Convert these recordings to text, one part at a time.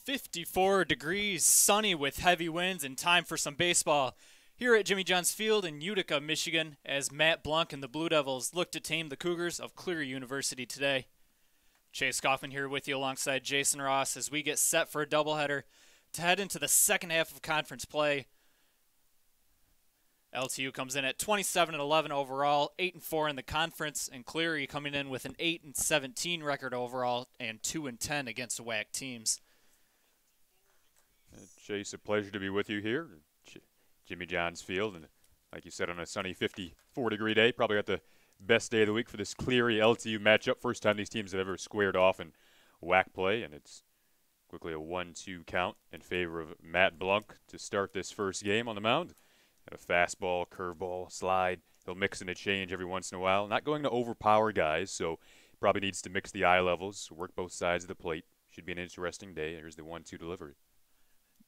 54 degrees, sunny with heavy winds, and time for some baseball here at Jimmy John's Field in Utica, Michigan, as Matt Blanc and the Blue Devils look to tame the Cougars of Cleary University today. Chase Kaufman here with you alongside Jason Ross as we get set for a doubleheader to head into the second half of conference play. LTU comes in at 27-11 overall, 8-4 in the conference, and Cleary coming in with an 8-17 record overall and 2-10 against WAC teams. Chase, a pleasure to be with you here, Jimmy John's Field, and like you said, on a sunny 54-degree day, probably got the best day of the week for this Cleary LTU matchup. First time these teams have ever squared off in WAC play, and it's quickly a 1-2 count in favor of Matt Blanc to start this first game on the mound. And a fastball, curveball, slide. He'll mix and a change every once in a while. Not going to overpower guys, so probably needs to mix the eye levels, work both sides of the plate. Should be an interesting day. Here's the 1-2 delivery.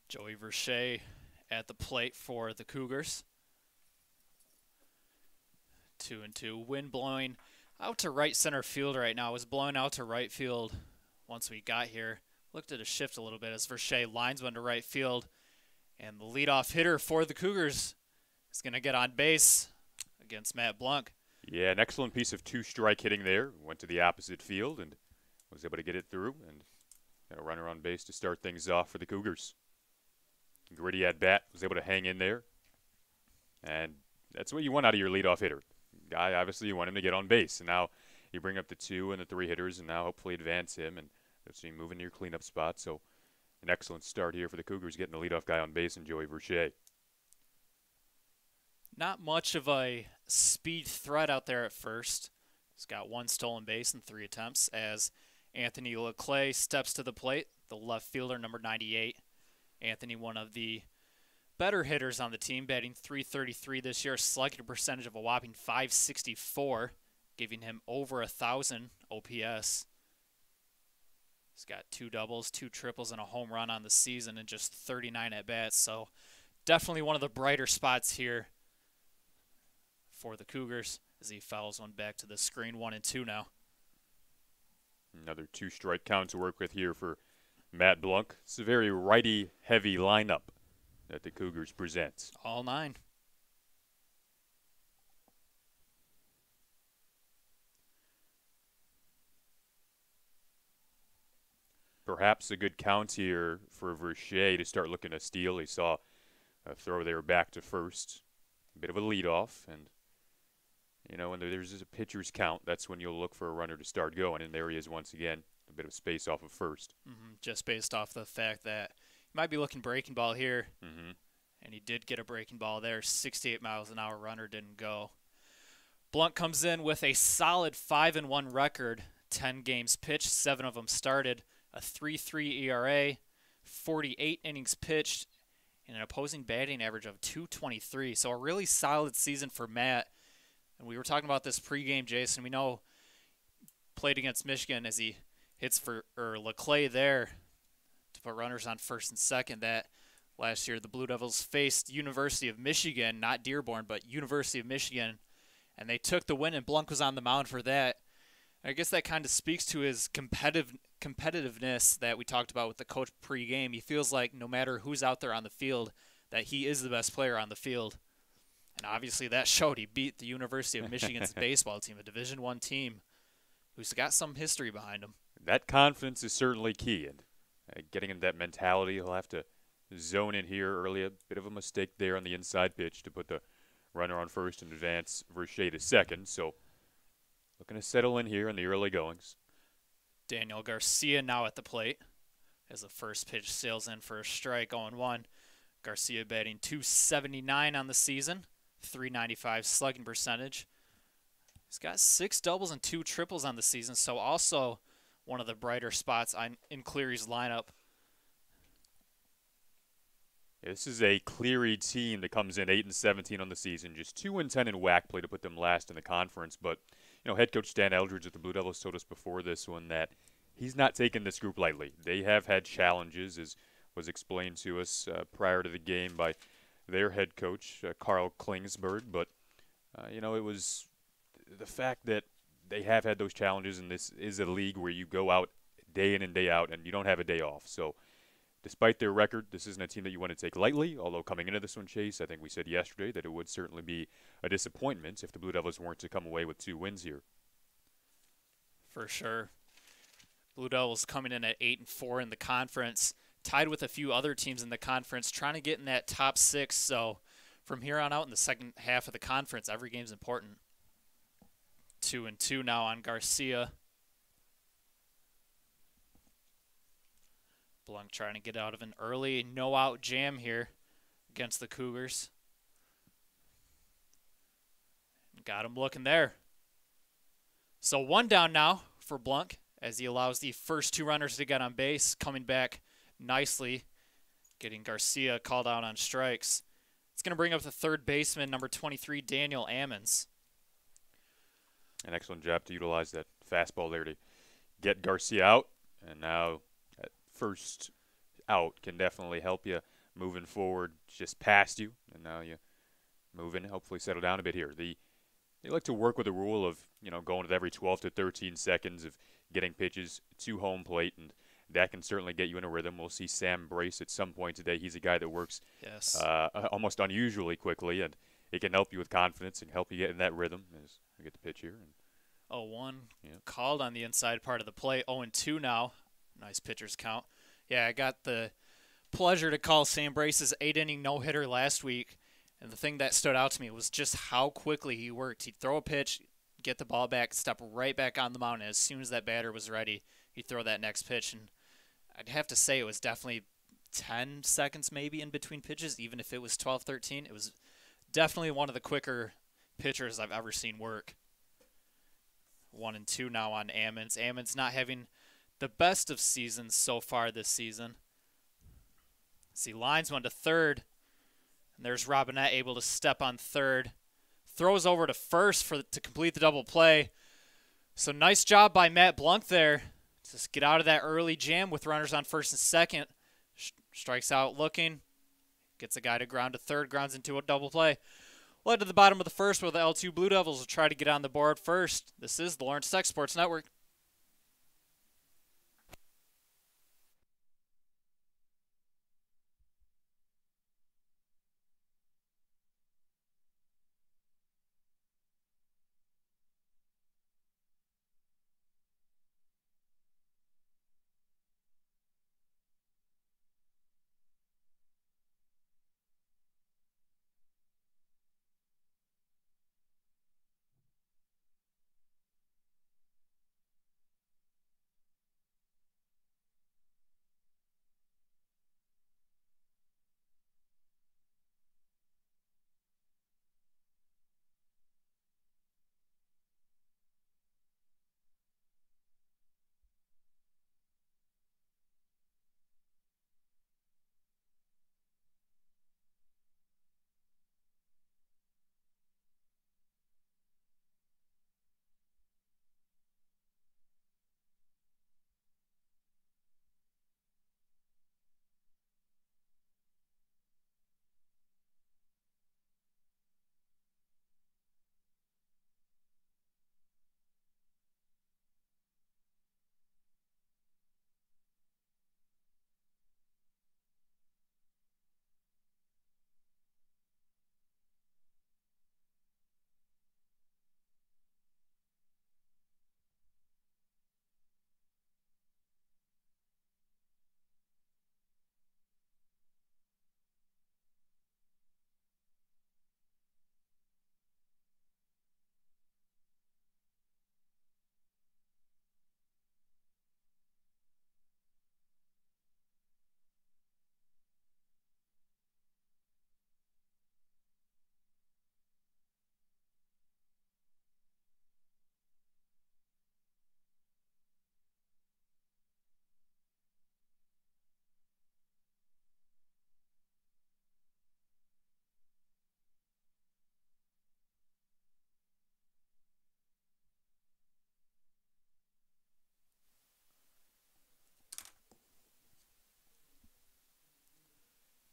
Joey Verche at the plate for the Cougars. 2-2. Wind blowing out to right center field right now. It was blowing out to right field once we got here. Looked at a shift a little bit as Verche lines one to right field. And the leadoff hitter for the Cougars is going to get on base against Matt Blanc. Yeah, an excellent piece of two-strike hitting there. Went to the opposite field and was able to get it through. And got a runner on base to start things off for the Cougars. Gritty at bat, was able to hang in there. And that's what you want out of your leadoff hitter. Guy, obviously, you want him to get on base. And now you bring up the 2 and the 3 hitters and now hopefully advance him. And let's see, move into your cleanup spot. So an excellent start here for the Cougars, getting the leadoff guy on base and Joey Verche. Not much of a speed threat out there at first. He's got 1 stolen base in 3 attempts as Anthony Leclerc steps to the plate, the left fielder, number 98. Anthony, one of the better hitters on the team, batting .333 this year, slugging percentage of a whopping .564, giving him over 1,000 OPS. He's got 2 doubles, 2 triples, and a home run on the season in just 39 at-bats. So definitely one of the brighter spots here for the Cougars as he fouls one back to the screen. 1-2 now. Another 2-strike count to work with here for Matt Blanc. It's a very righty-heavy lineup that the Cougars present. All 9. Perhaps a good count here for Verche to start looking to steal. He saw a throw there back to first. A bit of a leadoff. And, you know, when there's a pitcher's count, that's when you'll look for a runner to start going. And there he is once again. A bit of space off of first. Just based off the fact that he might be looking breaking ball here. And he did get a breaking ball there. 68 miles an hour runner didn't go. Blunt comes in with a solid 5-1 record. 10 games pitched, 7 of them started. A 3.3 ERA, 48 innings pitched, and an opposing batting average of .223. So a really solid season for Matt. And we were talking about this pregame, Jason. We know played against Michigan as he hits for Leclerc there to put runners on first and second. That last year the Blue Devils faced University of Michigan, not Dearborn, but University of Michigan, and they took the win, and Blanc was on the mound for that. I guess that kind of speaks to his competitiveness that we talked about with the coach pregame. He feels like no matter who's out there on the field, that he is the best player on the field. And obviously that showed. He beat the University of Michigan's baseball team, a Division I team, who's got some history behind him. That confidence is certainly key. And getting into that mentality, he'll have to zone in here early. A bit of a mistake there on the inside pitch to put the runner on first and advance Verche to second. So looking to settle in here in the early goings. Daniel Garcia now at the plate as the first pitch sails in for a strike, 0-1. Garcia batting .279 on the season, .395 slugging percentage. He's got 6 doubles and 2 triples on the season, so also one of the brighter spots in Cleary's lineup. This is a Cleary team that comes in 8-17 on the season, just 2-10 in WAC play to put them last in the conference. But, you know, head coach Stan Eldridge at the Blue Devils told us before this one that he's not taking this group lightly. They have had challenges, as was explained to us prior to the game by their head coach, Carl Klingsberg. But, you know, it was the fact that they have had those challenges, and this is a league where you go out day in and day out, and you don't have a day off. So despite their record, this isn't a team that you want to take lightly, although coming into this one, Chase, I think we said yesterday that it would certainly be a disappointment if the Blue Devils weren't to come away with 2 wins here. For sure. Blue Devils coming in at 8-4 in the conference, tied with a few other teams in the conference, trying to get in that top 6. So from here on out in the second half of the conference, every game's important. 2-2 now on Garcia. Blunk trying to get out of an early no-out jam here against the Cougars. Got him looking there. So 1 down now for Blunk as he allows the first 2 runners to get on base, coming back nicely, getting Garcia called out on strikes. It's going to bring up the third baseman, number 23, Daniel Ammons. An excellent job to utilize that fastball there to get Garcia out, and now that first out can definitely help you moving forward, just past you, and now you move in, hopefully settle down a bit here. They like to work with a rule of, going with every 12 to 13 seconds of getting pitches to home plate, and that can certainly get you in a rhythm. We'll see Sam Brace at some point today. He's a guy that works almost unusually quickly, and it can help you with confidence and help you get in that rhythm as we get the pitch here. 0-1 called on the inside part of the plate. 0-2 now. Nice pitcher's count. Yeah, I got the pleasure to call Sam Brace's 8-inning no-hitter last week, and the thing that stood out to me was just how quickly he worked. He'd throw a pitch, get the ball back, step right back on the mound, and as soon as that batter was ready, he'd throw that next pitch. And I'd have to say it was definitely 10 seconds maybe in between pitches, even if it was 12, 13. It was definitely one of the quicker pitchers I've ever seen work. 1-2 now on Ammons. Ammons not having the best of seasons so far this season. See, lines one to third, and there's Robinette able to step on third. Throws over to first to complete the double play. So nice job by Matt Blunk there. Just get out of that early jam with runners on first and second. Strikes out looking. Gets a guy to ground to third, grounds into a double play. Led to the bottom of the first where the LTU Blue Devils will try to get on the board first. This is the Lawrence Tech Sports Network.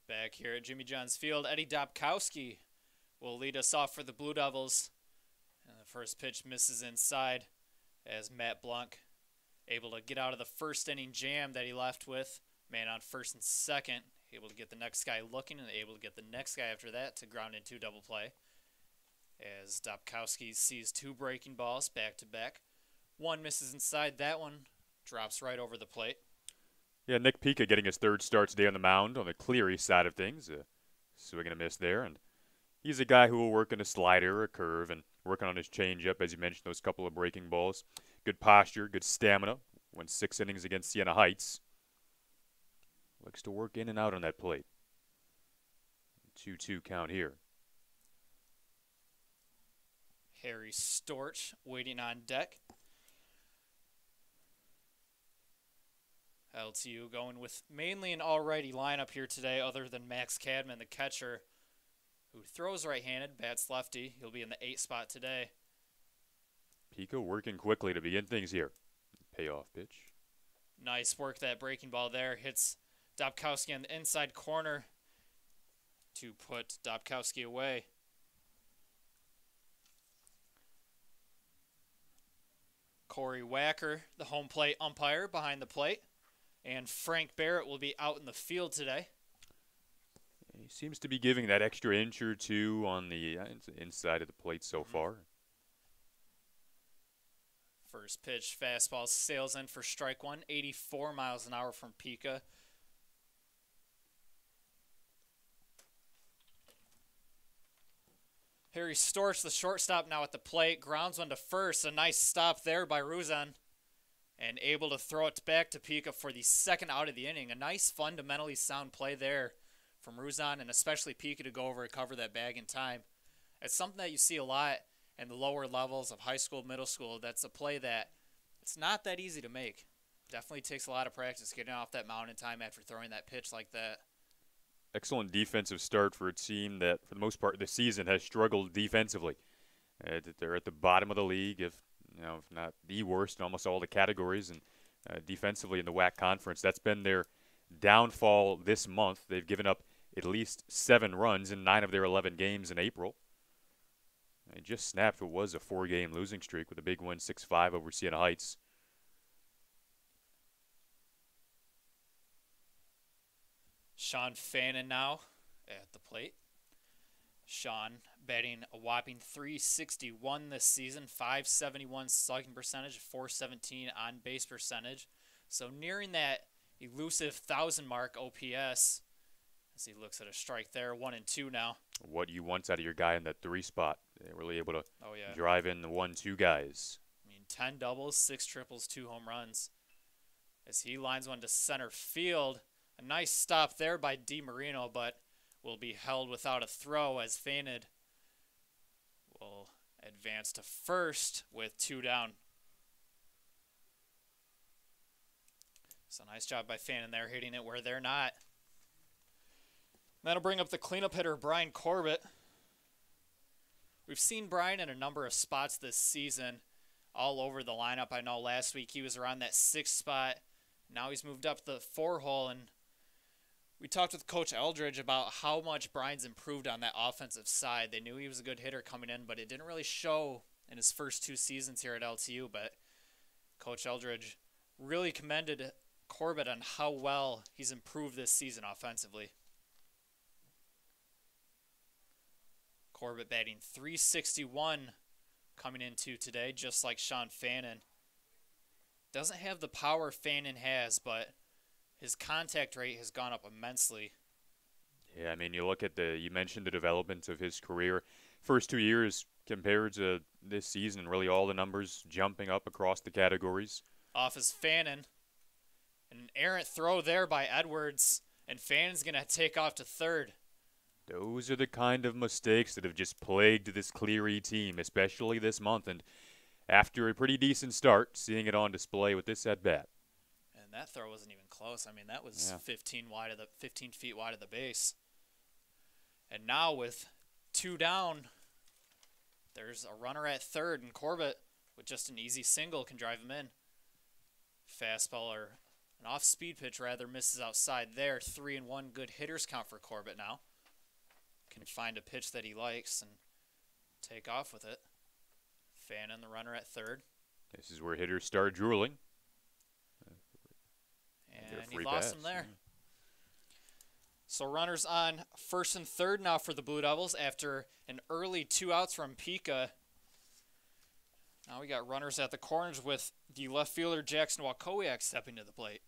Back here at Jimmy John's Field, Eddie Dobkowski will lead us off for the Blue Devils. And the first pitch misses inside as Matt Blunk able to get out of the first inning jam that he left with. Man on first and second, able to get the next guy looking and able to get the next guy after that to ground into double play. As Dobkowski sees 2 breaking balls back to back. One misses inside. That one drops right over the plate. Yeah, Nick Pika getting his 3rd start today on the mound on the Cleary side of things. Swing and a miss there. And he's a guy who will work on a slider, a curve, and working on his changeup, as you mentioned, those couple of breaking balls. Good posture, good stamina. Went 6 innings against Siena Heights. Looks to work in and out on that plate. 2-2 count here. Harry Storch waiting on deck. LTU going with mainly an alrighty lineup here today, other than Max Cadman, the catcher, who throws right-handed, bats lefty. He'll be in the 8 spot today. Pico working quickly to begin things here. Payoff pitch. Nice work, that breaking ball there. Hits Dobkowski on the inside corner to put Dobkowski away. Corey Wacker, the home plate umpire, behind the plate. And Frank Barrett will be out in the field today. He seems to be giving that extra inch or 2 on the inside of the plate so far. First pitch, fastball sails in for strike 1, 84 miles an hour from Pika. Harry Storch, the shortstop, now at the plate, grounds one to first. A nice stop there by Ruzan, and able to throw it back to Pika for the 2nd out of the inning. A nice, fundamentally sound play there from Ruzan, and especially Pika to go over and cover that bag in time. It's something that you see a lot in the lower levels of high school, middle school. That's a play that it's not that easy to make. Definitely takes a lot of practice getting off that mound in time after throwing that pitch like that. Excellent defensive start for a team that, for the most part, this season has struggled defensively. They're at the bottom of the league, if not the worst in almost all the categories, and defensively in the WAC conference. That's been their downfall this month. They've given up at least 7 runs in 9 of their 11 games in April. They just snapped what was a 4-game losing streak with a big win, 6-5 over Siena Heights. Sean Fannin now at the plate. Sean batting a whopping .361 this season, .571 slugging percentage, .417 on base percentage. So nearing that elusive 1,000 mark OPS as he looks at a strike there, 1-2 now. What you want out of your guy in that 3 spot. They're really able to drive in the 1-2 guys. I mean, 10 doubles, 6 triples, 2 home runs. As he lines one to center field. A nice stop there by DiMarino, but will be held without a throw as Fannin will advance to first with 2 down. So nice job by Fannin there, hitting it where they're not. That'll bring up the cleanup hitter, Brian Corbett. We've seen Brian in a number of spots this season, all over the lineup. I know last week he was around that 6th spot. Now he's moved up the 4-hole, and we talked with Coach Eldridge about how much Brian's improved on that offensive side. They knew he was a good hitter coming in, but it didn't really show in his first 2 seasons here at LTU. But Coach Eldridge really commended Corbett on how well he's improved this season offensively. Corbett batting .361 coming into today, just like Sean Fannin. Doesn't have the power Fannin has, but his contact rate has gone up immensely. Yeah, I mean, you look at you mentioned the development of his career. First 2 years compared to this season, really all the numbers jumping up across the categories. Off is Fannin. An errant throw there by Edwards, and Fannin's going to take off to third. Those are the kind of mistakes that have just plagued this Cleary team, especially this month. And after a pretty decent start, seeing it on display with this at-bat. And that throw wasn't even close. I mean, that was 15 feet wide of the base. And now with 2 down, there's a runner at third, and Corbett, with just an easy single, can drive him in. Fastball, or an off-speed pitch rather, misses outside there. 3-1, good hitters count for Corbett now. Can find a pitch that he likes and take off with it. Fannin, the runner at third. This is where hitters start drooling. And he lost him there. So runners on first and third now for the Blue Devils after an early 2 outs from Pika. Now we got runners at the corners with the left fielder Jackson Wakowiak stepping to the plate.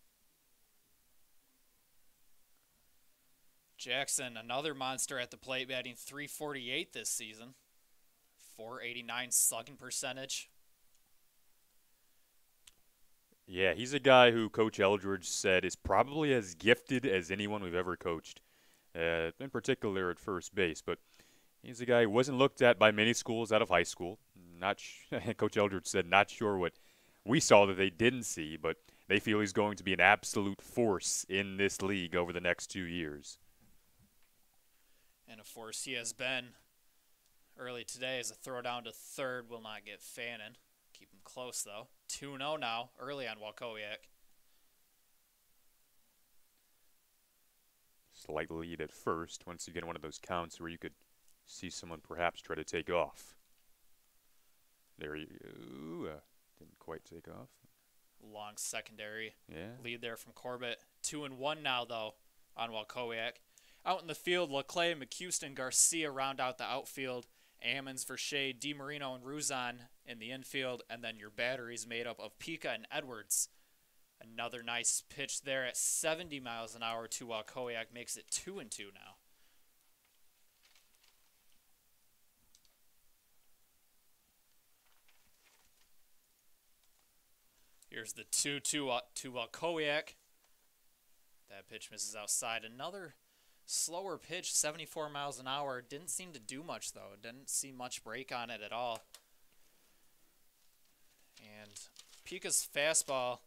Jackson, another monster at the plate, batting .348 this season. .489 slugging percentage. Yeah, he's a guy who Coach Eldridge said is probably as gifted as anyone we've ever coached, in particular at first base. But he's a guy who wasn't looked at by many schools out of high school. Coach Eldridge said not sure what we saw that they didn't see, but they feel he's going to be an absolute force in this league over the next 2 years. And of course, he has been early today as a throw down to third will not get Fannin. Keep him close, though. 2-0 now, early on Wakowiak. Slight lead at first once you get one of those counts where you could see someone perhaps try to take off. There you go. Didn't quite take off. Long secondary lead there from Corbett. 2-1 now, though, on Wakowiak. Out in the field, Leclerc, McHouston, Garcia round out the outfield. Ammons, Verche, DiMarino, and Ruzan in the infield. And then your batteries made up of Pika and Edwards. Another nice pitch there at 70 miles an hour to Wakowiak makes it 2-2 now. Here's the 2-2 to Wakowiak. That pitch misses outside. Another slower pitch, 74 miles an hour. Didn't seem to do much, though. Didn't see much break on it at all. And Pika's fastball,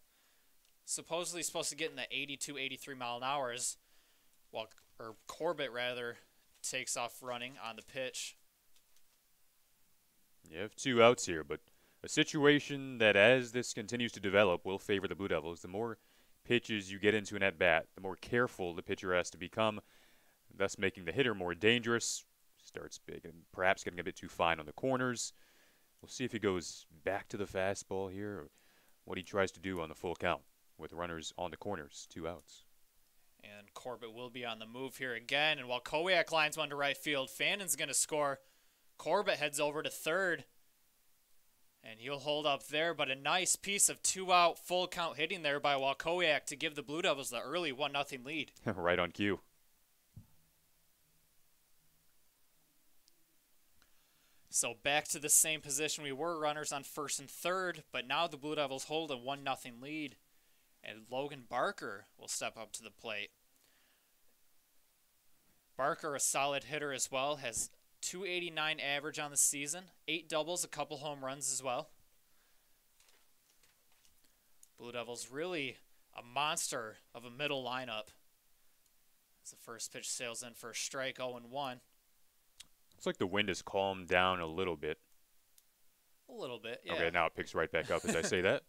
supposedly supposed to get in the 82, 83 mile an hours, while Corbett, rather, takes off running on the pitch. You have 2 outs here, but a situation that, as this continues to develop, will favor the Blue Devils. The more pitches you get into an at-bat, the more careful the pitcher has to become, thus making the hitter more dangerous. Starts big and perhaps getting a bit too fine on the corners. We'll see if he goes back to the fastball here or what he tries to do on the full count with runners on the corners, 2 outs. And Corbett will be on the move here again. And while Wakowiak lines one to right field, Fannin's going to score. Corbett heads over to third. And he'll hold up there, but a nice piece of 2-out full count hitting there by Wakowiak to give the Blue Devils the early 1-0 lead. Right on cue. So back to the same position we were, runners on first and third, but now the Blue Devils hold a 1-0 lead. And Logan Barker will step up to the plate. Barker, a solid hitter as well, has .289 average on the season, 8 doubles, a couple home runs as well. Blue Devils really a monster of a middle lineup. As the first pitch sails in for a strike, 0-1. Looks like the wind has calmed down a little bit. A little bit, yeah. Okay, now it picks right back up as I say that.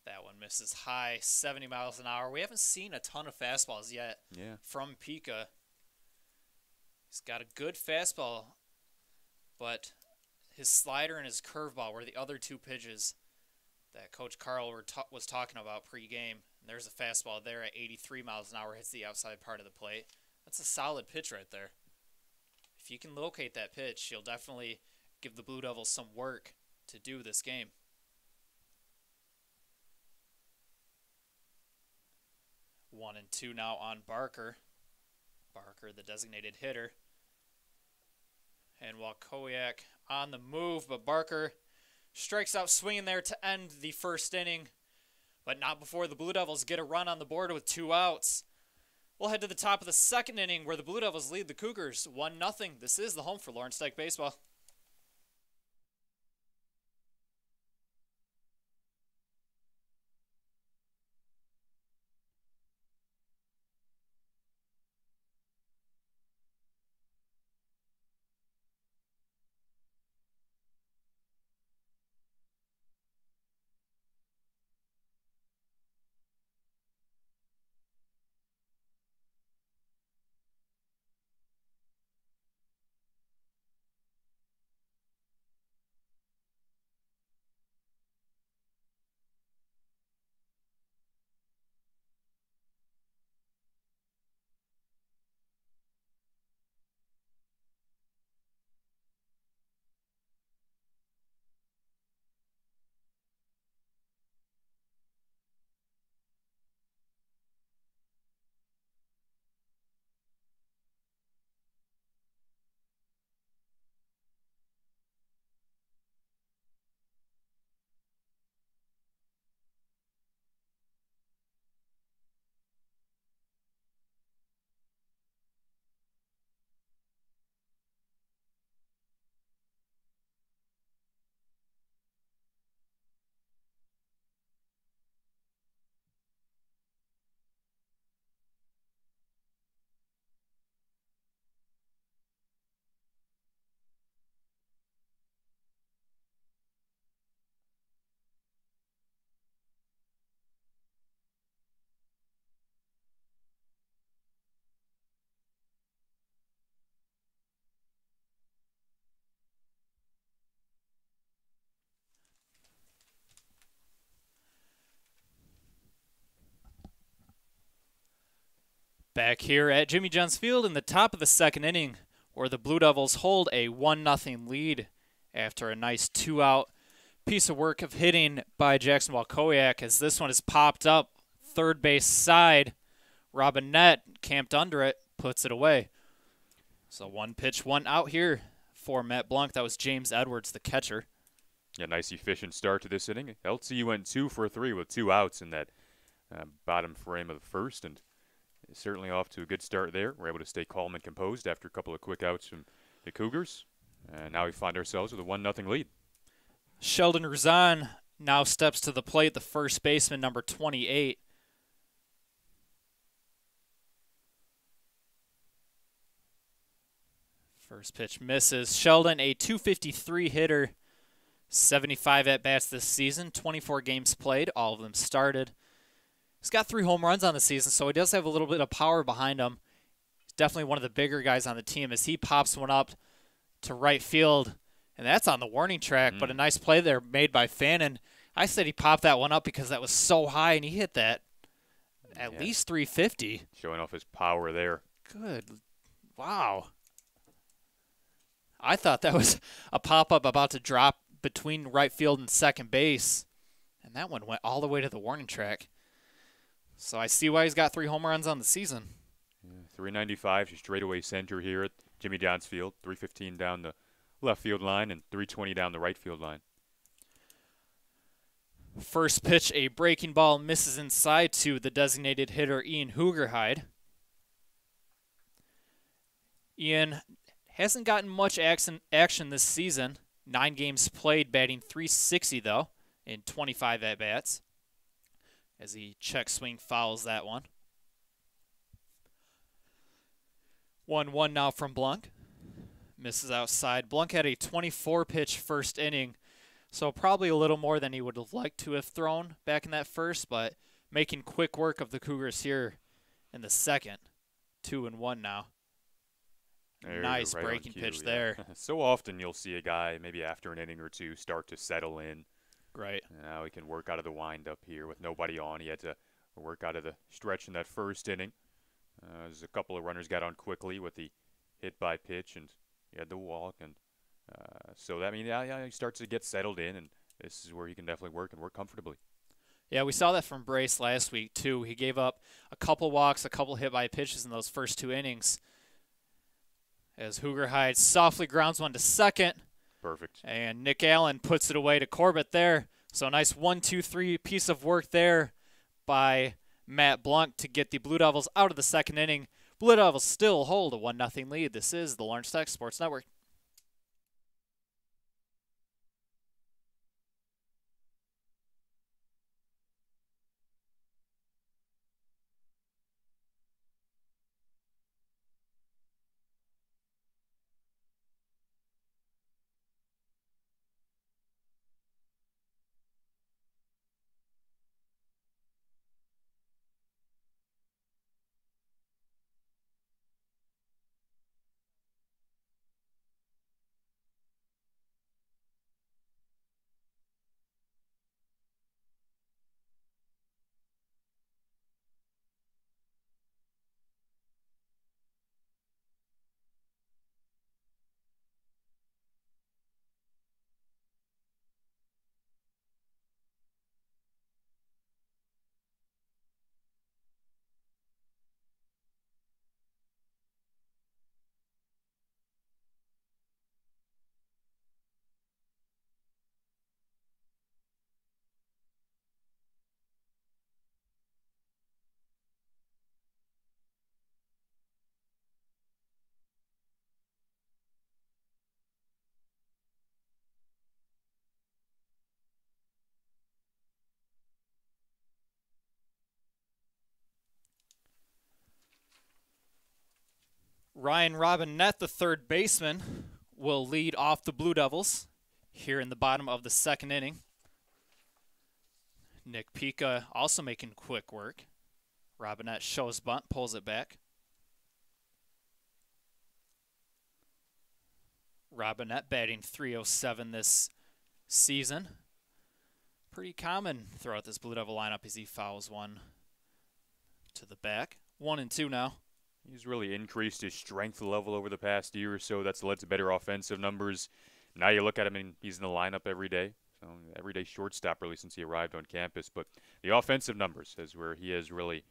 That one misses high, 70 miles an hour. We haven't seen a ton of fastballs yet from Pika. He's got a good fastball, but his slider and his curveball were the other 2 pitches that Coach Carl was talking about pregame. And there's a fastball there at 83 miles an hour, hits the outside part of the plate. That's a solid pitch right there. If you can locate that pitch, you'll definitely give the Blue Devils some work to do this game. 1-2 now on Barker. Barker, the designated hitter. And Wakowiak on the move, but Barker strikes out swinging there to end the first inning, but not before the Blue Devils get a run on the board with 2 outs. We'll head to the top of the second inning where the Blue Devils lead the Cougars 1-0. This is the home for Lawrence Dyke Baseball. Back here at Jimmy John's Field in the top of the second inning, where the Blue Devils hold a 1-0 lead after a nice 2-out piece of work of hitting by Jackson Walkowiak, as this one is popped up third base side. Robinette camped under it, puts it away. So 1 pitch, 1 out here for Matt Blanc. That was James Edwards, the catcher. Yeah, nice efficient start to this inning. LTU went 2 for 3 with 2 outs in that bottom frame of the first, and certainly off to a good start there. We're able to stay calm and composed after a couple of quick outs from the Cougars. And now we find ourselves with a 1-0 lead. Sheldon Ruzan now steps to the plate, the first baseman, number 28. First pitch misses. Sheldon, a .253 hitter, 75 at-bats this season, 24 games played, all of them started. He's got 3 home runs on the season, so he does have a little bit of power behind him. He's definitely one of the bigger guys on the team as he pops one up to right field, and that's on the warning track, but a nice play there made by Fannin. I said he popped that one up because that was so high, and he hit that at least 350. Showing off his power there. Good. Wow. I thought that was a pop-up about to drop between right field and second base, and that one went all the way to the warning track. So I see why he's got 3 home runs on the season. Yeah, 395 to straightaway center here at Jimmy John's Field. 315 down the left field line and 320 down the right field line. First pitch, a breaking ball, misses inside to the designated hitter, Ian Hoogerhide. Ian hasn't gotten much action this season. 9 games played, batting .360 though in 25 at-bats. As he check swing fouls that one. 1-1 now from Blanc. Misses outside. Blanc had a 24-pitch first inning, so probably a little more than he would have liked to have thrown back in that first, but making quick work of the Cougars here in the second. 2-1 now. Nice right breaking cue, pitch yeah. there. So often you'll see a guy, maybe after an inning or two, start to settle in. Right. Now he can work out of the windup here with nobody on. He had to work out of the stretch in that first inning. There's a couple of runners got on quickly with the hit by pitch, and he had to walk. And so that he starts to get settled in, and this is where he can definitely work and work comfortably. Yeah, we saw that from Brace last week, too. He gave up a couple walks, a couple hit by pitches in those first 2 innings. As Hoogerhide softly grounds one to second. Perfect. And Nick Allen puts it away to Corbett there. So a nice 1-2-3 piece of work there by Matt Blanc to get the Blue Devils out of the second inning. Blue Devils still hold a 1-0 lead. This is the Lawrence Tech Sports Network. Ryan Robinette, the third baseman, will lead off the Blue Devils here in the bottom of the second inning. Nick Pica also making quick work. Robinette shows bunt, pulls it back. Robinette batting .307 this season. Pretty common throughout this Blue Devil lineup as he fouls one to the back. 1-2 now. He's really increased his strength level over the past year or so. That's led to better offensive numbers. Now you look at him, and he's in the lineup every day. So everyday shortstop, really, since he arrived on campus. But the offensive numbers is where he has really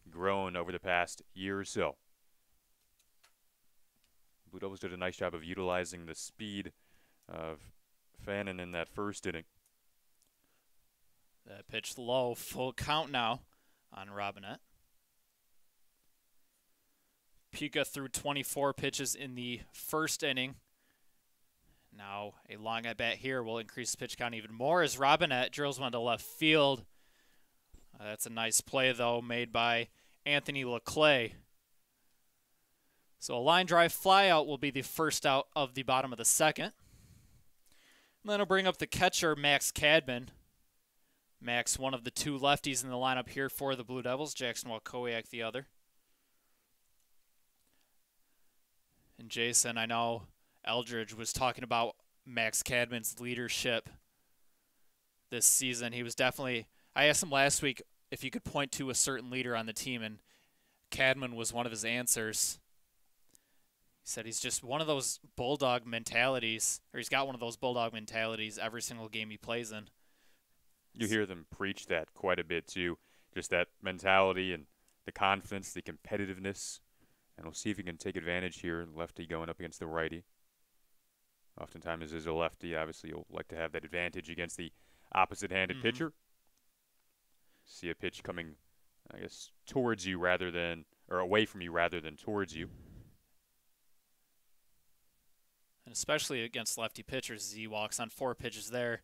grown over the past year or so. Blue Devils did a nice job of utilizing the speed of Fannin in that first inning. That pitch low, full count now on Robinette. Pika threw 24 pitches in the first inning. Now a long at bat here will increase the pitch count even more as Robinette drills one to left field. That's a nice play, though, made by Anthony Leclay. So a line drive flyout will be the first out of the bottom of the second. And then I'll bring up the catcher, Max Cadman. Max, one of the two lefties in the lineup here for the Blue Devils. Jackson Walkowiak, the other. And Jason, I know Eldridge was talking about Max Cadman's leadership this season. He was definitely, I asked him last week if you could point to a certain leader on the team, and Cadman was one of his answers. He said he's just one of those bulldog mentalities, or he's got one of those bulldog mentalities every single game he plays in. You hear them preach that quite a bit, too. Just that mentality and the confidence, the competitiveness. And we'll see if he can take advantage here. Lefty going up against the righty. Oftentimes, as a lefty, obviously, you'll like to have that advantage against the opposite-handed pitcher. See a pitch coming, I guess, towards you rather than, or away from you rather than towards you. And especially against lefty pitchers, as he walks on 4 pitches there.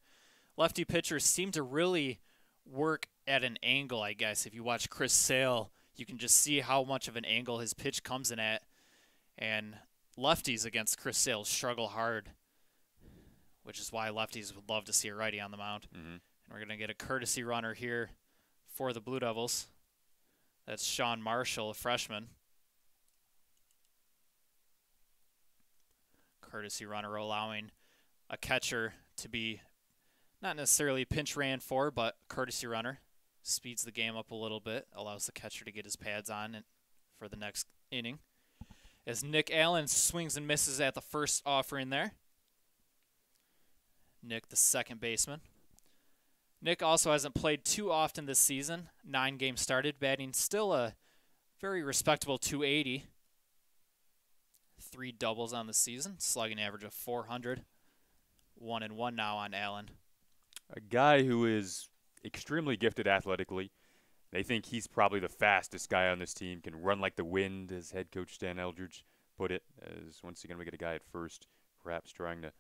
Lefty pitchers seem to really work at an angle, I guess. If you watch Chris Sale, you can just see how much of an angle his pitch comes in at. And lefties against Chris Sale struggle hard, which is why lefties would love to see a righty on the mound. And we're going to get a courtesy runner here for the Blue Devils. That's Sean Marshall, a freshman. Courtesy runner allowing a catcher to be not necessarily pinch ran for, but courtesy runner. Speeds the game up a little bit, allows the catcher to get his pads on for the next inning. As Nick Allen swings and misses at the first offering there. Nick, the second baseman. Nick also hasn't played too often this season. 9 games started, batting still a very respectable .280. 3 doubles on the season, slugging average of .400. 1-1 now on Allen. A guy who is extremely gifted athletically. They think he's probably the fastest guy on this team, can run like the wind, as head coach Stan Eldridge put it. As once again, we get a guy at first, perhaps trying to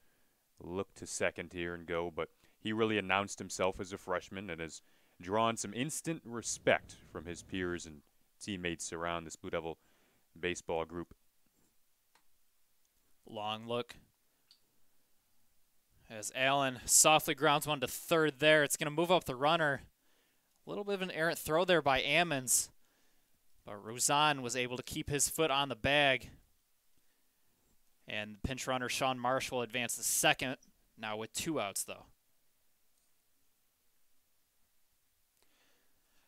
look to second here and go. But he really announced himself as a freshman and has drawn some instant respect from his peers and teammates around this Blue Devil baseball group. Long look. As Allen softly grounds one to third there. It's going to move up the runner. A little bit of an errant throw there by Ammons. But Rouzan was able to keep his foot on the bag. And pinch runner Sean Marshall advances second, now with 2 outs though.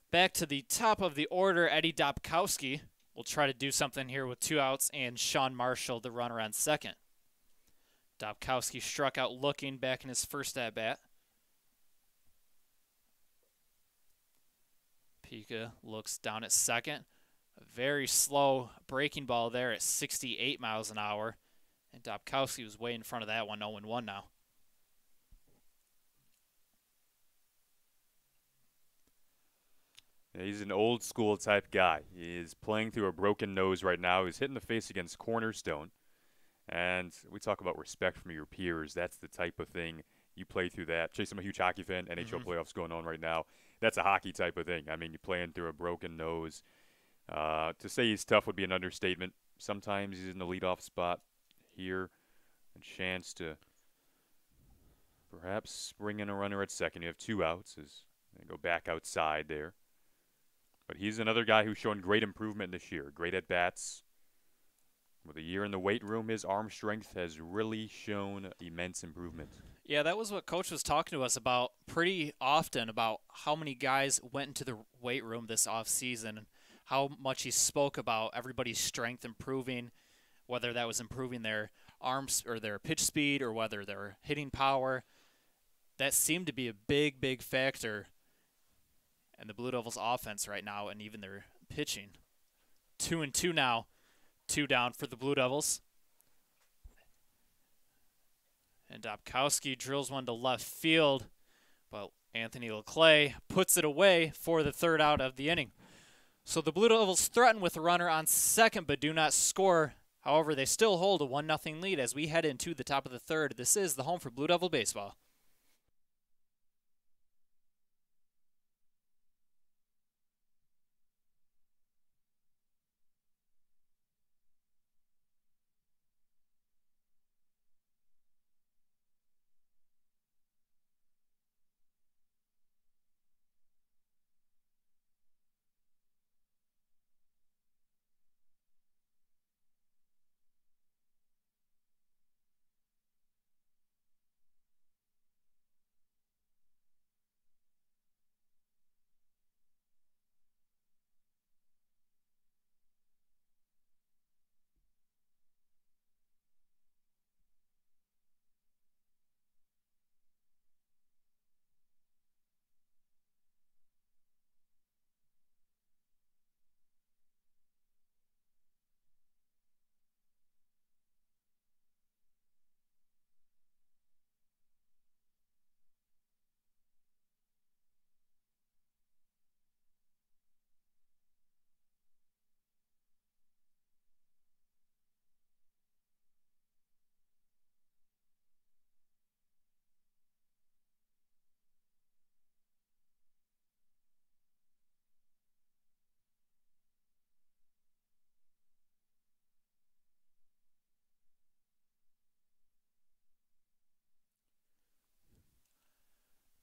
Back to the top of the order, Eddie Dobkowski will try to do something here with 2 outs and Sean Marshall, the runner on second. Dobkowski struck out looking back in his first at-bat. Pika looks down at second. A very slow breaking ball there at 68 miles an hour. And Dobkowski was way in front of that one, 0-1 now. Yeah, he's an old school type guy. He is playing through a broken nose right now. He's hitting the face against Cornerstone. And we talk about respect from your peers. That's the type of thing you play through that. Chase, I'm a huge hockey fan. NHL playoffs going on right now. That's a hockey type of thing. I mean, you're playing through a broken nose. To say he's tough would be an understatement. Sometimes he's in the leadoff spot here. A chance to perhaps bring in a runner at second. You have 2 outs as they go back outside there. But he's another guy who's shown great improvement this year. Great at-bats. With a year in the weight room, his arm strength has really shown immense improvement. Yeah, that was what Coach was talking to us about pretty often, about how many guys went into the weight room this offseason and how much he spoke about everybody's strength improving, whether that was improving their arms or their pitch speed or whether their hitting power. That seemed to be a big, big factor in the Blue Devils offense right now and even their pitching. 2-2 now. 2 down for the Blue Devils. And Dobkowski drills one to left field, but Anthony Leclay puts it away for the third out of the inning. So the Blue Devils threaten with a runner on second but do not score. However, they still hold a 1-0 lead as we head into the top of the third. This is the home for Blue Devil baseball.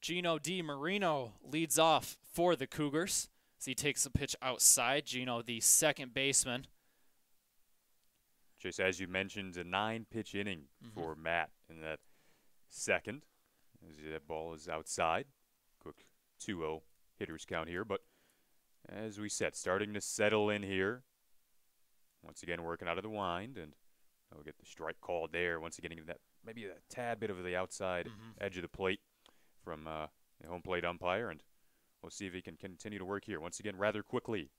Gino DiMarino leads off for the Cougars as he takes a pitch outside. Gino, the second baseman. Chase, as you mentioned, a 9-pitch inning for Matt in that second. As that ball is outside. Quick 2-0 hitters count here. But as we said, starting to settle in here. Once again, working out of the wind. And we'll get the strike called there. Once again, that maybe a tad bit of the outside edge of the plate from the home plate umpire, and we'll see if he can continue to work here once again rather quickly.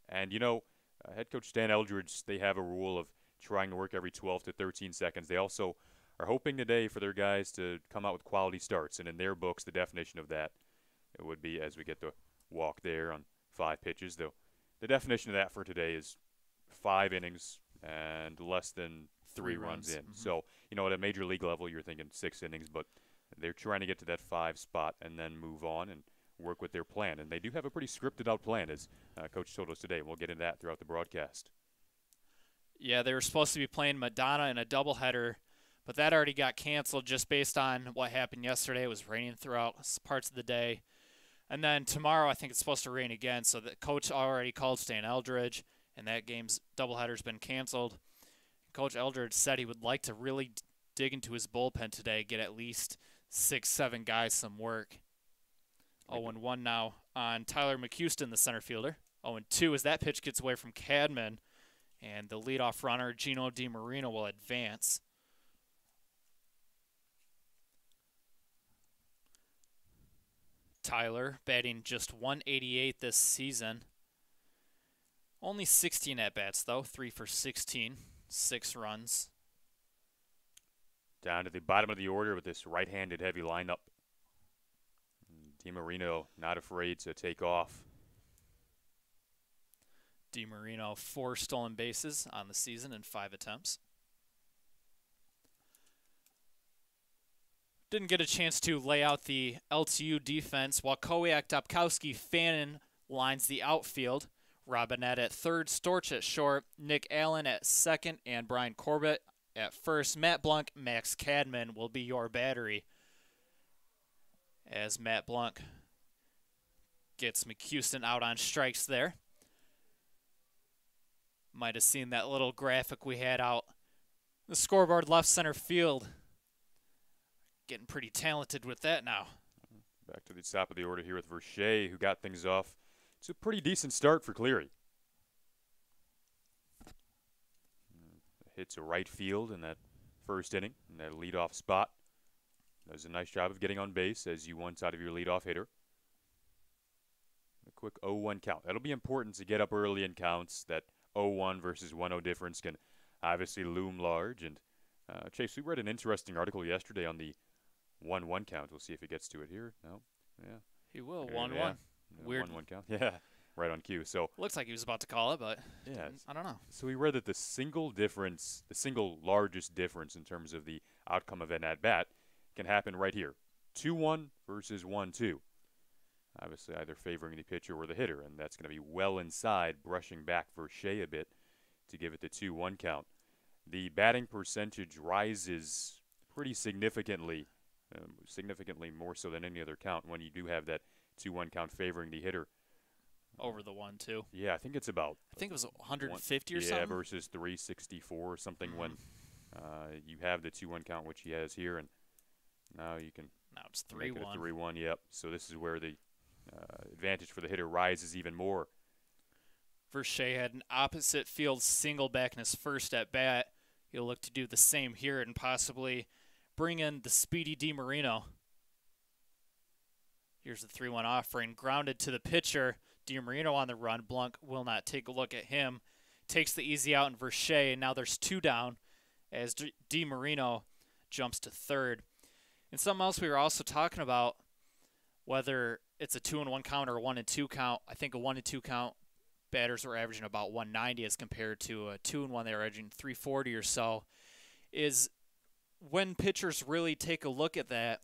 And head coach Stan Eldridge, they have a rule of trying to work every 12 to 13 seconds. They also are hoping today for their guys to come out with quality starts, and in their books, the definition of that it would be, as we get the walk there on 5 pitches, though the definition of that for today is 5 innings and less than 3 runs in. So at a major league level, you're thinking 6 innings, but they're trying to get to that 5 spot and then move on and work with their plan. And they do have a pretty scripted out plan, as Coach told us today. We'll get into that throughout the broadcast. Yeah, they were supposed to be playing Madonna in a doubleheader, but that already got canceled just based on what happened yesterday. It was raining throughout parts of the day. And then tomorrow I think it's supposed to rain again, so the coach already called Stan Eldridge, and that game's doubleheader's been canceled. Coach Eldridge said he would like to really dig into his bullpen today, get at least 6-7 guys some work. 0-1 now on Tyler McHouston, the center fielder. 0-2 as that pitch gets away from Cadman, and the leadoff runner, Gino DiMarino, will advance. Tyler batting just .188 this season. Only 16 at-bats, though. 3 for 16, 6 runs. Down to the bottom of the order with this right-handed heavy lineup. DiMarino not afraid to take off. DiMarino 4 stolen bases on the season in 5 attempts. Didn't get a chance to lay out the LTU defense while Kowiak, Dobkowski, Fannin lines the outfield. Robinette at third, Storch at short, Nick Allen at second, and Brian Corbett at first. Matt Blanc, Max Cadman will be your battery as Matt Blanc gets McHouston out on strikes there. Might have seen that little graphic we had out the scoreboard left center field. Getting pretty talented with that now. Back to the top of the order here with Verche, who got things off. It's a pretty decent start for Cleary. hit to right field in that first inning in that leadoff spot. Does a nice job of getting on base as you one side of your leadoff hitter. A quick 0-1 count. That'll be important to get up early in counts. That 0-1 versus 1-0 difference can obviously loom large. And Chase, we read an interesting article yesterday on the 1-1 count. We'll see if he gets to it here. No, yeah, he will. 1-1. Yeah. Weird. 1-1 count. Yeah, right on cue. So looks like he was about to call it, but yeah, I don't know. So we read that the single largest difference in terms of the outcome of an at bat can happen right here. 2-1 versus 1-2. Obviously, either favoring the pitcher or the hitter, and that's going to be well inside, brushing back Verche a bit to give it the 2-1 count. The batting percentage rises pretty significantly, significantly more so than any other count when you do have that 2-1 count favoring the hitter. Over the 1-2. Yeah, I think it's about. I think it was 150 or something. Yeah, versus 364 or something when you have the 2-1 count, which he has here, and now you can. Now it's 3-1. Make it a 3-1. Yep. So this is where the advantage for the hitter rises even more. Verche had an opposite field single back in his first at bat. He'll look to do the same here and possibly bring in the speedy DiMarino. Here's the 3-1 offering. Grounded to the pitcher. DiMarino on the run. Blanc will not take a look at him. Takes the easy out in Verche, and now there's 2 down as DiMarino jumps to third. And something else we were also talking about, whether it's a 2-1 count or a 1-2 count. I think a 1-2 count, batters were averaging about 190 as compared to a 2-1, they were averaging 340 or so. Is when pitchers really take a look at that,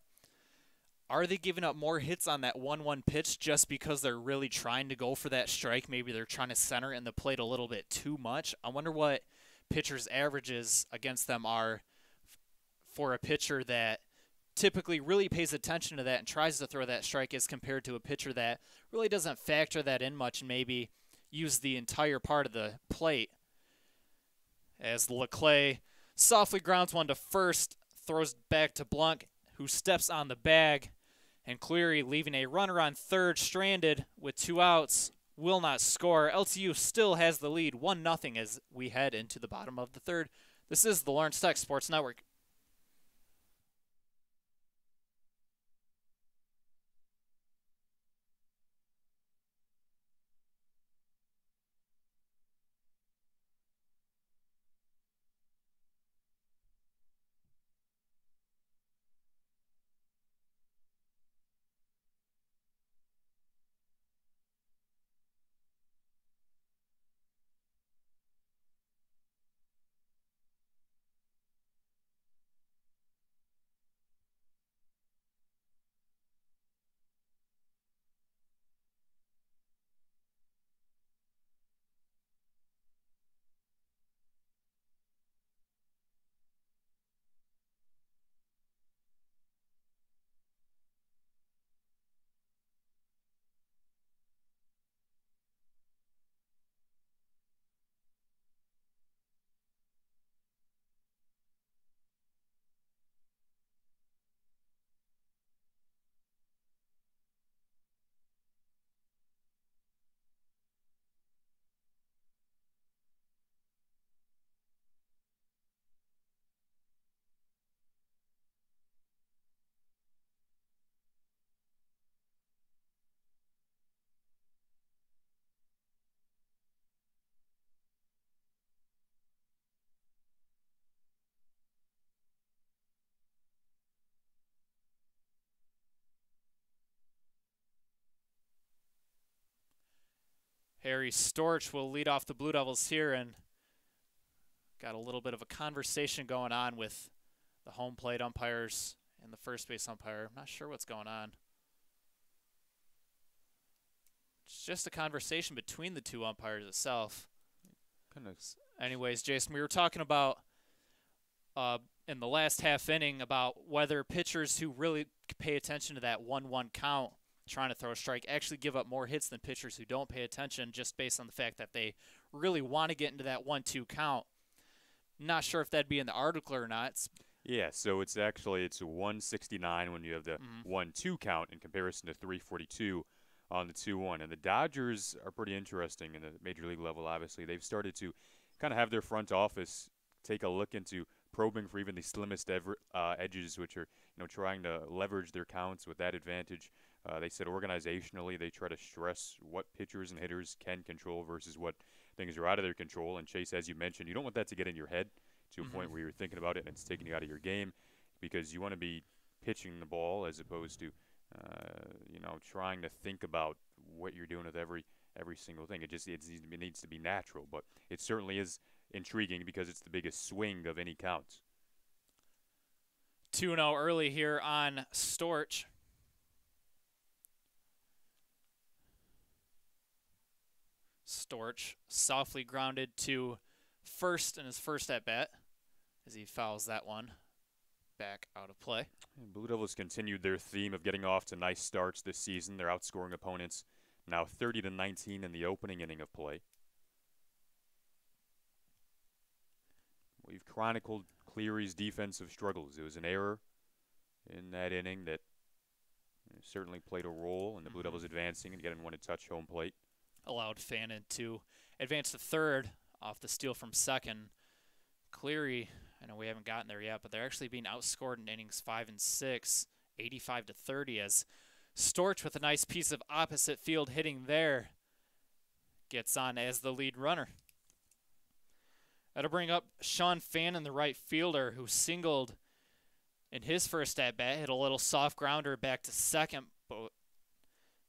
are they giving up more hits on that 1-1 pitch just because they're really trying to go for that strike? Maybe they're trying to center in the plate a little bit too much. I wonder what pitchers' averages against them are for a pitcher that typically really pays attention to that and tries to throw that strike as compared to a pitcher that really doesn't factor that in much and maybe use the entire part of the plate. As Leclerc softly grounds one to first, throws back to Blanc, who steps on the bag, and Cleary, leaving a runner on third stranded with 2 outs, will not score. LTU still has the lead 1-0 as we head into the bottom of the third. This is the Lawrence Tech Sports Network. Harry Storch will lead off the Blue Devils here, and got a little bit of a conversation going on with the home plate umpires and the first base umpire. I'm not sure what's going on. It's just a conversation between the 2 umpires itself. Anyways, Jason, we were talking about in the last half inning about whether pitchers who really pay attention to that 1-1 count trying to throw a strike actually give up more hits than pitchers who don't pay attention, just based on the fact that they really want to get into that 1-2 count. Not sure if that'd be in the article or not. Yeah, so it's a 169 when you have the 1-2 count in comparison to 342 on the 2-1. And the Dodgers are pretty interesting in the major league level, obviously. They've started to kind of have their front office take a look into probing for even the slimmest edges, which are trying to leverage their counts with that advantage. They said organizationally they try to stress what pitchers and hitters can control versus what things are out of their control. And Chase, as you mentioned, you don't want that to get in your head to a point where you're thinking about it and it's taking you out of your game, because you want to be pitching the ball as opposed to trying to think about what you're doing with every single thing. It needs to be natural, but it certainly is intriguing because it's the biggest swing of any count. 2-0 early here on Storch. Storch softly grounded to first in his first at bat as he fouls that one back out of play. And Blue Devils continued their theme of getting off to nice starts this season. They're outscoring opponents now 30-19 in the opening inning of play. We've chronicled Cleary's defensive struggles. It was an error in that inning that certainly played a role in the Blue Devils advancing and getting one to touch home plate. Allowed Fannin to advance to third off the steal from second. Cleary, I know we haven't gotten there yet, but they're actually being outscored in innings 5 and 6, 85-30, as Storch with a nice piece of opposite field hitting there gets on as the lead runner. That'll bring up Sean Fannin, the right fielder, who singled in his first at-bat, hit a little soft grounder back to second, but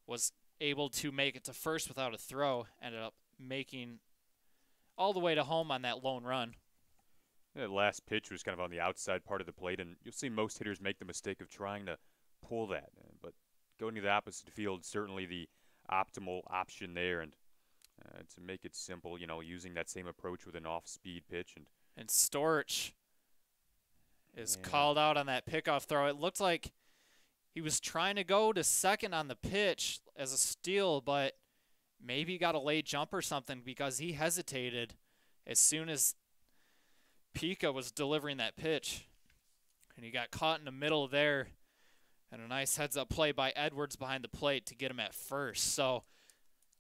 was able to make it to first without a throw. Ended up making all the way to home on that lone run. That last pitch was kind of on the outside part of the plate, and you'll see most hitters make the mistake of trying to pull that. But going to the opposite field, certainly the optimal option there, and to make it simple, using that same approach with an off-speed pitch. And Storch is called out on that pickoff throw. It looked like he was trying to go to second on the pitch as a steal, but maybe he got a late jump or something because he hesitated as soon as Pika was delivering that pitch. And he got caught in the middle there. And a nice heads-up play by Edwards behind the plate to get him at first. So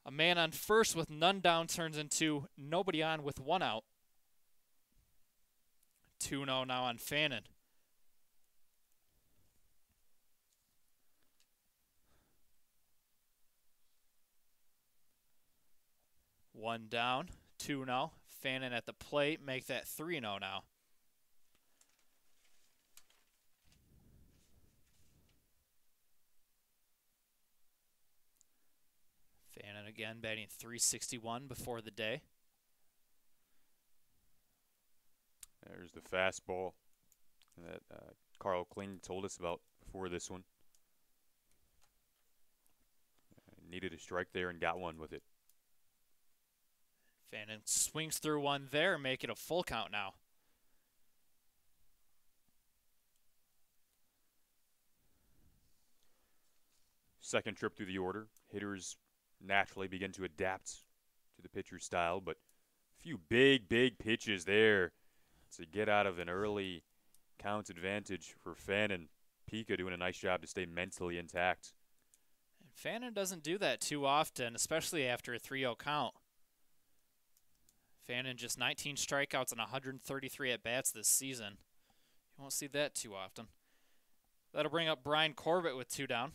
a man on first with none down turns into nobody on with one out. 2-0 now on Fannin. One down, 2-0. Fannin at the plate, make that 3-0 now. Fannin again batting .361 before the day. There's the fastball that Carl Kling told us about before this one. Needed a strike there and got one with it. Fannin swings through one there, make it a full count now. Second trip through the order. Hitters naturally begin to adapt to the pitcher's style, but a few big pitches there to get out of an early count advantage for Fannin. Pika doing a nice job to stay mentally intact. And Fannin doesn't do that too often, especially after a 3-0 count. Fannin just 19 strikeouts and 133 at-bats this season. You won't see that too often. That'll bring up Brian Corbett with 2 down.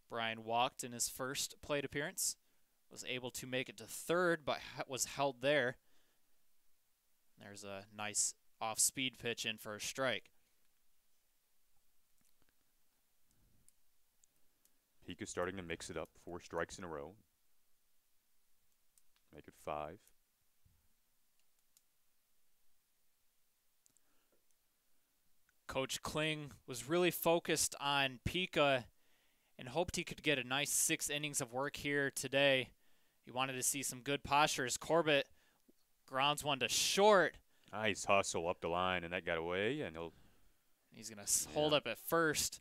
Brian walked in his first plate appearance. Was able to make it to third, but was held there. There's a nice off-speed pitch in for a strike. Pika starting to mix it up. 4 strikes in a row. Make it 5. Coach Kling was really focused on Pika and hoped he could get a nice 6 innings of work here today. He wanted to see some good posture as Corbett grounds one to short. Nice hustle up the line, and that got away, and he's going to hold up at first.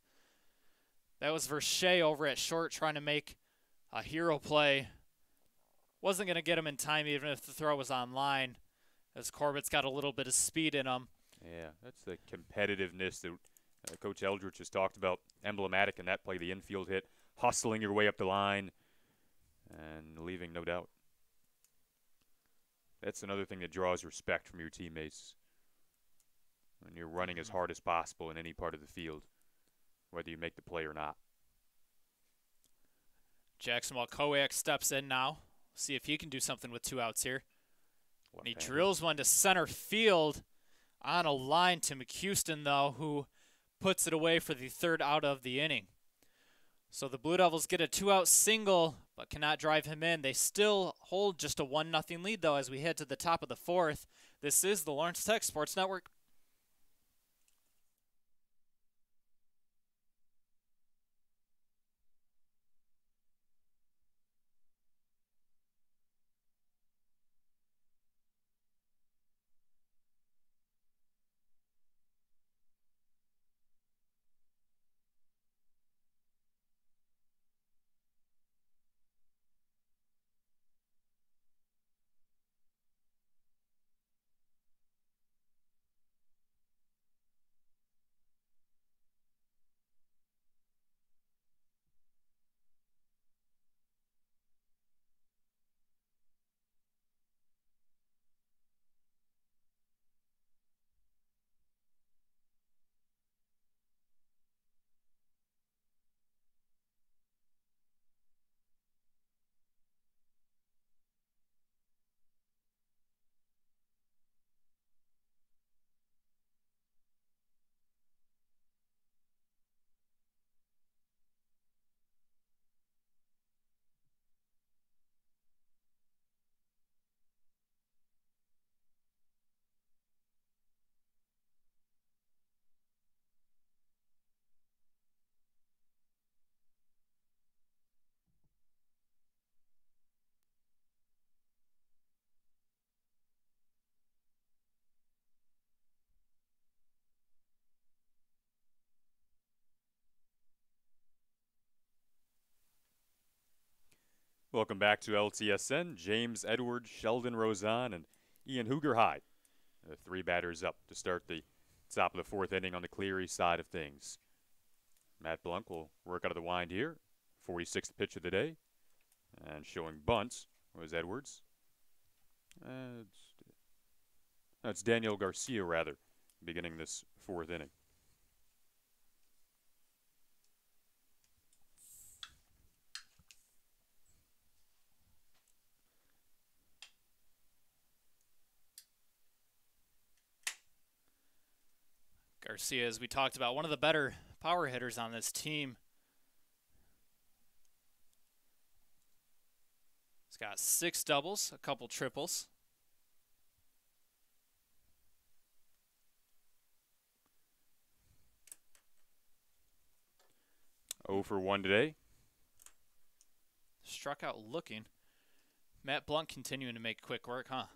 That was Verche over at short trying to make a hero play. Wasn't going to get him in time even if the throw was on line, as Corbett's got a little bit of speed in him. Yeah, that's the competitiveness that Coach Eldridge has talked about, emblematic in that play, the infield hit, hustling your way up the line and leaving no doubt. That's another thing that draws respect from your teammates when you're running as Mhm. hard as possible in any part of the field, whether you make the play or not. Jackson Walkowiak steps in now. See if he can do something with 2 outs here. And he Left-hander. drills one to center field on a line to McHouston, though, who puts it away for the 3rd out of the inning. So the Blue Devils get a 2-out single, but cannot drive him in. They still hold just a 1-0 lead, though, as we head to the top of the 4th. This is the Lawrence Tech Sports Network. Welcome back to LTSN. James Edwards, Sheldon Rozon, and Ian Hoogerhide. The 3 batters up to start the top of the 4th inning on the Cleary side of things. Matt Blunk will work out of the wind here. 46th pitch of the day. And showing bunts was Edwards. That's Daniel Garcia, rather, beginning this 4th inning. Garcia, as we talked about, one of the better power hitters on this team. He's got 6 doubles, a couple triples. Oh for 1 today. Struck out looking. Matt Blunt continuing to make quick work, huh?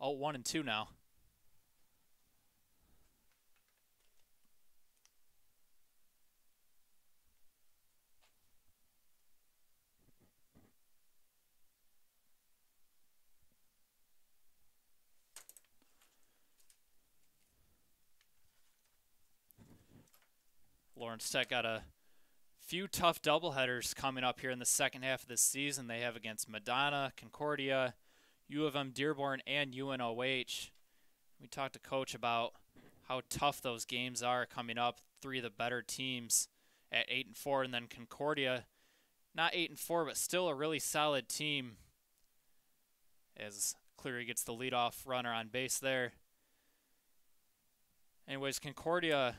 Oh, 1 and 2 now. Lawrence Tech got a few tough doubleheaders coming up here in the second half of this season. They have against Madonna, Concordia, U of M Dearborn, and UNOH. We talked to Coach about how tough those games are coming up. 3 of the better teams at 8-4, and then Concordia, not 8-4, but still a really solid team. As Cleary gets the leadoff runner on base there. Anyways, Concordia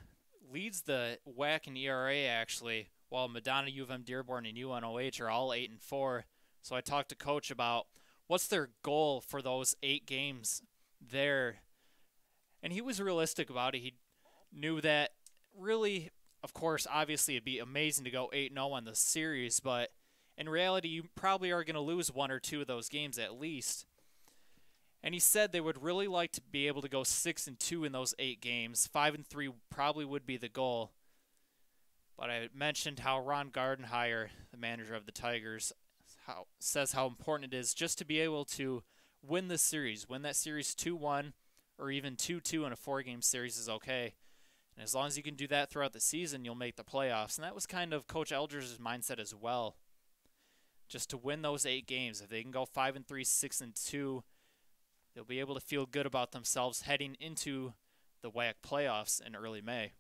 leads the WAC in ERA actually, while Madonna, U of M Dearborn, and UNOH are all 8-4. So I talked to Coach about what's their goal for those 8 games there. And he was realistic about it. He knew that really, of course, obviously it'd be amazing to go 8-0 on the series, but in reality you probably are going to lose 1 or 2 of those games at least. And he said they would really like to be able to go 6-2 in those 8 games. 5-3 probably would be the goal. But I mentioned how Ron Gardenhire, the manager of the Tigers, says how important it is just to be able to win the series. Win that series 2-1 or even 2-2 in a 4-game series is okay. And as long as you can do that throughout the season, you'll make the playoffs. And that was kind of Coach Eldridge's mindset as well. Just to win those 8 games. If they can go 5-3, 6-2, they'll be able to feel good about themselves heading into the WAC playoffs in early May.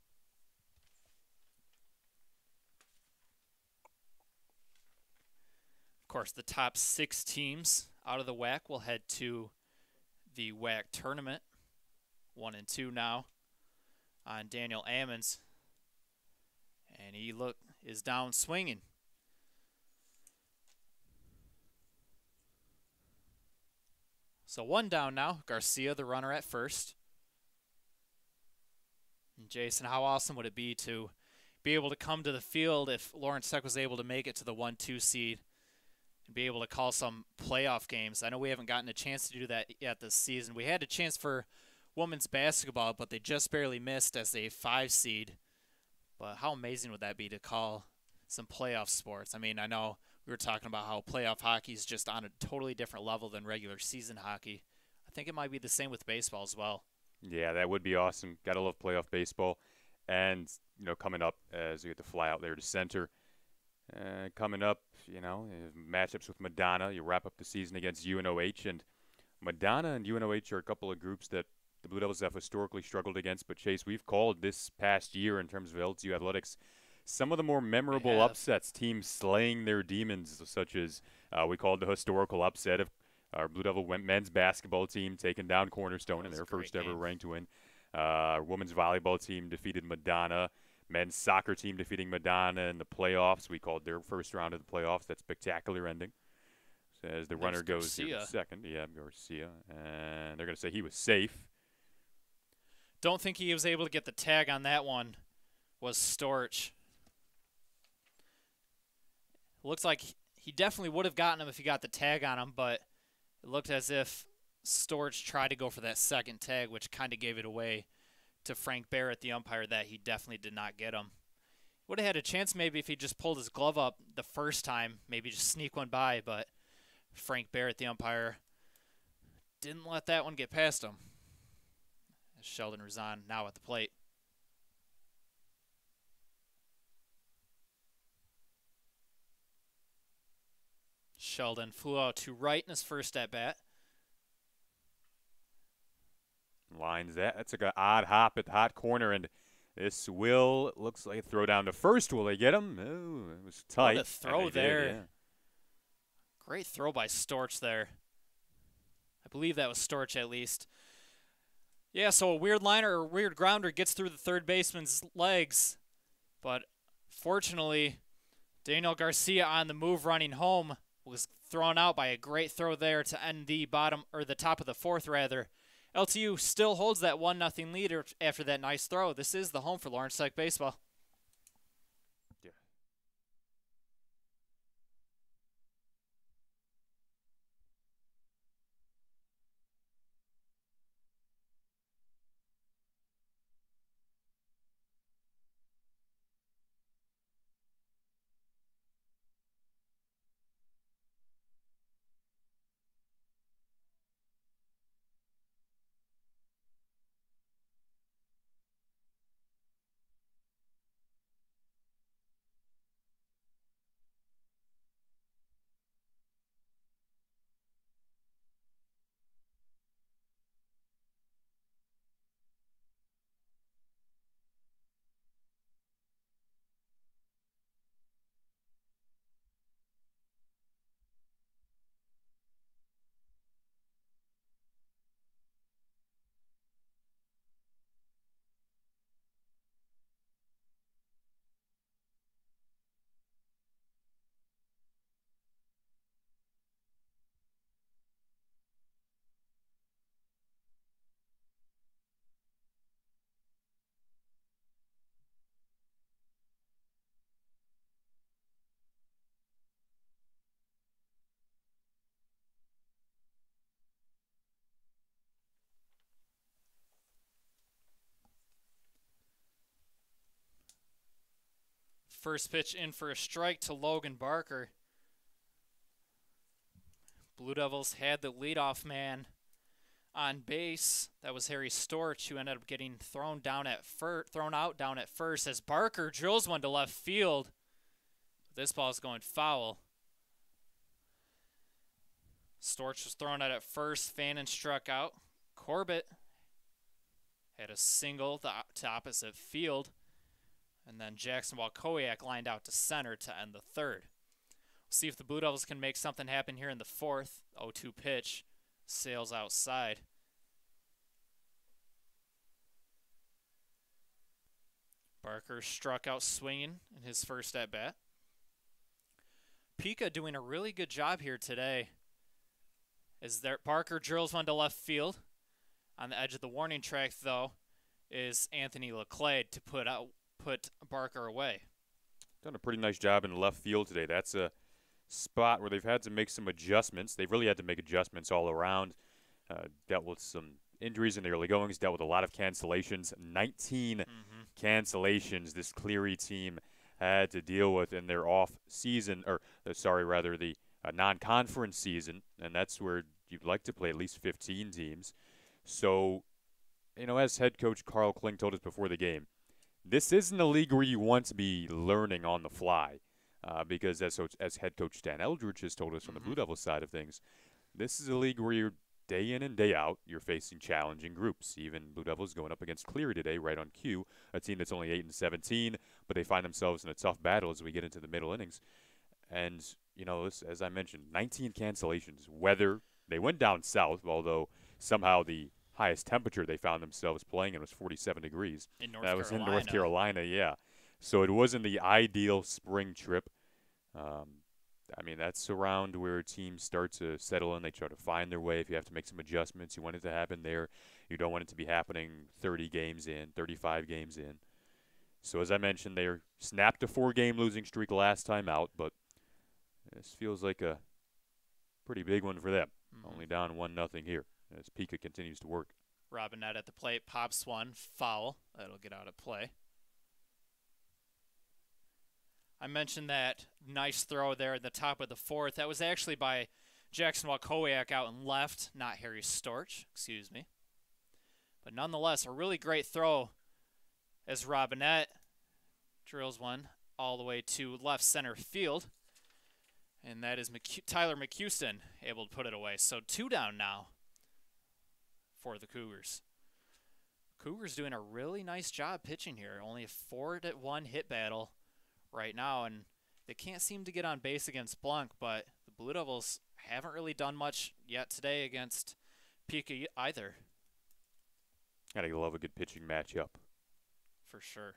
Of course, the top 6 teams out of the WAC will head to the WAC tournament. 1 and 2 now on Daniel Ammons. And he is down swinging. So 1 down now. Garcia, the runner at first. And Jason, how awesome would it be to be able to come to the field if Lawrence Tech was able to make it to the 1-2 seed and be able to call some playoff games? I know we haven't gotten a chance to do that yet this season. We had a chance for women's basketball, but they just barely missed as a 5 seed. But how amazing would that be to call some playoff sports? I mean, I know we were talking about how playoff hockey is just on a totally different level than regular season hockey. I think it might be the same with baseball as well. Yeah, that would be awesome. Gotta love playoff baseball. And, coming up as we get to fly out there to center. Coming up, matchups with Madonna. You wrap up the season against UNOH. And Madonna and UNOH are a couple of groups that the Blue Devils have historically struggled against. But, Chase, we've called this past year in terms of LTU athletics some of the more memorable upsets, teams slaying their demons, such as we called the historical upset of our Blue Devil men's basketball team taking down Cornerstone in their first ever ranked win. Our women's volleyball team defeated Madonna. Men's soccer team defeating Madonna in the playoffs. We called their first round of the playoffs. That spectacular ending. So as the runner goes to second. Yeah, Garcia. And they're going to say he was safe. Don't think he was able to get the tag on that one. Was Storch. Looks like he definitely would have gotten him if he got the tag on him, but it looked as if Storch tried to go for that second tag, which kind of gave it away to Frank Barrett, the umpire, that he definitely did not get him. Would have had a chance maybe if he just pulled his glove up the first time, maybe just sneak one by, but Frank Barrett, the umpire, didn't let that one get past him. Sheldon Razan now at the plate. Sheldon flew out to right in his first at-bat. Lines that. That's like an odd hop at the hot corner, and this looks like a throw down to first. Will they get him? Oh, it was tight. What a throw there. Great throw by Storch there. I believe that was Storch at least. Yeah, so a weird liner or weird grounder gets through the third baseman's legs, but fortunately, Daniel Garcia on the move running home was thrown out by a great throw there to end the top of the fourth rather. LTU still holds that 1-0 lead after that nice throw. This is the home for Lawrence Tech baseball. Yeah. First pitch in for a strike to Logan Barker. Blue Devils had the leadoff man on base. That was Harry Storch, who ended up getting thrown out down at first as Barker drills one to left field. This ball is going foul. Storch was thrown out at first. Fannin struck out. Corbett had a single to opposite field. And then Jackson Walkowiak lined out to center to end the third. We'll see if the Blue Devils can make something happen here in the fourth. 0-2 pitch. Sails outside. Barker struck out swinging in his first at-bat. Pika doing a really good job here today. As there, Barker drills one to left field. On the edge of the warning track, though, is Anthony Leclade to put Barker away. Done a pretty nice job in left field today. That's a spot where they've had to make some adjustments. They've really had to make adjustments all around. Dealt with some injuries in the early goings, dealt with a lot of cancellations. 19 cancellations this Cleary team had to deal with in their off-season, or the non-conference season, and that's where you'd like to play at least 15 teams. So, as head coach Carl Kling told us before the game, this isn't a league where you want to be learning on the fly, because as head coach Dan Eldridge has told us on the Blue Devils side of things, this is a league where you're day in and day out, you're facing challenging groups. Even Blue Devils going up against Cleary today, right on cue, a team that's only 8-17, but they find themselves in a tough battle as we get into the middle innings. And, as I mentioned, 19 cancellations. Weather, they went down south, although somehow the highest temperature they found themselves playing in was 47 degrees. That was in North Carolina, yeah. So it wasn't the ideal spring trip. That's around where teams start to settle in. They try to find their way. If you have to make some adjustments, you want it to happen there. You don't want it to be happening 30 games in, 35 games in. So as I mentioned, they snapped a 4-game losing streak last time out, but this feels like a pretty big one for them. Only down 1-0 here as Pika continues to work. Robinette at the plate, pops one, foul. That'll get out of play. I mentioned that nice throw there at the top of the fourth. That was actually by Jackson Walkowiak out and left, not Harry Storch, excuse me. But nonetheless, a really great throw as Robinette drills one all the way to left center field. And that is Tyler McHouston able to put it away. So 2 down now for the Cougars. Cougars doing a really nice job pitching here. Only a 4-1 hit battle right now, and they can't seem to get on base against Blanc, but the Blue Devils haven't really done much yet today against Pika either. Gotta love a good pitching matchup. For sure.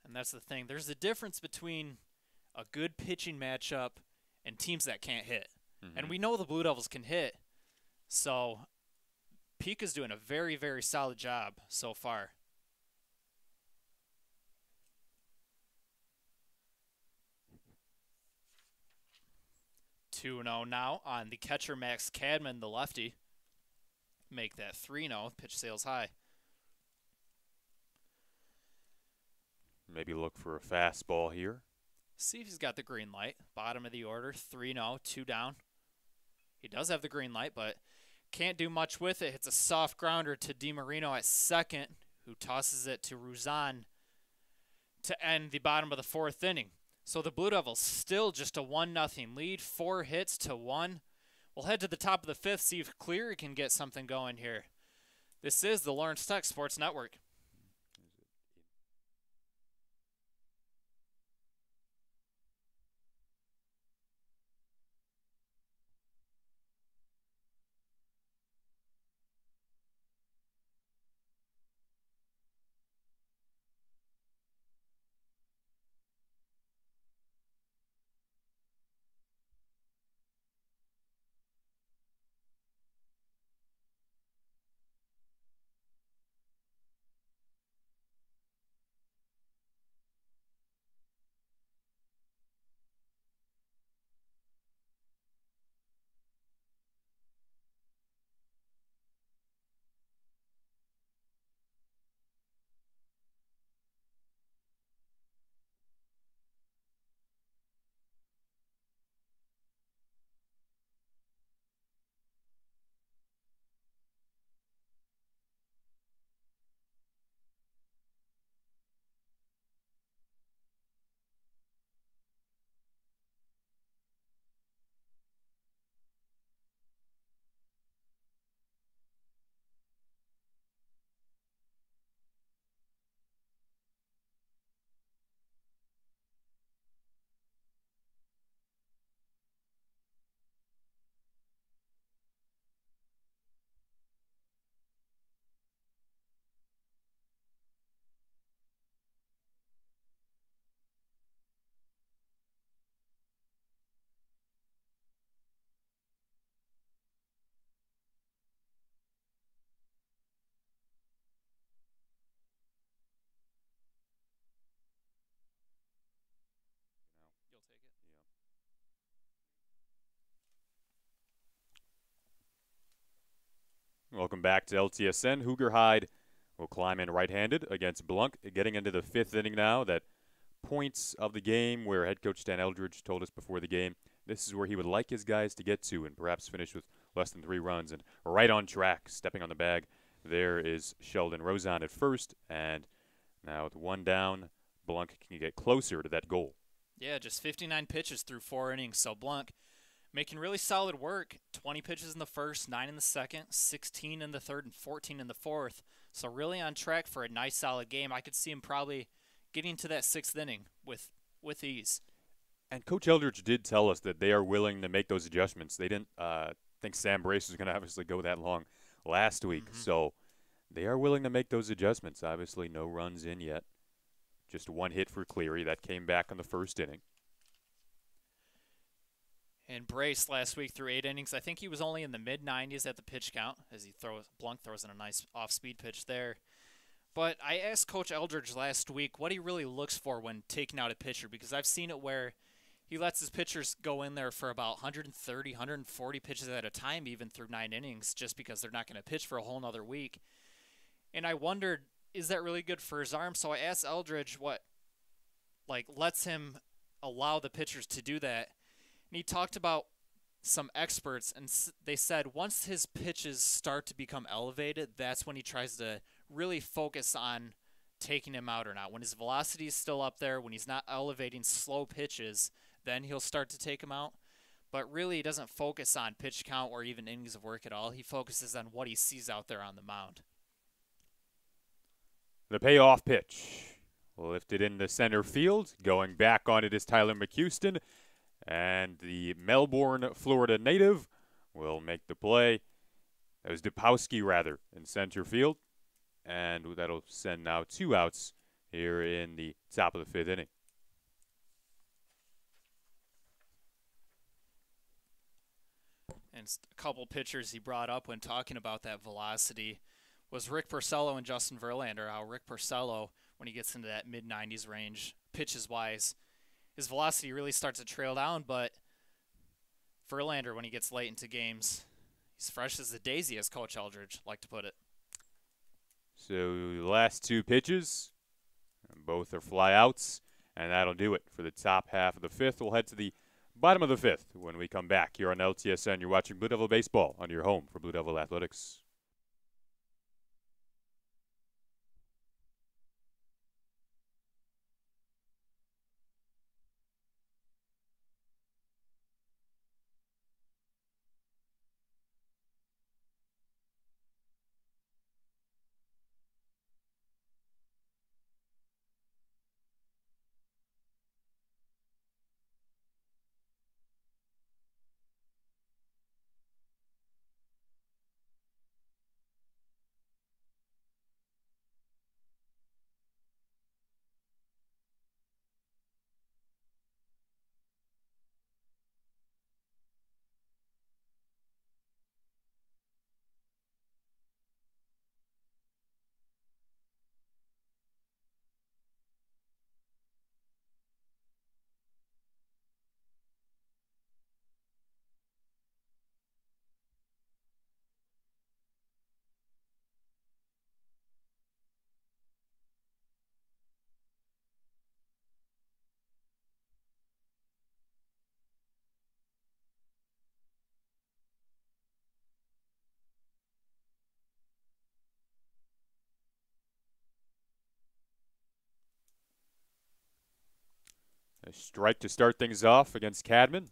And that's the thing. There's a difference between a good pitching matchup and teams that can't hit. And we know the Blue Devils can hit, so Pika's doing a very, very solid job so far. 2-0 now on the catcher Max Cadman, the lefty. Make that 3-0. Pitch sales high. Maybe look for a fastball here. See if he's got the green light. Bottom of the order, 3-0, 2 down. He does have the green light, but can't do much with it. Hits a soft grounder to DiMarino at second, who tosses it to Ruzan to end the bottom of the 4th inning. So the Blue Devils still just a 1-0 lead, 4 hits to 1. We'll head to the top of the 5th, see if Cleary can get something going here. This is the Lawrence Tech Sports Network. Welcome back to LTSN. Hoogerheide will climb in right-handed against Blunk. Getting into the 5th inning now, that points of the game where head coach Dan Eldridge told us before the game this is where he would like his guys to get to and perhaps finish with less than 3 runs. And right on track, stepping on the bag, there is Sheldon Rozon at first. And now with 1 down, Blunk can get closer to that goal. Yeah, just 59 pitches through 4 innings. So Blunk making really solid work. 20 pitches in the first, 9 in the second, 16 in the third, and 14 in the fourth. So really on track for a nice solid game. I could see him probably getting to that 6th inning with ease. And Coach Eldridge did tell us that they are willing to make those adjustments. They didn't think Sam Brace was going to obviously go that long last week. So they are willing to make those adjustments. Obviously no runs in yet. Just 1 hit for Cleary. That came back in the 1st inning. And Brace last week through 8 innings, I think he was only in the mid-90s at the pitch count as Blunk throws in a nice off-speed pitch there. But I asked Coach Eldridge last week what he really looks for when taking out a pitcher, because I've seen it where he lets his pitchers go in there for about 130, 140 pitches at a time, even through 9 innings, just because they're not going to pitch for a whole nother week. And I wondered, is that really good for his arm? So I asked Eldridge what lets him allow the pitchers to do that. And he talked about some experts, and they said once his pitches start to become elevated, that's when he tries to really focus on taking him out or not. When his velocity is still up there, when he's not elevating slow pitches, then he'll start to take him out. But really, he doesn't focus on pitch count or even innings of work at all. He focuses on what he sees out there on the mound. The payoff pitch lifted into center field. Going back on it is Tyler McHouston. And the Melbourne, Florida native will make the play. That was Dupowski, rather, in center field. And that'll send now 2 outs here in the top of the 5th inning. And a couple pitchers he brought up when talking about that velocity was Rick Porcello and Justin Verlander. How Rick Porcello, when he gets into that mid-90s range, pitches-wise, his velocity really starts to trail down, but Verlander, when he gets late into games, he's fresh as a daisy, as Coach Eldridge liked to put it. So the last 2 pitches, both are flyouts, and that'll do it for the top half of the 5th. We'll head to the bottom of the 5th when we come back here on LTSN. You're watching Blue Devil Baseball on your home for Blue Devil Athletics. A strike to start things off against Cadman.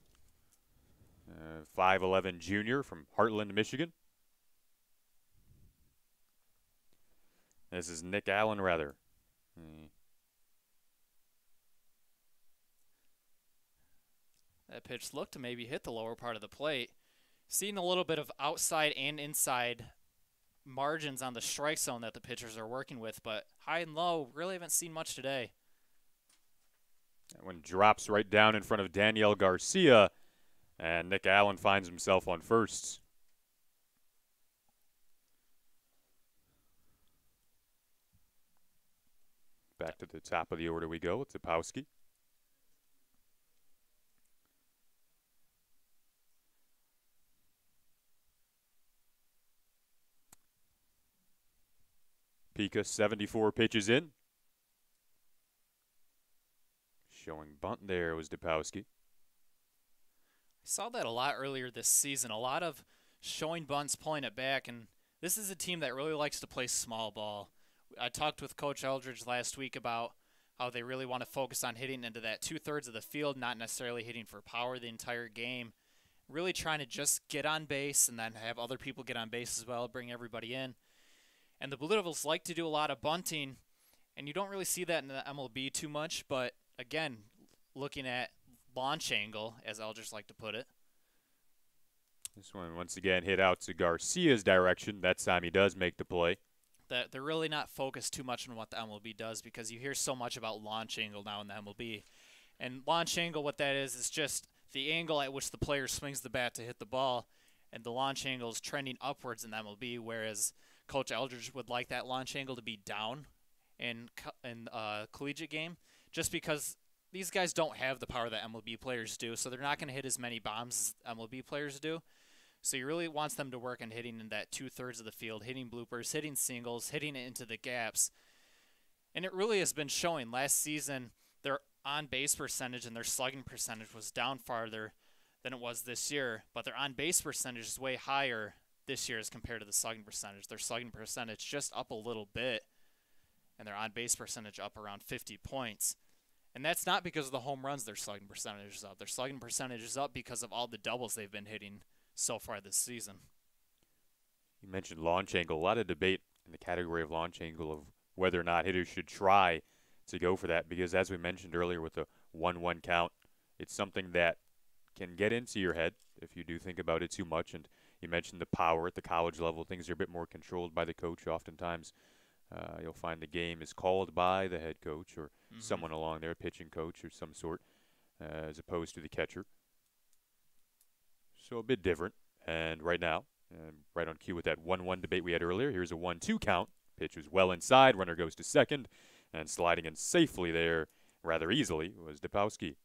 5'11" junior from Heartland, Michigan. This is Nick Allen, rather. That pitch looked to maybe hit the lower part of the plate. Seeing a little bit of outside and inside margins on the strike zone that the pitchers are working with, but high and low, really haven't seen much today. That one drops right down in front of Daniel Garcia, and Nick Allen finds himself on first. Back to the top of the order we go with Dupowski. Pika, 74 pitches in. Showing bunt there was Depowski. I saw that a lot earlier this season. A lot of showing bunts, pulling it back, and this is a team that really likes to play small ball. I talked with Coach Eldridge last week about how they really want to focus on hitting into that 2/3 of the field, not necessarily hitting for power the entire game. Really trying to just get on base and then have other people get on base as well, bring everybody in. And the Blue Devils like to do a lot of bunting, and you don't really see that in the MLB too much, but again, looking at launch angle, as Eldridge like to put it. This one once again hit out to Garcia's direction. That time he does make the play. That they're really not focused too much on what the MLB does, because you hear so much about launch angle now in the MLB. And launch angle, what that is just the angle at which the player swings the bat to hit the ball, and the launch angle is trending upwards in the MLB, whereas Coach Eldridge would like that launch angle to be down in collegiate game, just because these guys don't have the power that MLB players do, so they're not going to hit as many bombs as MLB players do. So he really wants them to work on hitting in that 2/3 of the field, hitting bloopers, hitting singles, hitting it into the gaps. And it really has been showing. Last season, their on-base percentage and their slugging percentage was down farther than it was this year, but their on-base percentage is way higher this year as compared to the slugging percentage. Their slugging percentage just up a little bit, and their on-base percentage up around 50 points. And that's not because of the home runs their slugging percentage is up. Their slugging percentage is up because of all the doubles they've been hitting so far this season. You mentioned launch angle. A lot of debate in the category of launch angle of whether or not hitters should try to go for that, because as we mentioned earlier with the 1-1 count, it's something that can get into your head if you do think about it too much. And you mentioned the power at the college level. Things are a bit more controlled by the coach oftentimes. You'll find the game is called by the head coach or someone along there, pitching coach or some sort, as opposed to the catcher. So a bit different. And right now, right on cue with that 1-1 debate we had earlier, here's a 1-2 count. Pitch was well inside. Runner goes to second. And sliding in safely there, rather easily, was Depowski.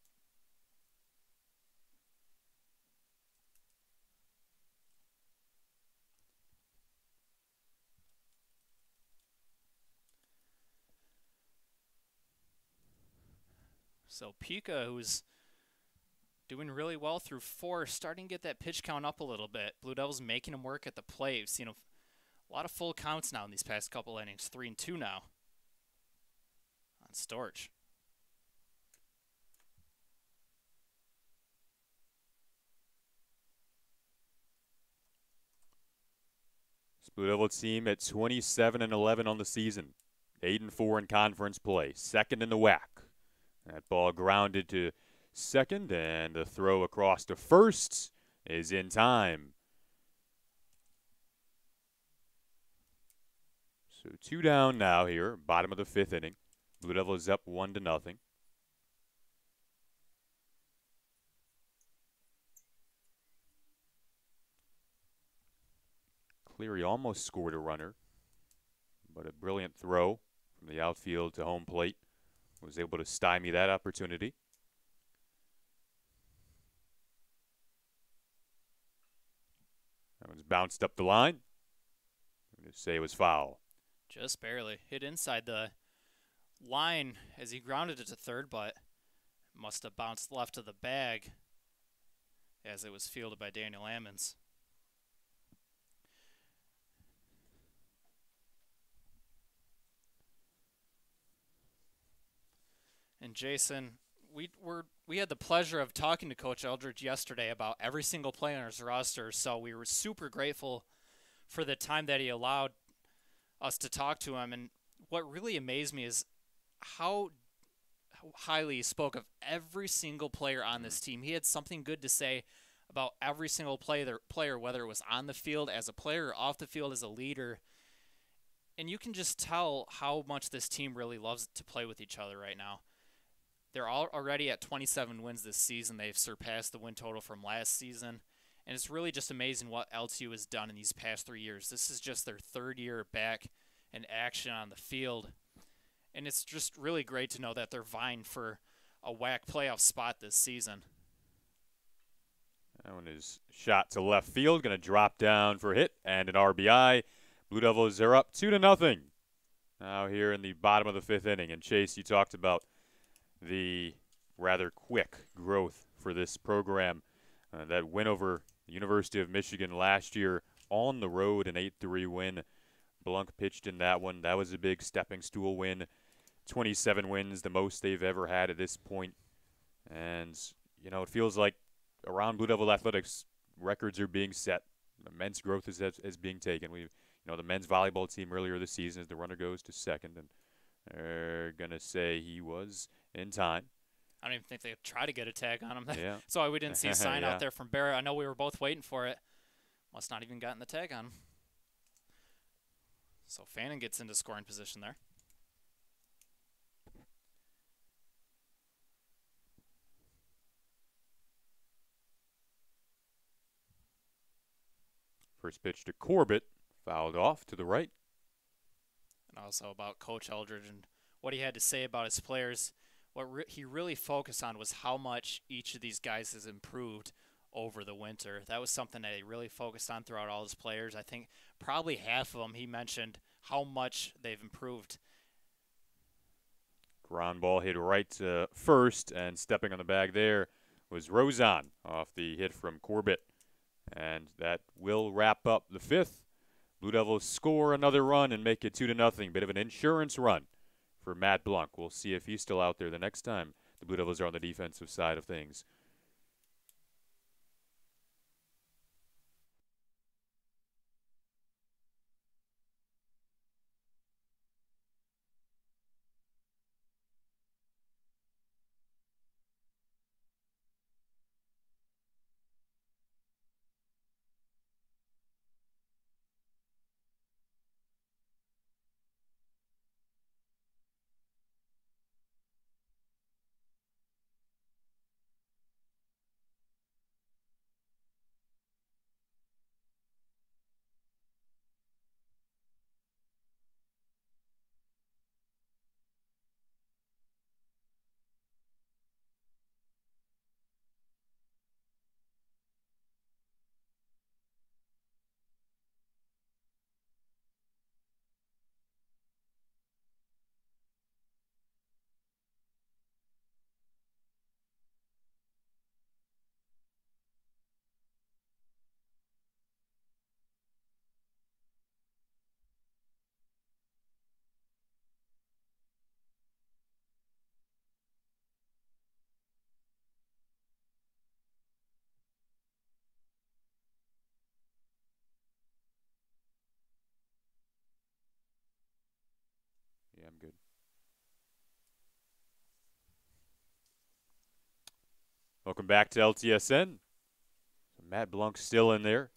So Pika, who's doing really well through 4, starting to get that pitch count up a little bit. Blue Devils making him work at the plate. We've seen a lot of full counts now in these past couple innings. 3-2 now on Storch. This Blue Devil team at 27-11 on the season. 8-4 in conference play. Second in the WAC. That ball grounded to second, and the throw across to first is in time. So 2 down now here, bottom of the 5th inning. Blue Devils up 1-0. Cleary almost scored a runner, but a brilliant throw from the outfield to home plate was able to stymie that opportunity. That one's bounced up the line. I'm going to say it was foul. Just barely. Hit inside the line as he grounded it to third, but must have bounced left of the bag as it was fielded by Daniel Ammons. And Jason, we had the pleasure of talking to Coach Eldridge yesterday about every single player on his roster, so we were super grateful for the time that he allowed us to talk to him. And what really amazed me is how highly he spoke of every single player on this team. He had something good to say about every single player, whether it was on the field as a player or off the field as a leader. And you can just tell how much this team really loves to play with each other right now. They're all already at 27 wins this season. They've surpassed the win total from last season. And it's really just amazing what LTU has done in these past 3 years. This is just their 3rd year back in action on the field. And it's just really great to know that they're vying for a WAC playoff spot this season. That one is shot to left field. Going to drop down for a hit and an RBI. Blue Devils are up 2-0. now here in the bottom of the fifth inning. And Chase, you talked about the rather quick growth for this program. That win over the University of Michigan last year on the road, an 8-3 win. Blunk pitched in that one. That was a big stepping stool win. 27 wins, the most they've ever had at this point. And, you know, it feels like around Blue Devil Athletics, records are being set. Men's growth is being taken. The men's volleyball team earlier this season, as the runner goes to second, and they're going to say he was in time. I don't even think they tried to get a tag on him. Yeah. That's why we didn't see a sign Yeah. out there from Barrett. I know we were both waiting for it. Must not even gotten the tag on him. So Fannin gets into scoring position there. First pitch to Corbett, fouled off to the right. And also about Coach Eldridge and what he had to say about his players. What he really focused on was how much each of these guys has improved over the winter. That was something that he really focused on throughout all his players. I think probably half of them he mentioned how much they've improved. Ground ball hit right to first, and stepping on the bag there was Rozon off the hit from Corbett. And that will wrap up the fifth. Blue Devils score another run and make it 2-0. Bit of an insurance run for Matt Blunk. We'll see if he's still out there the next time the Blue Devils are on the defensive side of things. Yeah, I'm good. Welcome back to LTSN. Matt Blunk's still in there.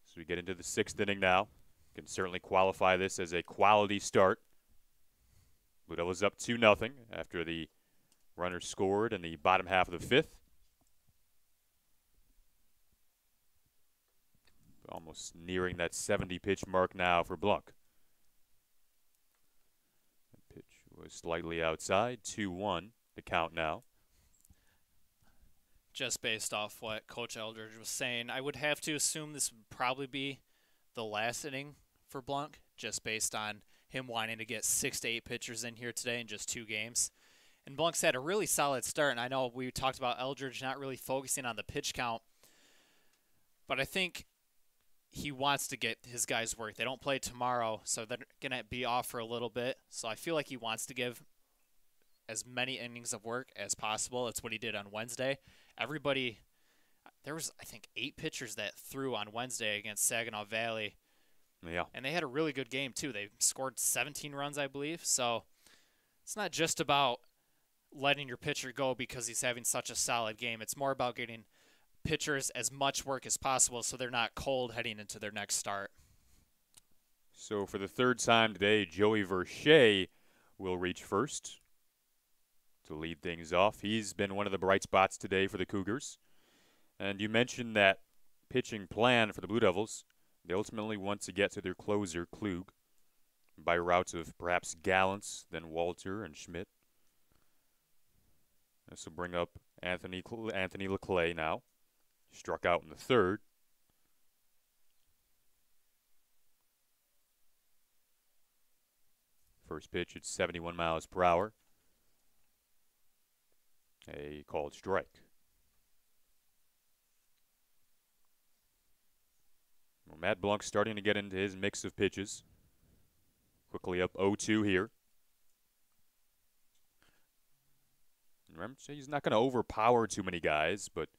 So we get into the sixth inning now. Can certainly qualify this as a quality start. Blue Devils up 2-0 after the runner scored in the bottom half of the fifth. Almost nearing that 70-pitch mark now for Blunk. The pitch was slightly outside, 2-1 the count now. Just based off what Coach Eldridge was saying, I would have to assume this would probably be the last inning for Blunk, just based on him wanting to get 6 to 8 pitchers in here today in just 2 games. And Blunk's had a really solid start, and I know we talked about Eldridge not really focusing on the pitch count, but I think he wants to get his guys work. They don't play tomorrow, so they're going to be off for a little bit. So I feel like he wants to give as many innings of work as possible. That's what he did on Wednesday. Everybody, there was, I think, 8 pitchers that threw on Wednesday against Saginaw Valley. Yeah. And they had a really good game, too. They scored 17 runs, I believe. So it's not just about letting your pitcher go because he's having such a solid game. It's more about getting pitchers as much work as possible so they're not cold heading into their next start. So for the third time today, Joey Verche will reach first to lead things off. He's been one of the bright spots today for the Cougars. And you mentioned that pitching plan for the Blue Devils. They ultimately want to get to their closer, Klug, by routes of perhaps Gallants, then Walter and Schmidt. This will bring up Anthony Leclay now. Struck out in the third. First pitch at 71 miles per hour. A called strike. Well, Matt Blanc starting to get into his mix of pitches. Quickly up 0-2 here. Remember, he's not going to overpower too many guys, but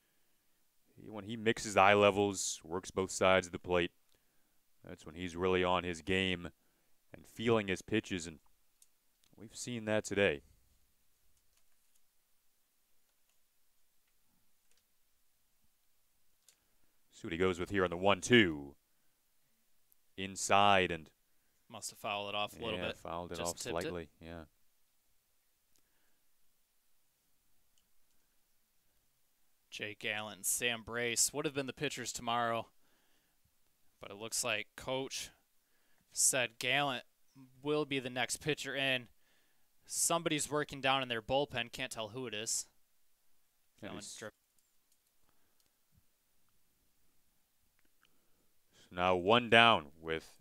when he mixes eye levels, works both sides of the plate, that's when he's really on his game and feeling his pitches, and we've seen that today. See what he goes with here on the 1-2. Inside, and must have fouled it off a little bit. Fouled it off slightly. Yeah. Jake Gallant and Sam Brace would have been the pitchers tomorrow, but it looks like Coach said Gallant will be the next pitcher in. Somebody's working down in their bullpen. Can't tell who it is. Now one down with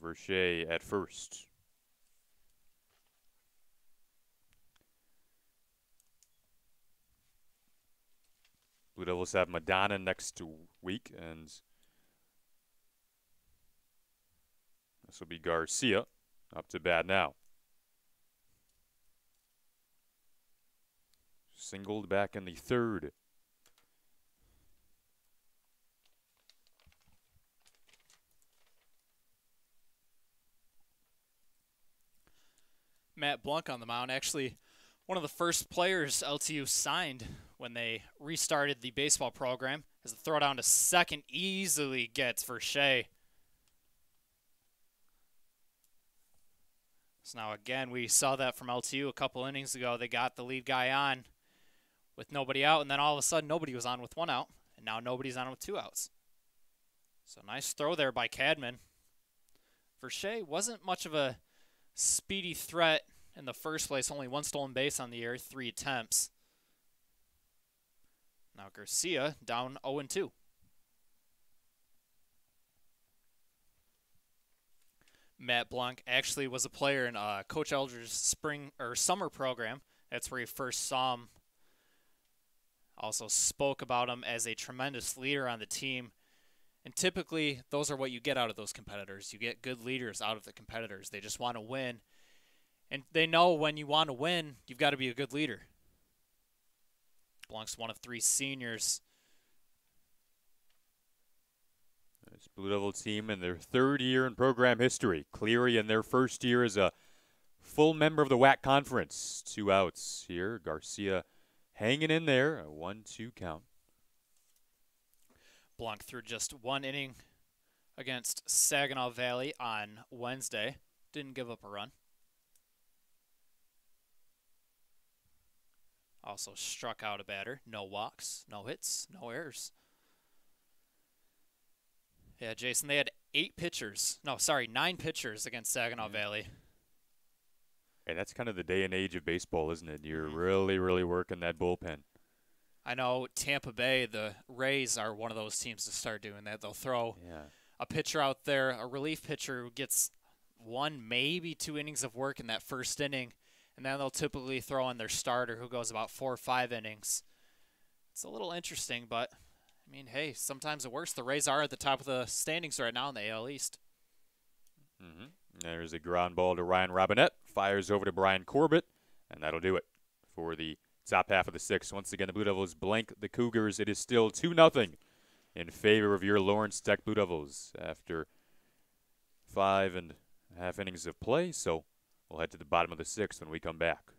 Verche at first. Blue Devils have Madonna next week, and this will be Garcia up to bat now. Singled back in the third. Matt Blanc on the mound, actually one of the first players LTU signed when they restarted the baseball program. As a throw down to second, easily gets Verche. So now again, we saw that from LTU a couple innings ago. They got the lead guy on with nobody out, and then all of a sudden nobody was on with one out, and now nobody's on with two outs. So nice throw there by Cadman. Verche wasn't much of a speedy threat in the first place. Only one stolen base on the year, 3 attempts. Now Garcia down 0-2. Matt Blanc actually was a player in Coach Eldridge's spring or summer program. That's where he first saw him. Also spoke about him as a tremendous leader on the team. And typically, those are what you get out of those competitors. You get good leaders out of the competitors. They just want to win. And they know when you want to win, you've got to be a good leader. Blanc's one of 3 seniors. This Blue Devil team in their 3rd year in program history. Cleary in their 1st year as a full member of the WAC conference. 2 outs here. Garcia hanging in there. A 1-2 count. Blanc threw just 1 inning against Saginaw Valley on Wednesday. Didn't give up a run. Also struck out a batter. No walks, no hits, no errors. Yeah, Jason, they had 9 pitchers against Saginaw Valley. And that's kind of the day and age of baseball, isn't it? You're really, really working that bullpen. I know Tampa Bay, the Rays are one of those teams to start doing that. They'll throw a pitcher out there, a relief pitcher who gets 1, maybe 2 innings of work in that first inning, and then they'll typically throw in their starter who goes about 4 or 5 innings. It's a little interesting, but, I mean, hey, sometimes it works. The Rays are at the top of the standings right now in the AL East. There's a ground ball to Ryan Robinette. Fires over to Brian Corbett, and that'll do it for the top half of the 6th. Once again, the Blue Devils blank the Cougars. It is still 2-0 in favor of your Lawrence Tech Blue Devils after 5.5 innings of play. So we'll head to the bottom of the 6th when we come back.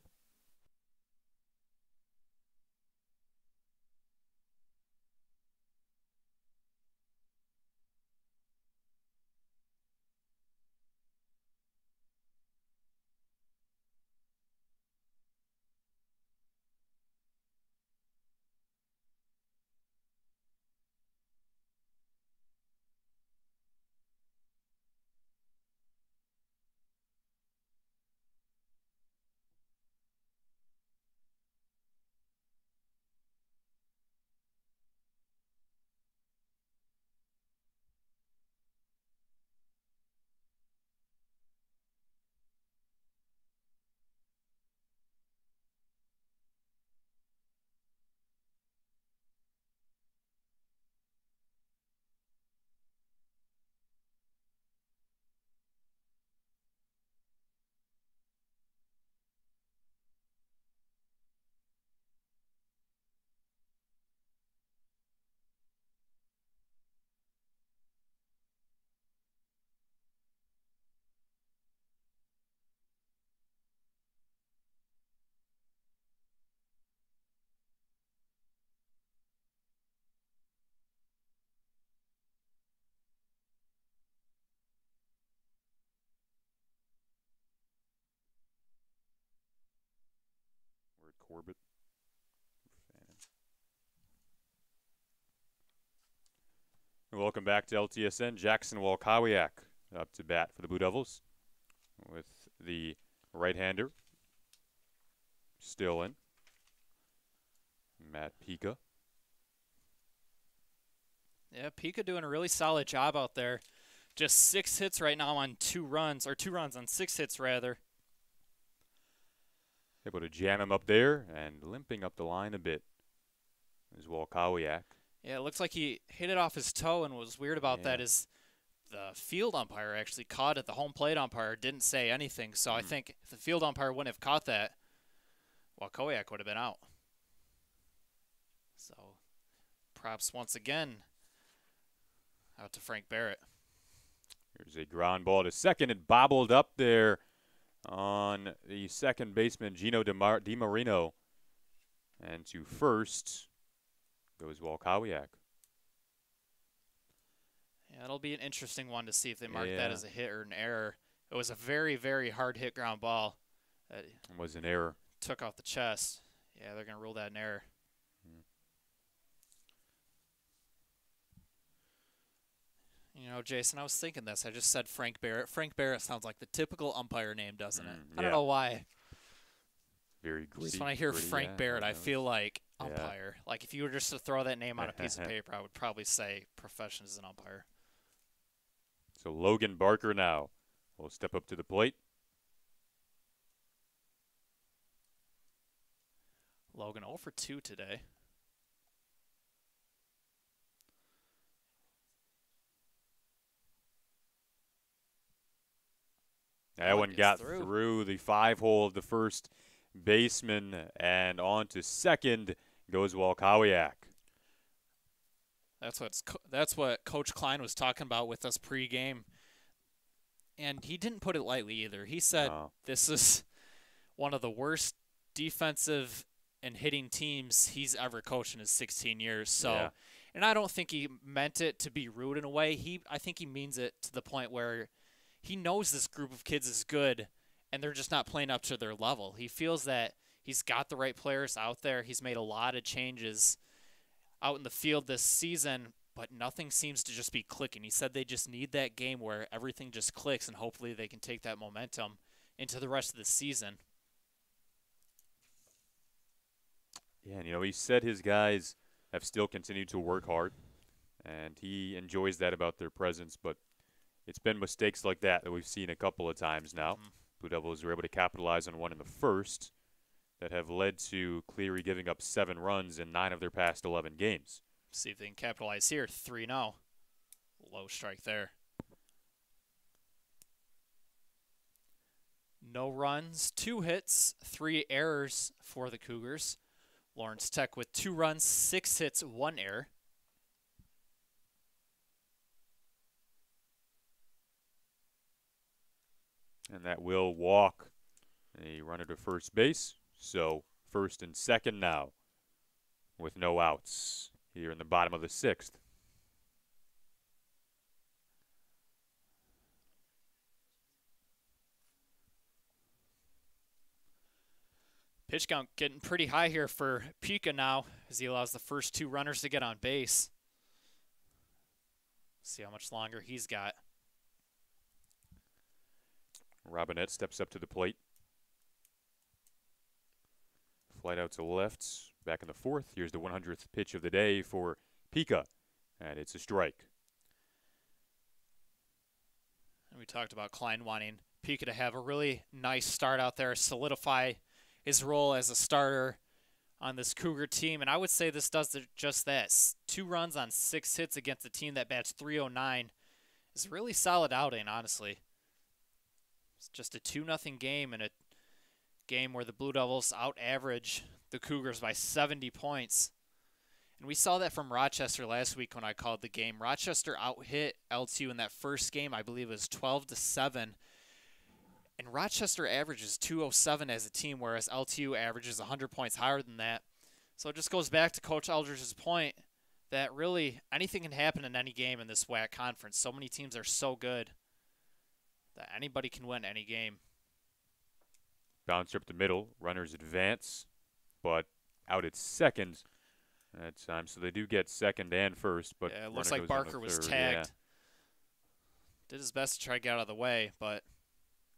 Corbett. Welcome back to LTSN. Jackson Walkowiak up to bat for the Blue Devils with the right-hander still in. Matt Pika. Yeah, Pika doing a really solid job out there. Just 6 hits right now on 2 runs, or 2 runs on 6 hits rather. Able to jam him up there and limping up the line a bit is Walkowiak. Yeah, it looks like he hit it off his toe, and what was weird about that is the field umpire actually caught it. The home plate umpire didn't say anything, so I think if the field umpire wouldn't have caught that, Walkowiak would have been out. So props once again out to Frank Barrett. Here's a ground ball to second and bobbled up there on the second baseman, Gino DiMarino. And to first goes Walkowiak. Yeah, it'll be an interesting one to see if they mark that as a hit or an error. It was a very, very hard hit ground ball. That was an error. Took off the chest. Yeah, they're going to rule that an error. You know, Jason, I was thinking this. I just said Frank Barrett. Frank Barrett sounds like the typical umpire name, doesn't it? I don't know why. Very gritty. Just when I hear Frank Barrett, I feel like umpire. Like if you were just to throw that name on a piece of paper, I would probably say profession as an umpire. So Logan Barker now will step up to the plate. Logan 0 for 2 today. That one got through the 5-hole of the first baseman, and on to second goes Walkowiak. That's what Coach Klein was talking about with us pregame, and he didn't put it lightly either. He said this is one of the worst defensive and hitting teams he's ever coached in his 16 years. So, and I don't think he meant it to be rude in a way. I think he means it to the point where he knows this group of kids is good, and they're just not playing up to their level. He feels that he's got the right players out there. He's made a lot of changes out in the field this season, but nothing seems to just be clicking. He said they just need that game where everything just clicks, and hopefully they can take that momentum into the rest of the season. Yeah, and he said his guys have still continued to work hard, and he enjoys that about their presence, but it's been mistakes like that we've seen a couple of times now. Blue Devils were able to capitalize on one in the first that have led to Cleary giving up 7 runs in 9 of their past 11 games. See if they can capitalize here. 3-0. Low strike there. No runs, 2 hits, 3 errors for the Cougars. Lawrence Tech with 2 runs, 6 hits, 1 error. And that will walk a runner to first base. So first and second now with no outs here in the bottom of the 6th. Pitch count getting pretty high here for Pika now as he allows the first 2 runners to get on base. See how much longer he's got. Robinette steps up to the plate. Flight out to left, back in the 4th. Here's the 100th pitch of the day for Pika, and it's a strike. And we talked about Klein wanting Pika to have a really nice start out there, solidify his role as a starter on this Cougar team, and I would say this does just that. 2 runs on 6 hits against a team that bats .309 is a really solid outing, honestly. It's just a 2-0 game, and a game where the Blue Devils out-average the Cougars by 70 points. And we saw that from Rochester last week when I called the game. Rochester out-hit LTU in that first game. I believe it was 12-7. And Rochester averages .207 as a team, whereas LTU averages 100 points higher than that. So it just goes back to Coach Eldridge's point that really anything can happen in any game in this WAC conference. So many teams are so good that anybody can win any game. Bouncer up the middle. Runners advance. but out at second that time. So they do get second and first, but yeah, it looks runner like goes on the Barker was third, tagged. yeah. Did his best to try to get out of the way, but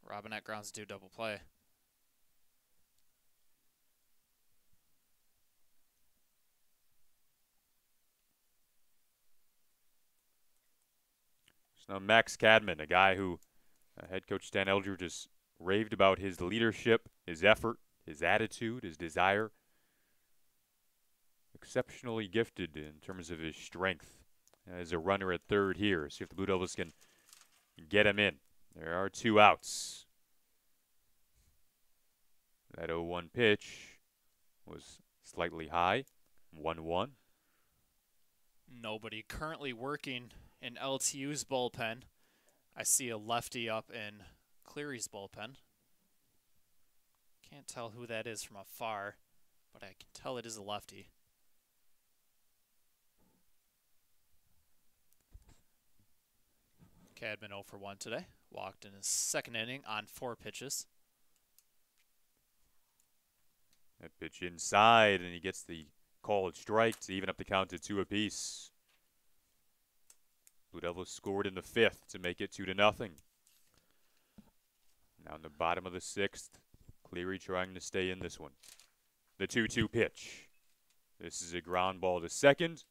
Robinette grounds do double play. So now Max Cadman, a guy who head coach Stan Elger just raved about his leadership, his effort, his attitude, his desire. Exceptionally gifted in terms of his strength as a runner at third here. See if the Blue Devils can get him in. There are 2 outs. That 0-1 pitch was slightly high, 1-1. Nobody currently working in LTU's bullpen. I see a lefty up in Cleary's bullpen. Can't tell who that is from afar, but I can tell it is a lefty. Cadman 0 for 1 today. Walked in his second inning on 4 pitches. That pitch inside, and he gets the called strike to even up the count to 2 apiece. Blue Devils scored in the 5th to make it 2-0. Now in the bottom of the 6th, Cleary trying to stay in this one. The 2-2 pitch. This is a ground ball to second,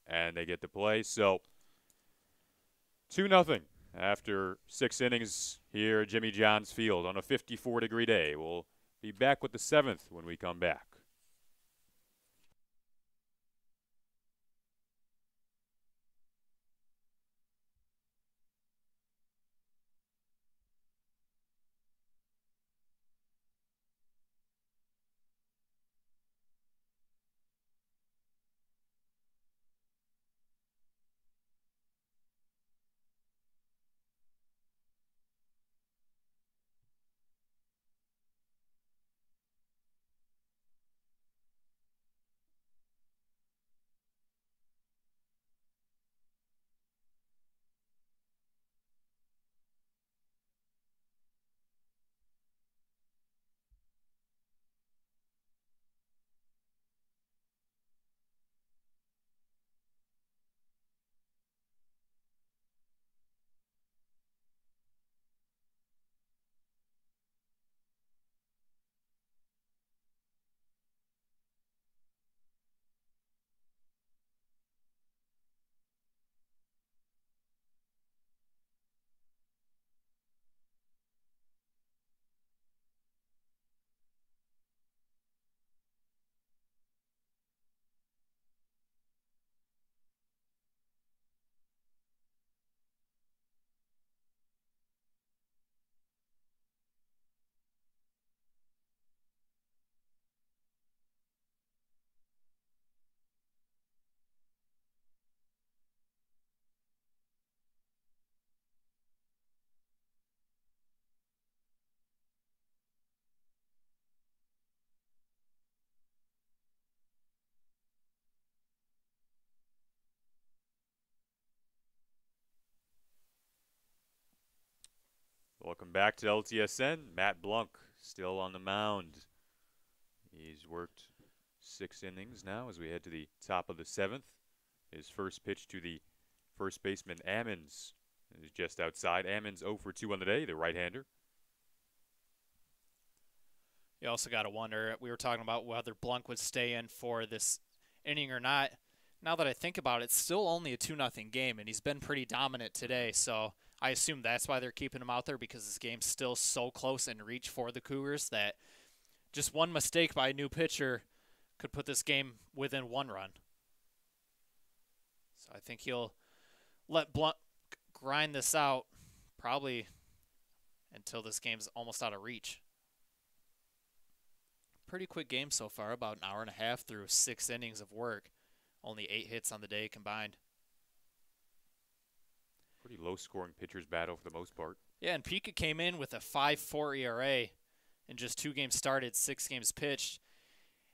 and they get the play. So 2-0 after 6 innings here at Jimmy John's Field on a 54-degree day. We'll be back with the 7th when we come back. Welcome back to LTSN. Matt Blunk still on the mound. He's worked 6 innings now as we head to the top of the 7th. His first pitch to the first baseman, Ammons, is just outside. Ammons 0 for 2 on the day, the right-hander. You also got to wonder, we were talking about whether Blunk would stay in for this inning or not. Now that I think about it, it's still only a 2-0 game, and he's been pretty dominant today. So I assume that's why they're keeping him out there, because this game's still so close in reach for the Cougars that just one mistake by a new pitcher could put this game within 1 run. So I think he'll let Blunk grind this out probably until this game's almost out of reach. Pretty quick game so far, about an hour and a half through 6 innings of work. Only 8 hits on the day combined. Pretty low-scoring pitcher's battle for the most part. Yeah, and Pika came in with a 5.4 ERA in just 2 games started, 6 games pitched.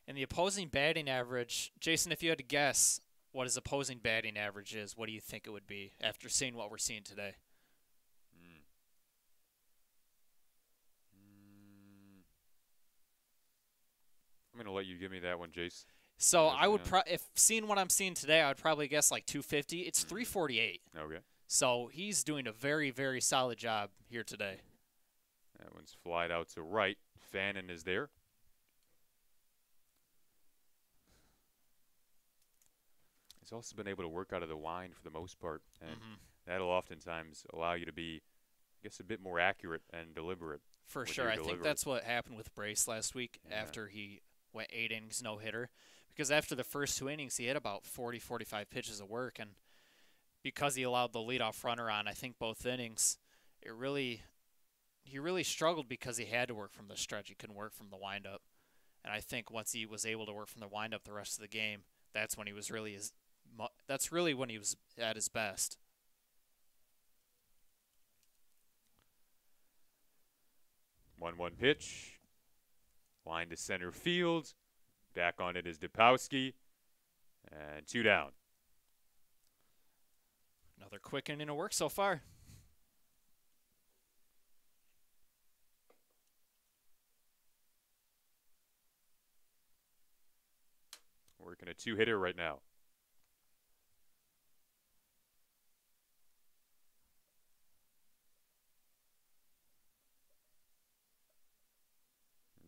And the opposing batting average, Jason, if you had to guess what his opposing batting average is, what do you think it would be after seeing what we're seeing today? I'm gonna let you give me that one, Jace. So I would if seeing what I'm seeing today, I would probably guess like 250. It's 348. Okay. So he's doing a very, very solid job here today. That one's flied out to right. Fannin is there. He's also been able to work out of the wind for the most part, and that'll oftentimes allow you to be, I guess, a bit more accurate and deliberate. For sure. I think that's what happened with Brace last week after he went 8 innings, no hitter. Because after the first 2 innings, he had about 40, 45 pitches of work, and because he allowed the leadoff runner on, I think both innings, he really struggled because he had to work from the stretch. He couldn't work from the windup, and I think once he was able to work from the windup the rest of the game, that's when he was really when he was at his best. One pitch, line to center field. Back on it is Dupowski, and 2 down. Another quick inning of work so far. Working a 2-hitter right now.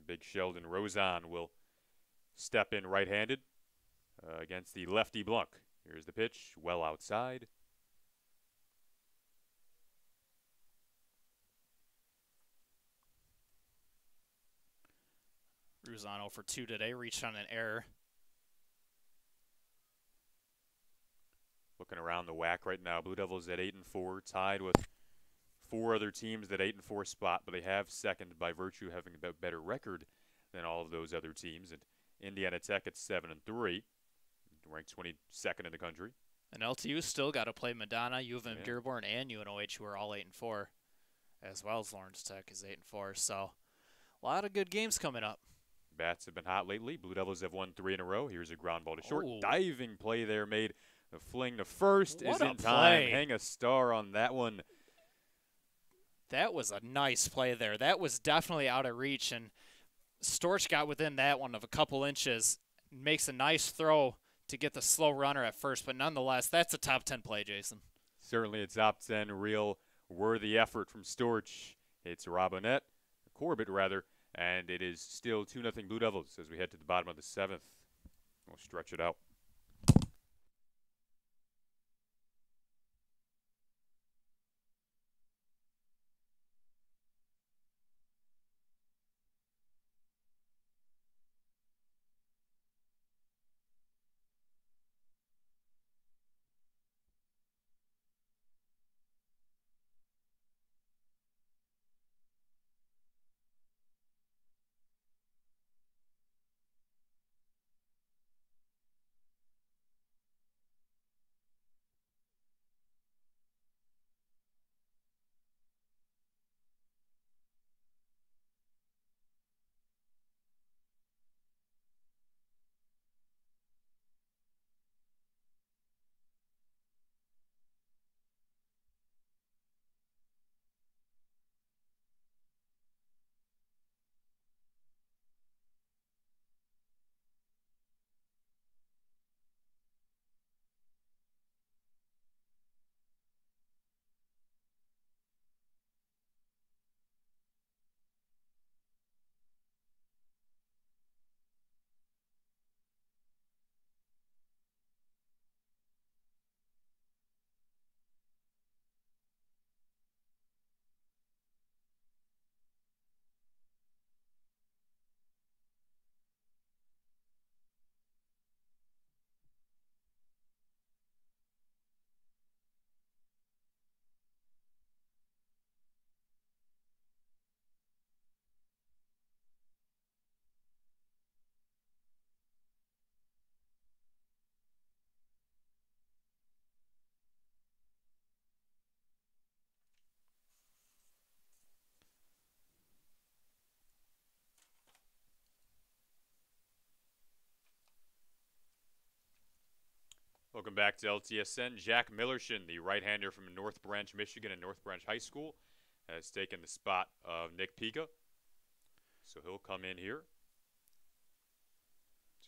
Big Sheldon Rozon will step in right-handed against the lefty Blunk. Here's the pitch, well outside. Rozon for 2 today, reached on an error. Looking around the WAC right now, Blue Devils at 8-4, tied with 4 other teams at 8-4 spot, but they have second by virtue of having a better record than all of those other teams. And Indiana Tech at 7-3, ranked 22nd in the country. And LTU still got to play Madonna, U of M Dearborn, and UNOH, who are all 8-4, as well as Lawrence Tech is 8-4. So a lot of good games coming up. Bats have been hot lately. Blue Devils have won 3 in a row. Here's a ground ball to short. Diving play there made. The fling to first is in time. Hang a star on that one. That was a nice play there. That was definitely out of reach, and Storch got within that one of a couple inches. Makes a nice throw to get the slow runner at first, but nonetheless, that's a top 10 play, Jason. Certainly a top 10 real worthy effort from Storch. It's Corbett rather, and it is still 2-0 Blue Devils as we head to the bottom of the 7th. We'll stretch it out. Welcome back to LTSN. Jack Millershin, the right-hander from North Branch, Michigan and North Branch High School, has taken the spot of Nick Pica. So he'll come in here.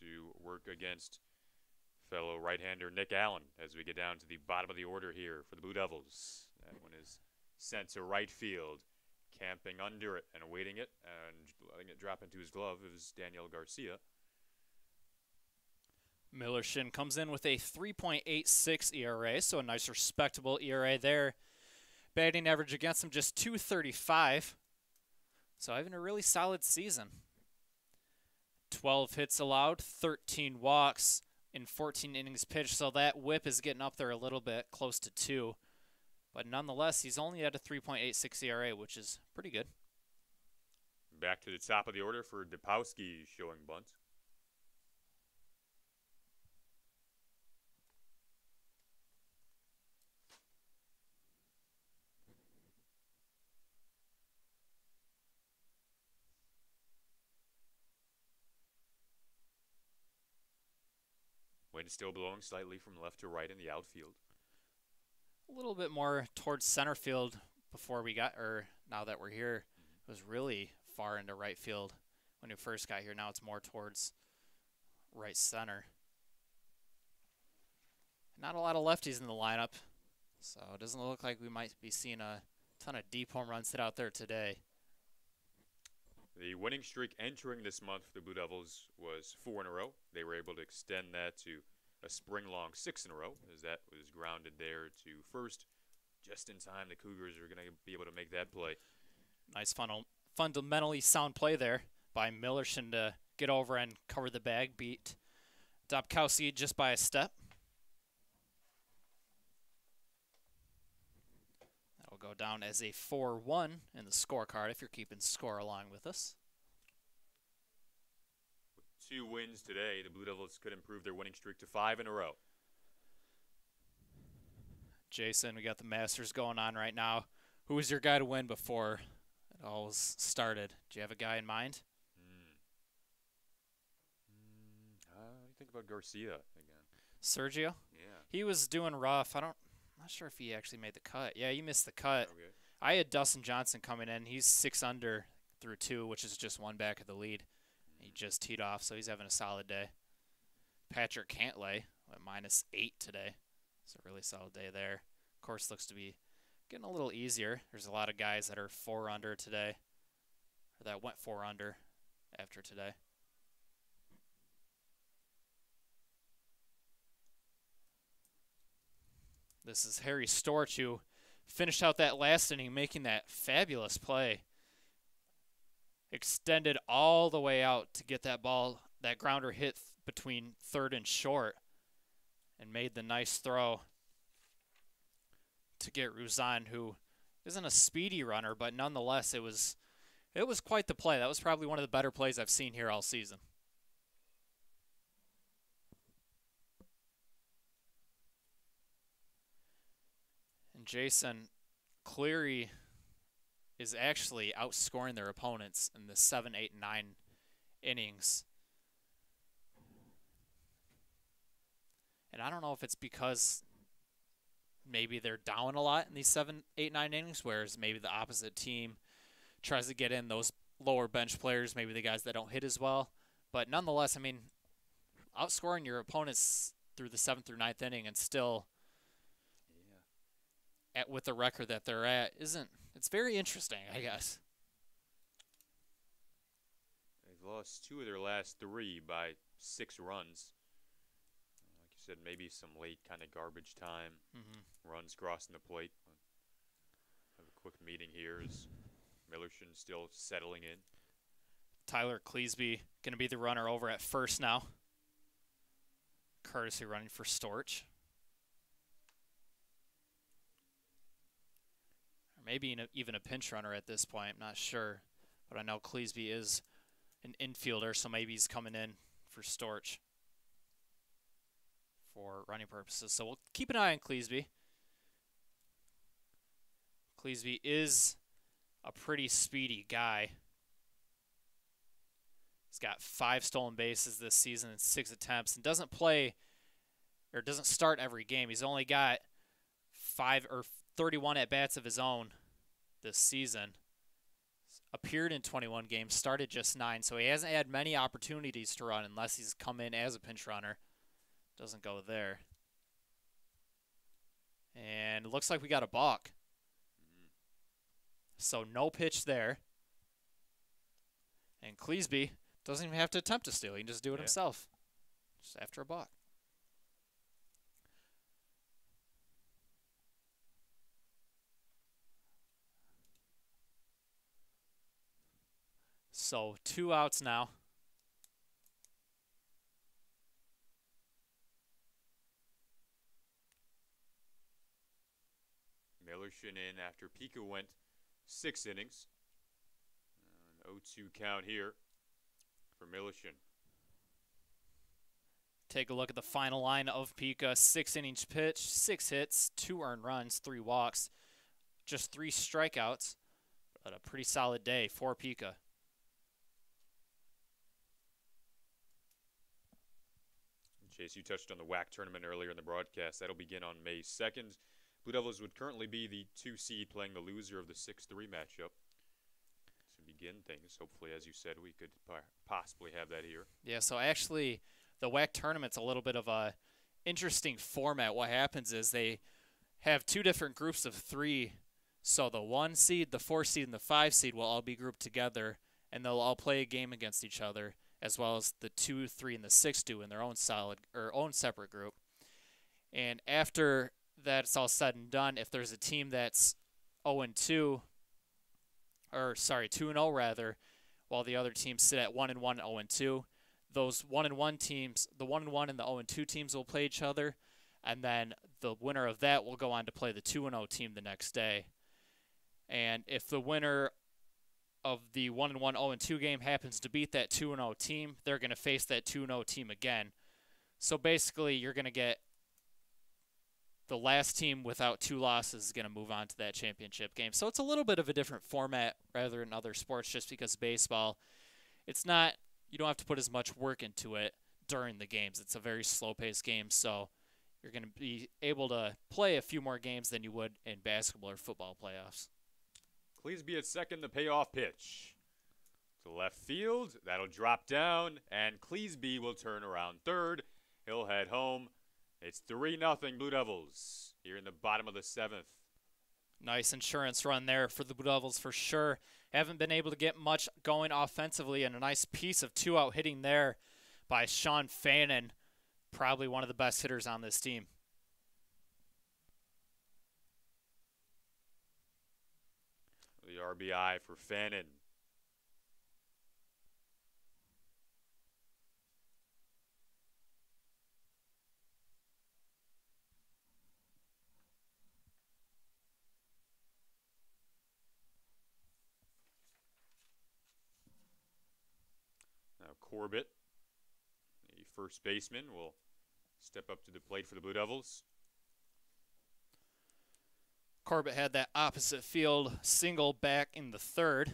to work against fellow right-hander Nick Allen as we get down to the bottom of the order here for the Blue Devils. That one is sent to right field. Camping under it and awaiting it and letting it drop into his glove is Daniel Garcia. Millershin comes in with a 3.86 ERA, so a nice respectable ERA there. Batting average against him just .235, so having a really solid season. 12 hits allowed, 13 walks in 14 innings pitched, so that whip is getting up there a little bit, close to 2. But nonetheless, he's only at a 3.86 ERA, which is pretty good. Back to the top of the order for Depowski showing bunt. Wind still blowing slightly from left to right in the outfield. A little bit more towards center field before we got, or now that we're here. It was really far into right field when we first got here. Now it's more towards right center. Not a lot of lefties in the lineup, so it doesn't look like we might be seeing a ton of deep home runs hit out there today. The winning streak entering this month for the Blue Devils was 4 in a row. They were able to extend that to a spring-long 6 in a row, as that was grounded there to first. Just in time, the Cougars are going to be able to make that play. Nice fundamentally sound play there by Millershin to get over and cover the bag, beat Depowski just by a step. That will go down as a 4-1 in the scorecard if you're keeping score along with us. With 2 wins today, the Blue Devils could improve their winning streak to 5 in a row. Jason, we got the Masters going on right now. Who was your guy to win before it all started? Do you have a guy in mind? What do you think about Garcia again? Sergio? Yeah. He was doing rough. I'm not sure if he actually made the cut. Yeah, he missed the cut. Okay. I had Dustin Johnson coming in. He's 6 under through 2, which is just 1 back of the lead. He just teed off, so he's having a solid day. Patrick Cantlay went -8 today. It's a really solid day there. Course looks to be getting a little easier. There's a lot of guys that are 4 under today, or that went 4 under after today. This is Harry Storch, who finished out that last inning making that fabulous play. Extended all the way out to get that ball, that grounder hit between third and short, and made the nice throw to get Ruzan, who isn't a speedy runner, but nonetheless, it was quite the play. That was probably one of the better plays I've seen here all season. And Jason, Cleary is actually outscoring their opponents in the 7, 8, and 9 innings. And I don't know if it's because maybe they're down a lot in these 7, 8, 9 innings, whereas maybe the opposite team tries to get in those lower bench players, maybe the guys that don't hit as well. But nonetheless, I mean, outscoring your opponents through the 7th through 9th inning and still with the record that they're at it's very interesting, I guess. They've lost 2 of their last 3 by 6 runs. Like you said, maybe some late kind of garbage time runs crossing the plate. Have a quick meeting here as Millershin still settling in. Tyler Cleesby going to be the runner over at first now. Courtesy running for Storch. Or maybe even a pinch runner at this point. I'm not sure. But I know Cleesby is an infielder, so maybe he's coming in for Storch for running purposes. So we'll keep an eye on Cleesby. Cleesby is a pretty speedy guy. He's got 5 stolen bases this season in 6 attempts and doesn't start every game. He's only got 5 or 31 at-bats of his own this season. appeared in 21 games, started just 9, so he hasn't had many opportunities to run unless he's come in as a pinch runner. Doesn't go there. And it looks like we got a balk. So no pitch there. And Cleary doesn't even have to attempt to steal. He can just do it himself. Just after a balk. So 2 outs now. Millerson in after Pika went 6 innings. An 0-2 count here for Millerson. Take a look at the final line of Pika. 6 innings pitched, 6 hits, 2 earned runs, 3 walks, just 3 strikeouts. But a pretty solid day for Pika. Chase, you touched on the WAC tournament earlier in the broadcast. That'll begin on May 2nd. Blue Devils would currently be the 2 seed playing the loser of the 6-3 matchup to begin things. Hopefully, as you said, we could possibly have that here. Yeah, so actually the WAC tournament's a little bit of a interesting format. What happens is they have 2 different groups of 3. So the 1 seed, the 4 seed, and the 5 seed will all be grouped together, and they'll all play a game against each other, as well as the 2, 3, and the 6 do in their own own separate group. And after that's all said and done, if there's a team that's 2-0 rather, while the other teams sit at 1-1, 0-2, those 1-1 teams, the 1-1 and the 0-2 teams will play each other, and then the winner of that will go on to play the 2-0 team the next day. And if the winner of the 1-1, 0-2 game happens to beat that 2-0 team, they're going to face that 2-0 team again. So basically, you're going to get the last team without 2 losses is going to move on to that championship game. So it's a little bit of a different format rather than other sports, just because baseball, it's not, you don't have to put as much work into it during the games. It's a very slow-paced game, so you're going to be able to play a few more games than you would in basketball or football playoffs. Cleary at second, the payoff pitch to left field. That'll drop down, and Cleary will turn around third. He'll head home. It's 3-0 Blue Devils here in the bottom of the 7th. Nice insurance run there for the Blue Devils for sure. Haven't been able to get much going offensively, and a nice piece of 2-out hitting there by Sean Fannin, probably one of the best hitters on this team. The RBI for Fannin. Now Corbett, the first baseman, will step up to the plate for the Blue Devils. Corbett had that opposite field single back in the 3rd.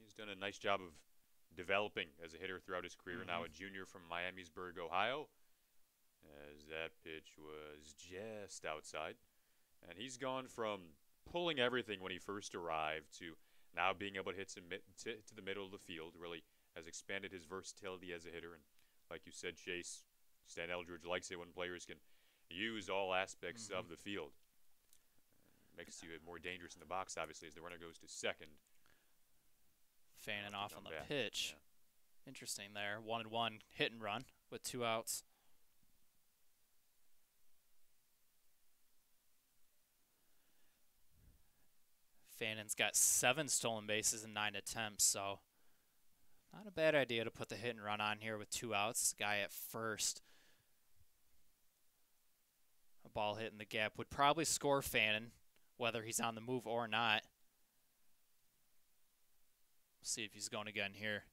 He's done a nice job of developing as a hitter throughout his career. Now a junior from Miamisburg, Ohio, as that pitch was just outside. And he's gone from pulling everything when he first arrived to now being able to hit to the middle of the field. Really has expanded his versatility as a hitter. And like you said, Chase, Stan Eldridge likes it when players can use all aspects of the field. Makes you more dangerous in the box, obviously, as the runner goes to second. Fannin off on the pitch. Yeah. Interesting there. 1-1 hit and run with 2 outs. Fannin's got 7 stolen bases in 9 attempts, so not a bad idea to put the hit and run on here with 2 outs. Guy at first. A ball hit in the gap would probably score Fannin, whether he's on the move or not. See if he's going again here.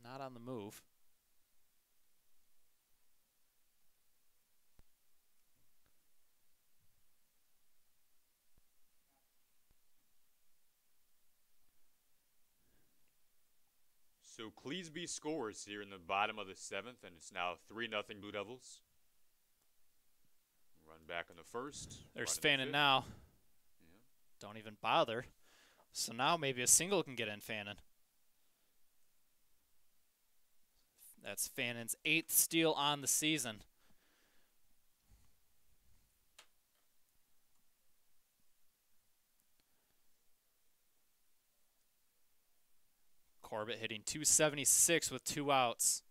Not on the move. So Cleary scores here in the bottom of the 7th, and it's now 3-0 Blue Devils. Run back in the first. There's Fannin now. Yeah. Don't even bother. So now maybe a single can get in Fannin. That's Fannin's 8th steal on the season. Corbett hitting .276 with 2 outs.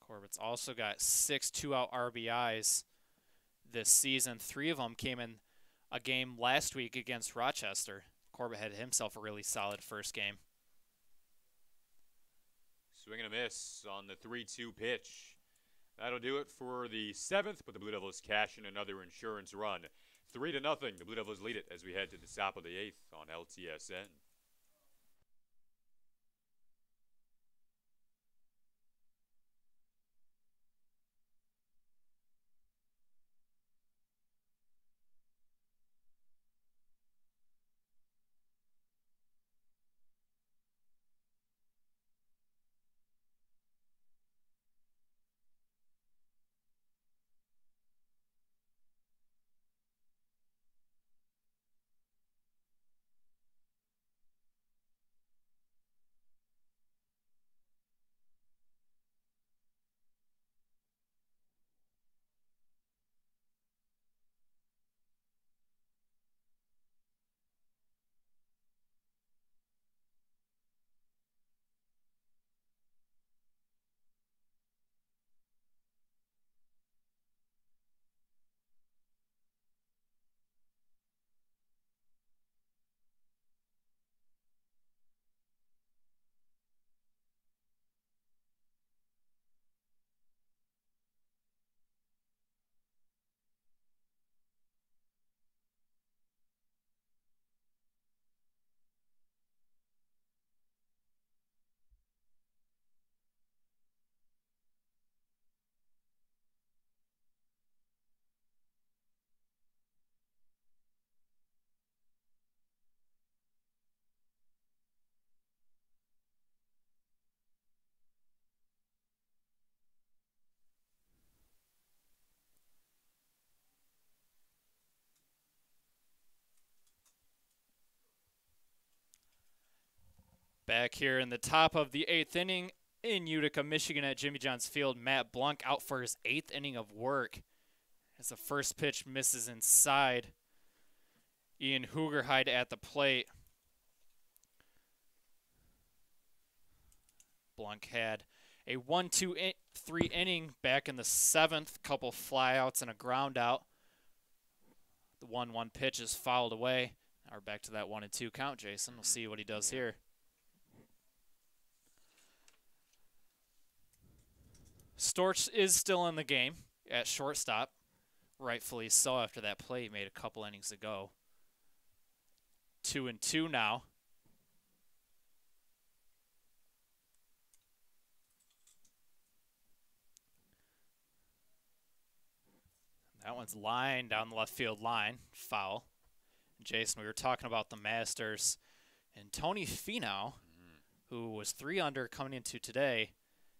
Corbett's also got 6 2-out RBIs this season. 3 of them came in a game last week against Rochester. Corbett had himself a really solid first game. Swing and a miss on the 3-2 pitch. That'll do it for the 7th, but the Blue Devils cash in another insurance run. 3-0. The Blue Devils lead it as we head to the top of the 8th on LTSN. Back here in the top of the 8th inning in Utica, Michigan at Jimmy John's Field, Matt Blunk out for his 8th inning of work as the first pitch misses inside. Ian Hoogerhide at the plate. Blunk had a 1-2-3 inning back in the 7th, couple flyouts and a ground out. The 1-1 pitch is fouled away. Now we're back to that 1-2 count, Jason. We'll see what he does here. Storch is still in the game at shortstop, rightfully so after that play he made a couple innings ago. 2-2 now. That one's lined down the left field line, foul. Jason, we were talking about the Masters, and Tony Finau, who was 3 under coming into today,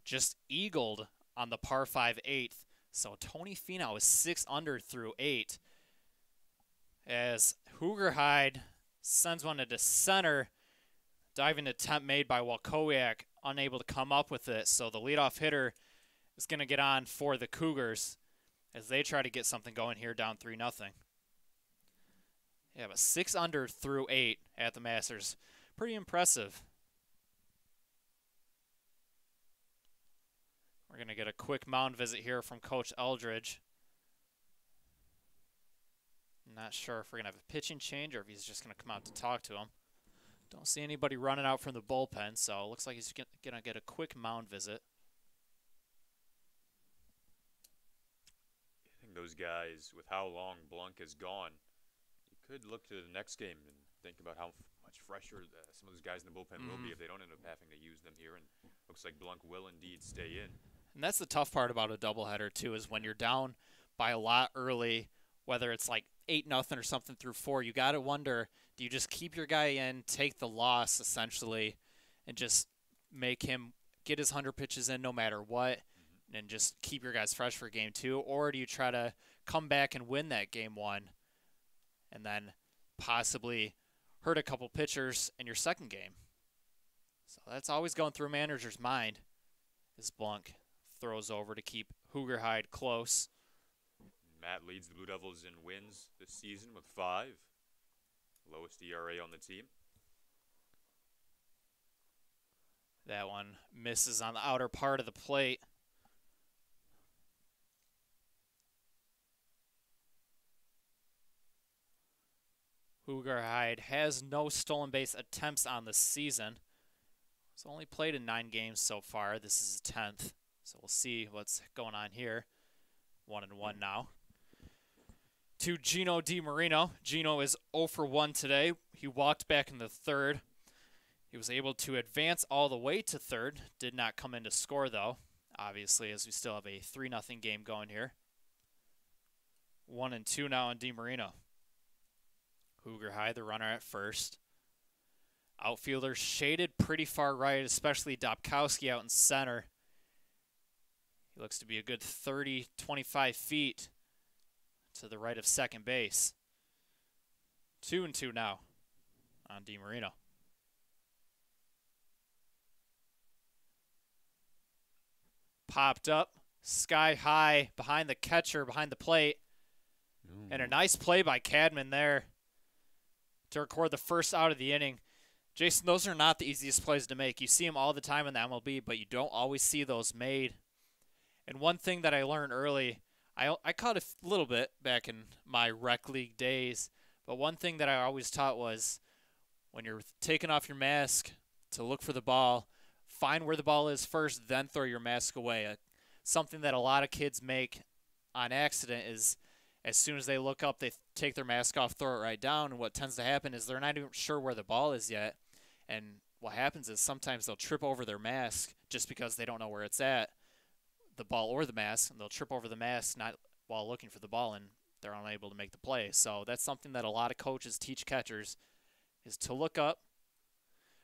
just eagled on the par 5 8th. So Tony Finau is 6 under through 8. As Hoogerhide sends one into center, diving attempt made by Walkowiak, unable to come up with it. So the leadoff hitter is going to get on for the Cougars as they try to get something going here, down 3-0. Yeah, but 6 under through 8 at the Masters. Pretty impressive. We're going to get a quick mound visit here from Coach Eldridge. Not sure if we're going to have a pitching change or if he's just going to come out to talk to him. Don't see anybody running out from the bullpen, so it looks like he's going to get a quick mound visit. I think those guys, with how long Blunk has gone, you could look to the next game and think about how much fresher some of those guys in the bullpen will be if they don't end up having to use them here. And looks like Blunk will indeed stay in. And that's the tough part about a doubleheader, too, is when you're down by a lot early, whether it's like 8-0 or something through 4, you got to wonder, do you just keep your guy in, take the loss, essentially, and just make him get his 100 pitches in no matter what, and just keep your guys fresh for game 2? Or do you try to come back and win that game 1 and then possibly hurt a couple pitchers in your second game? So that's always going through a manager's mind as Blunk throws over to keep Hoogerheide close. Matt leads the Blue Devils in wins this season with 5. Lowest ERA on the team. That one misses on the outer part of the plate. Hoogerheide has no stolen base attempts on the season. He's only played in 9 games so far. This is his 10th. So we'll see what's going on here. 1-1 now. To Gino DiMarino. Gino is 0 for 1 today. He walked back in the 3rd. He was able to advance all the way to 3rd. Did not come in to score, though, obviously, as we still have a 3-0 game going here. 1-2 now on DiMarino. Hoogerheide, the runner at first. Outfielder shaded pretty far right, especially Dobkowski out in center. He looks to be a good 30, 25 feet to the right of second base. 2-2 now on DiMarino. Popped up, sky high, behind the catcher, behind the plate. And a nice play by Cadman there to record the first out of the inning. Jason, those are not the easiest plays to make. You see them all the time in the MLB, but you don't always see those made. And one thing that I learned early, I caught a little bit back in my rec league days, but one thing that I always taught was when you're taking off your mask to look for the ball, find where the ball is first, then throw your mask away. Something that a lot of kids make on accident is as soon as they look up, they take their mask off, throw it right down, and what tends to happen is they're not even sure where the ball is yet. And what happens is sometimes they'll trip over their mask just because they don't know where it's at, the ball or the mask, and they'll trip over the mask not while looking for the ball, and they're unable to make the play. So that's something that a lot of coaches teach catchers is to look up,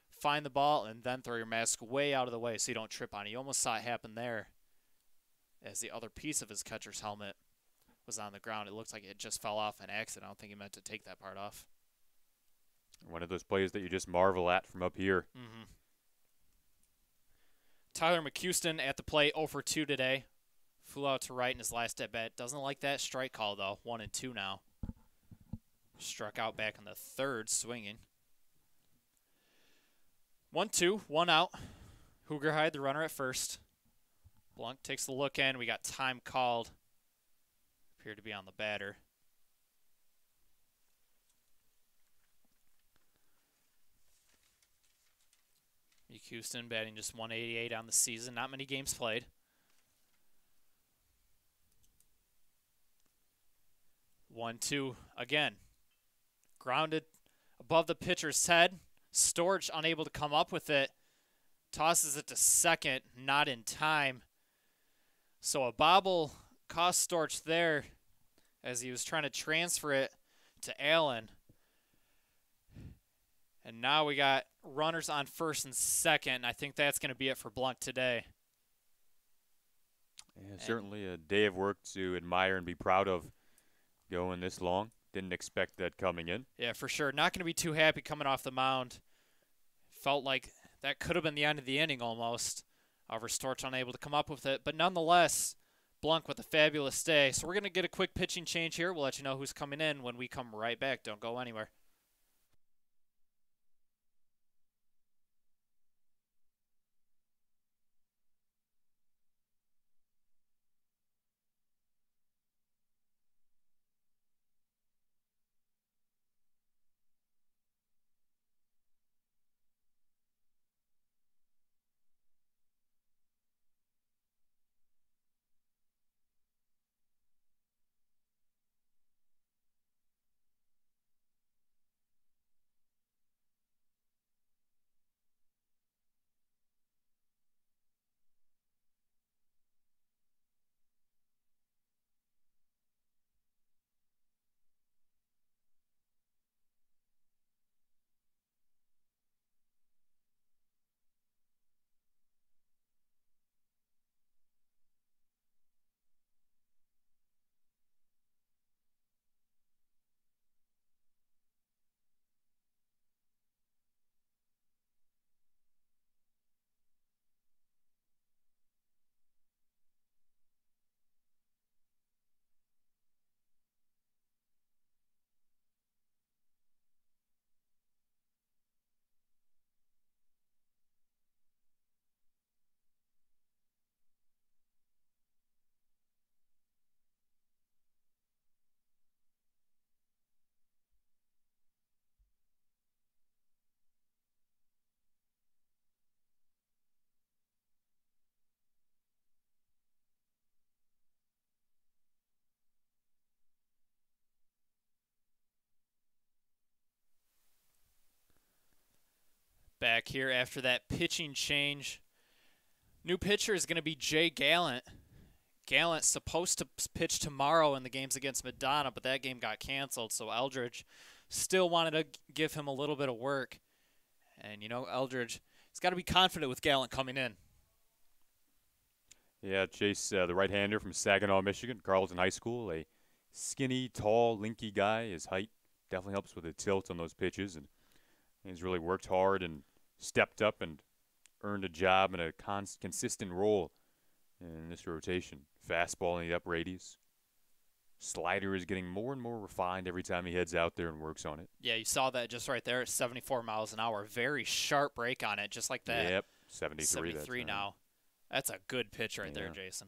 find the ball, and then throw your mask way out of the way so you don't trip on it. You almost saw it happen there as the other piece of his catcher's helmet was on the ground. It looks like it just fell off an accident. I don't think he meant to take that part off. One of those plays that you just marvel at from up here. Tyler McHouston at the plate, 0 for 2 today. Flew out to right in his last at-bat. Doesn't like that strike call, though. 1-2 now. Struck out back in the 3rd, swinging. 1-2, 1 out. Hoogerheide, the runner at first. Blunk takes a look in. We got time called. Appeared to be on the batter. Houston batting just 188 on the season. Not many games played. 1-2 again. Grounded above the pitcher's head. Storch unable to come up with it. Tosses it to second, not in time. So a bobble cost Storch there as he was trying to transfer it to Allen. And now we got runners on first and second. I think that's going to be it for Blunk today. Yeah, certainly a day of work to admire and be proud of going this long. Didn't expect that coming in. Yeah, for sure. Not going to be too happy coming off the mound. Felt like that could have been the end of the inning almost. However, Storch unable to come up with it. But nonetheless, Blunk with a fabulous day. So we're going to get a quick pitching change here. We'll let you know who's coming in when we come right back. Don't go anywhere. back here after that pitching change. New pitcher is going to be Jay Gallant. Gallant's supposed to pitch tomorrow in the games against Madonna, but that game got canceled, so Eldridge still wanted to give him a little bit of work. And, Eldridge has got to be confident with Gallant coming in. Yeah, Chase, the right-hander from Saginaw, Michigan, Carleton High School, a skinny, tall, lanky guy. His height definitely helps with the tilt on those pitches, and he's really worked hard and stepped up and earned a job in a consistent role in this rotation. Fastball in the upper 80s. Slider is getting more and more refined every time he heads out there and works on it. Yeah, you saw that just right there at 74 miles an hour. Very sharp break on it, just like that. Yep, 73. 73 now. That's a good pitch right there, Jason.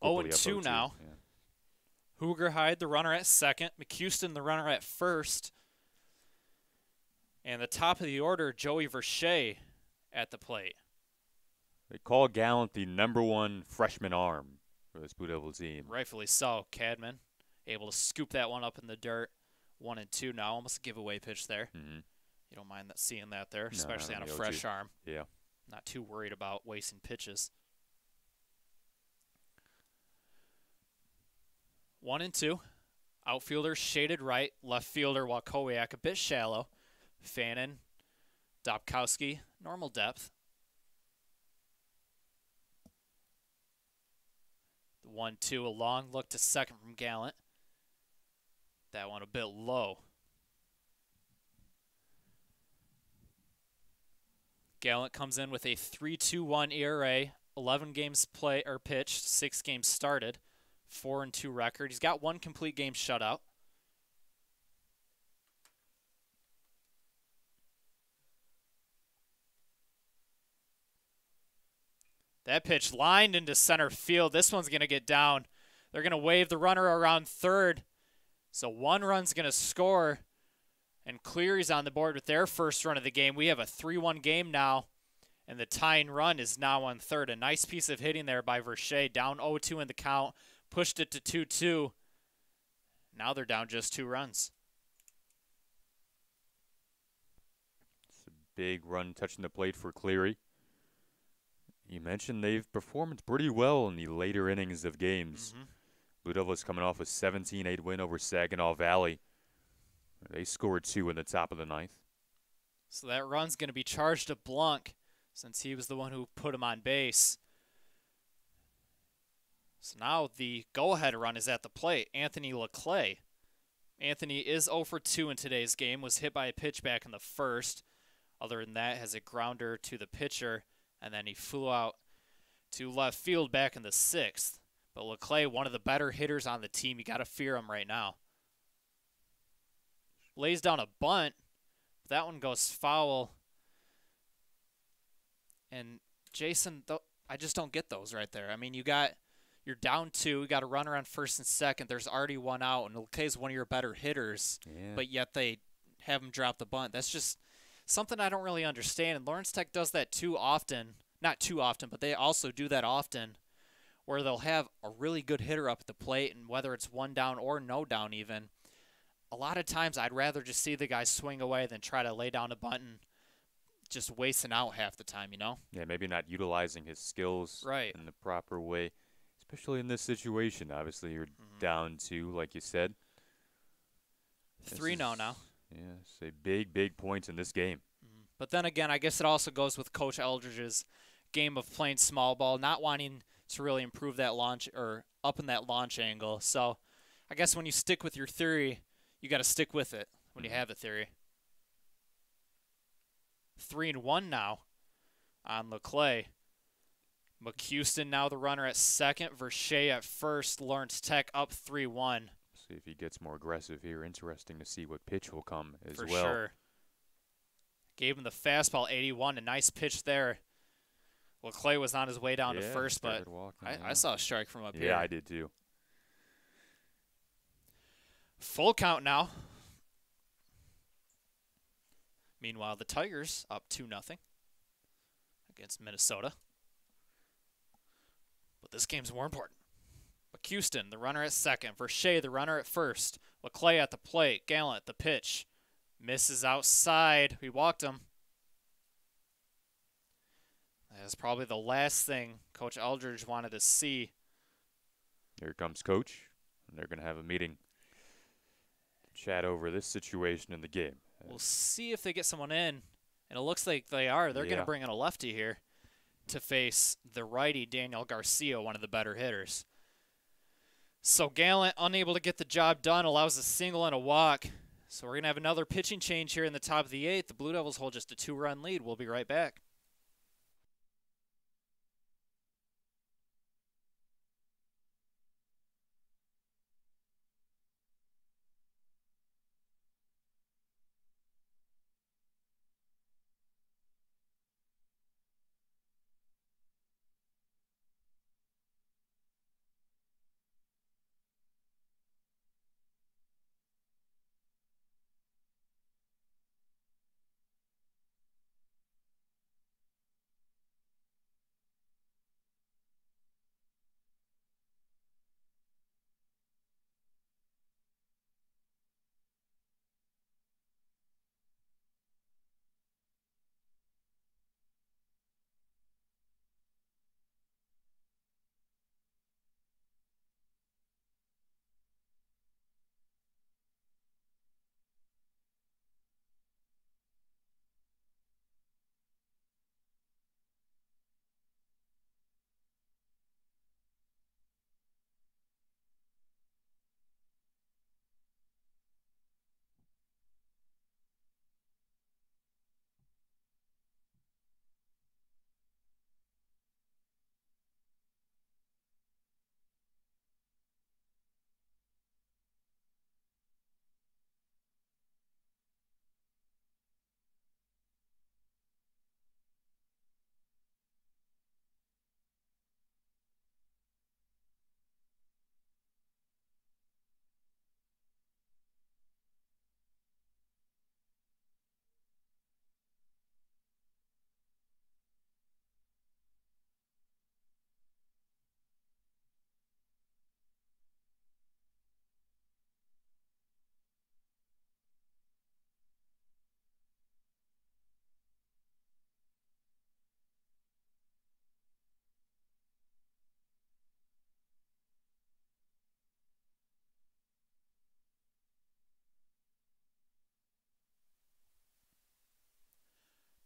Quickly 0-2 now. Yeah. Hoogerheide, the runner at second. McHouston, the runner at first. And the top of the order, Joey Verche at the plate. They call Gallant the #1 freshman arm for this Blue Devil team. Rightfully so. Cadman able to scoop that one up in the dirt. 1-2 now. Almost a giveaway pitch there. Mm-hmm. You don't mind seeing that there, especially on a fresh arm. Yeah. Not too worried about wasting pitches. 1-2. Outfielder shaded right. Left fielder Wakowiak a bit shallow. Fannin, Dobkowski, normal depth. 1-2, a long look to second from Gallant. That one a bit low. Gallant comes in with a 3.21 ERA, 11 games pitched, 6 games started, 4-2 record. He's got 1 complete game shutout. That pitch lined into center field. This one's going to get down. They're going to wave the runner around third. So 1 run's going to score. And Cleary's on the board with their first run of the game. We have a 3-1 game now. And the tying run is now on third. A nice piece of hitting there by Verche. Down 0-2 in the count. Pushed it to 2-2. Now they're down just 2 runs. It's a big run touching the plate for Cleary. You mentioned they've performed pretty well in the later innings of games. Mm-hmm. Blue Devils coming off a 17-8 win over Saginaw Valley. They scored 2 in the top of the 9th. So that run's going to be charged to Blunk since he was the one who put him on base. So now the go-ahead run is at the plate. Anthony Leclerc. Anthony is 0 for 2 in today's game. Was hit by a pitch back in the first. Other than that, has a grounder to the pitcher. And then he flew out to left field back in the 6th. But Leclerc, one of the better hitters on the team. You got to fear him right now. Lays down a bunt. That one goes foul. And Jason, I just don't get those right there. I mean, you're down 2. You got a runner on first and second. There's already 1 out. And Leclerc's one of your better hitters. Yeah. But yet they have him drop the bunt. That's just something I don't really understand, and Lawrence Tech does that too often. Not too often, but they also do that often, where they'll have a really good hitter up at the plate, and whether it's 1 down or no down even, a lot of times I'd rather just see the guy swing away than try to lay down a button, just wasting out half the time, Yeah, maybe not utilizing his skills in the proper way, especially in this situation. Obviously, you're down 2, like you said. 3-0 now. Yeah, say big points in this game. But then again, I guess it also goes with Coach Eldridge's game of playing small ball, not wanting to really improve that launch or up in that launch angle. So I guess when you stick with your theory, you got to stick with it when you have a theory. 3-1 now on Leclerc. McHouston now the runner at second. Verche at first. Lawrence Tech up 3-1. See if he gets more aggressive here. Interesting to see what pitch will come as well. For sure. Gave him the fastball, 81. A nice pitch there. Leclerc was on his way down to first, but I saw a strike from up here. Yeah, I did too. Full count now. Meanwhile, the Tigers up 2-0 against Minnesota. But this game's more important. McHouston, the runner at second. Verche, the runner at first. Leclerc at the plate. Gallant, the pitch. Misses outside. We walked him. That's probably the last thing Coach Eldridge wanted to see. Here comes Coach, and they're going to have a meeting to chat over this situation in the game. We'll see if they get someone in, and it looks like they are. They're going to bring in a lefty here to face the righty Daniel Garcia, one of the better hitters. So Gallant, unable to get the job done, allows a single and a walk. So we're going to have another pitching change here in the top of the 8th. The Blue Devils hold just a 2-run lead. We'll be right back.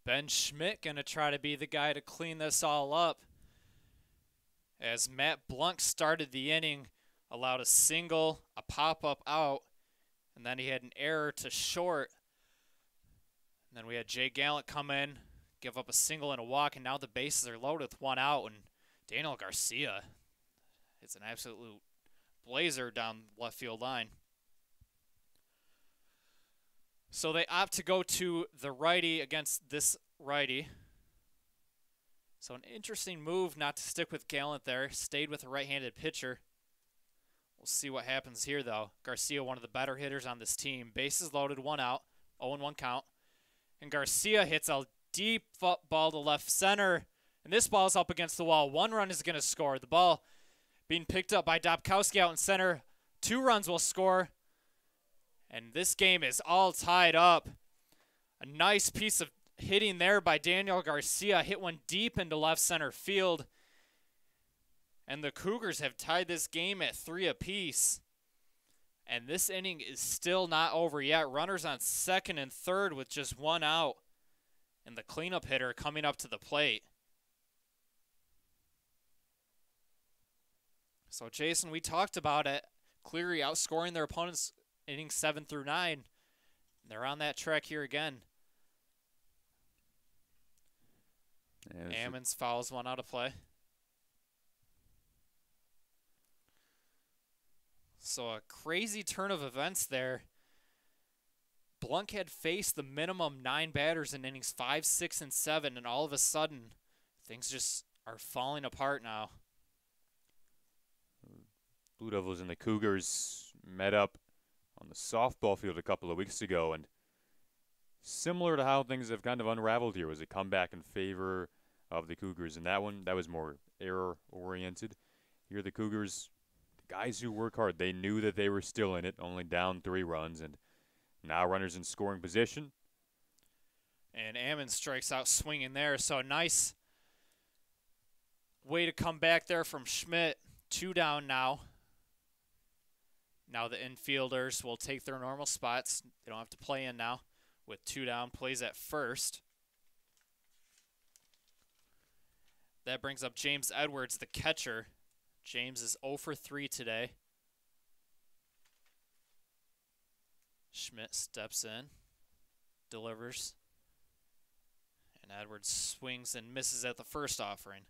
Ben Schmidt going to try to be the guy to clean this all up. As Matt Blunt started the inning, allowed a single, a pop-up out, and then he had an error to short. And then we had Jay Gallant come in, give up a single and a walk, and now the bases are loaded with one out, and Daniel Garcia, it's an absolute blazer down left field line. So they opt to go to the righty against this righty. So an interesting move not to stick with Gallant there. Stayed with a right-handed pitcher. We'll see what happens here, though. Garcia, one of the better hitters on this team. Bases loaded, one out, 0-1 count. And Garcia hits a deep ball to left center. And this ball is up against the wall. 1 run is going to score. The ball being picked up by Dobkowski out in center. 2 runs will score. And this game is all tied up. A nice piece of hitting there by Daniel Garcia. Hit one deep into left center field. And the Cougars have tied this game at 3 apiece. And this inning is still not over yet. Runners on second and third with just 1 out. And the cleanup hitter coming up to the plate. So, Jason, we talked about it. Cleary outscoring their opponents innings 7 through 9. They're on that track here again. Ammons fouls 1 out of play. So a crazy turn of events there. Blunt had faced the minimum 9 batters in innings 5, 6, and 7, and all of a sudden, things just are falling apart now. Blue Devils and the Cougars met up on the softball field a couple of weeks ago, and similar to how things have kind of unraveled here, was a comeback in favor of the Cougars. And that one, that was more error-oriented. Here the Cougars, the guys who work hard, they knew that they were still in it, only down 3 runs, and now runners in scoring position. And Ammons strikes out swinging there. So a nice Way to come back there from Schmidt. 2 down now. Now the infielders will take their normal spots. They don't have to play in now. With 2 down, plays at first. That brings up James Edwards, the catcher. James is 0 for 3 today. Schmidt steps in, delivers, and Edwards swings and misses at the first offering.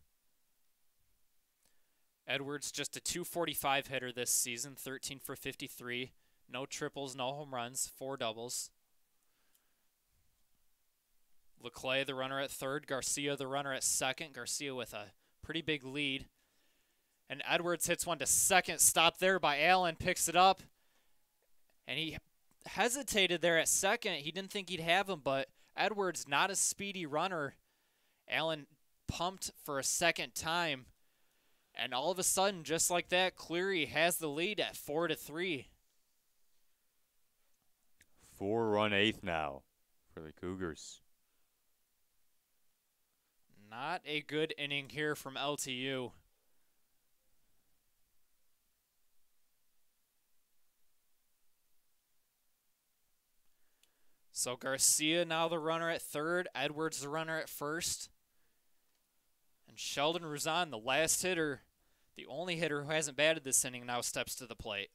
Edwards just a .245 hitter this season, 13 for 53. No triples, no home runs, 4 doubles. Leclerc, the runner at third. Garcia, the runner at second. Garcia with a pretty big lead. And Edwards hits one to second. Stopped there by Allen. Picks it up. And he hesitated there at second. He didn't think he'd have him, but Edwards, not a speedy runner. Allen pumped for a second time. And all of a sudden, just like that, Cleary has the lead at 4-3. 4-run eighth now for the Cougars. Not a good inning here from LTU. So Garcia now the runner at third, Edwards the runner at first. And Sheldon Ruzan, the last hitter, the only hitter who hasn't batted this inning, now steps to the plate.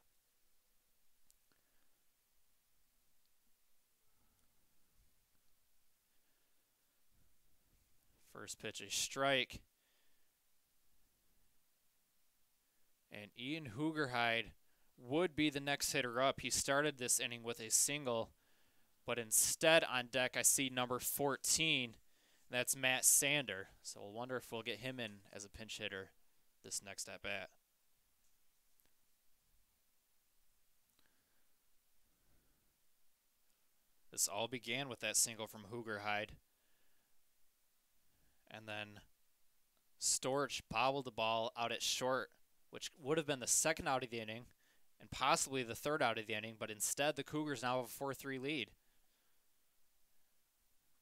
First pitch, a strike. And Ian Hoogerhide would be the next hitter up. He started this inning with a single, but instead on deck I see number 14. That's Matt Sander. So we'll wonder if we'll get him in as a pinch hitter this next at-bat. This all began with that single from Hoogerhide. And then Storch bobbled the ball out at short, which would have been the second out of the inning and possibly the third out of the inning, but instead the Cougars now have a 4-3 lead.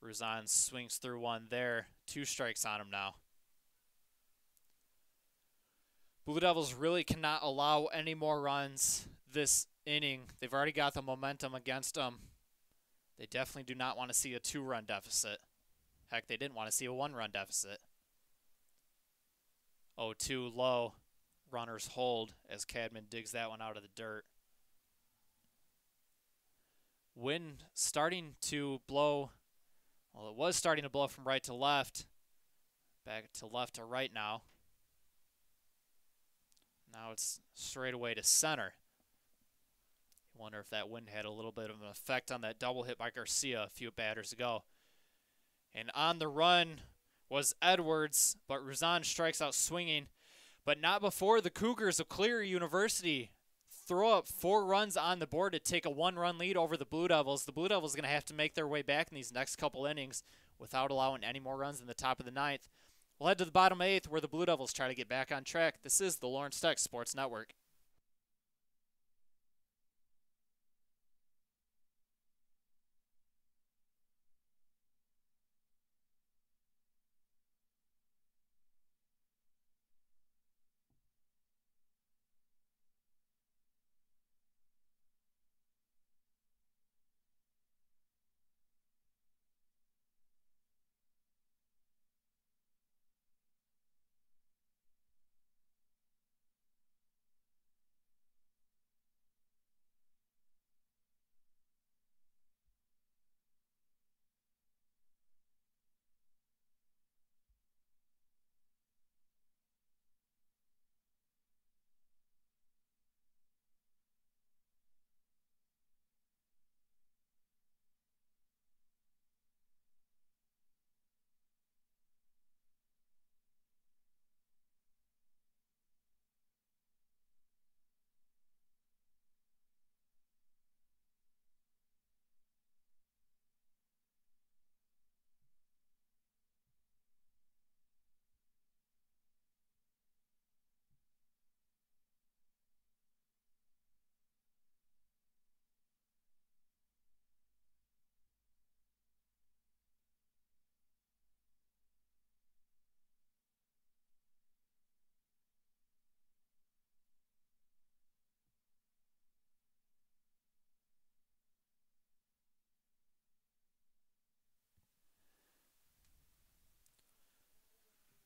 Ruzan swings through one there. 2 strikes on him now. Blue Devils really cannot allow any more runs this inning. They've already got the momentum against them. They definitely do not want to see a 2-run deficit. Heck, they didn't want to see a 1-run deficit. 0-2 low. Runners hold as Cadman digs that one out of the dirt. Wind starting to blow. Well, it was starting to blow from right to left. Back to left to right now. Now it's straight away to center. You wonder if that wind had a little bit of an effect on that double hit by Garcia a few batters ago. And on the run was Edwards, but Ruzan strikes out swinging. But not before the Cougars of Cleary University throw up 4 runs on the board to take a 1-run lead over the Blue Devils. The Blue Devils are going to have to make their way back in these next couple innings without allowing any more runs in the top of the 9th. We'll head to the bottom 8th where the Blue Devils try to get back on track. This is the Lawrence Tech Sports Network.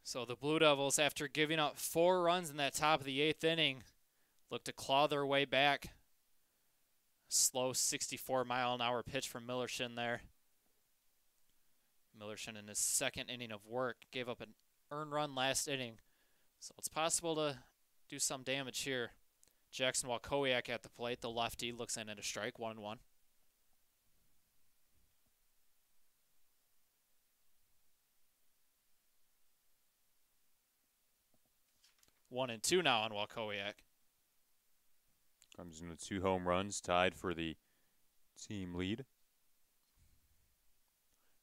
So the Blue Devils, after giving up 4 runs in that top of the 8th inning, look to claw their way back. Slow 64-mile-an-hour pitch from Millershin there. Millershin in his 2nd inning of work gave up an earned run last inning. So it's possible to do some damage here. Jackson Walkowiak at the plate. The lefty looks in at a strike, 1-1. 1-2 now on Walkowiak. Comes in with 2 home runs, tied for the team lead.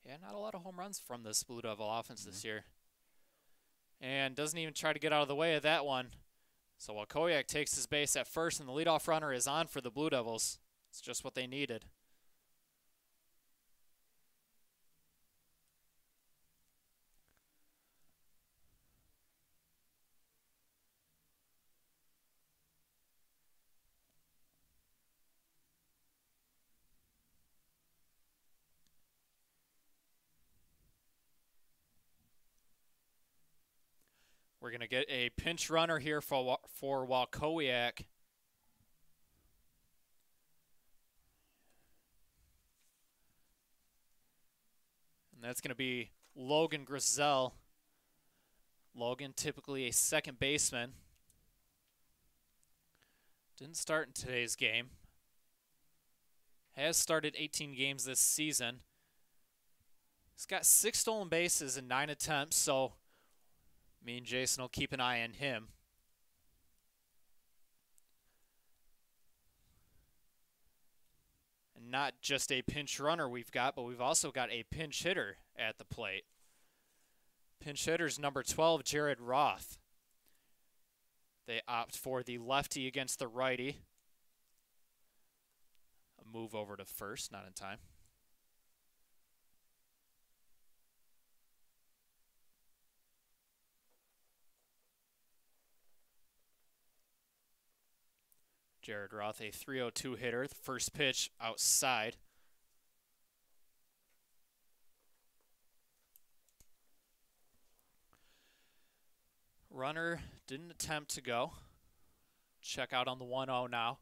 Yeah, not a lot of home runs from this Blue Devil offense this year. And doesn't even try to get out of the way of that one. So Walkowiak takes his base at first, and the leadoff runner is on for the Blue Devils. It's just what they needed. We're going to get a pinch runner here for Walkowiak. And that's going to be Logan Grizel. Logan, typically a second baseman. Didn't start in today's game. Has started 18 games this season. He's got 6 stolen bases in 9 attempts, so me and Jason will keep an eye on him. And not just a pinch runner we've got, but we've also got a pinch hitter at the plate. Pinch hitter's number 12, Jared Roth. They opt for the lefty against the righty. A move over to first, not in time. Jared Roth, a 302 hitter. The first pitch outside. Runner didn't attempt to go. Check out on the 1-0 now.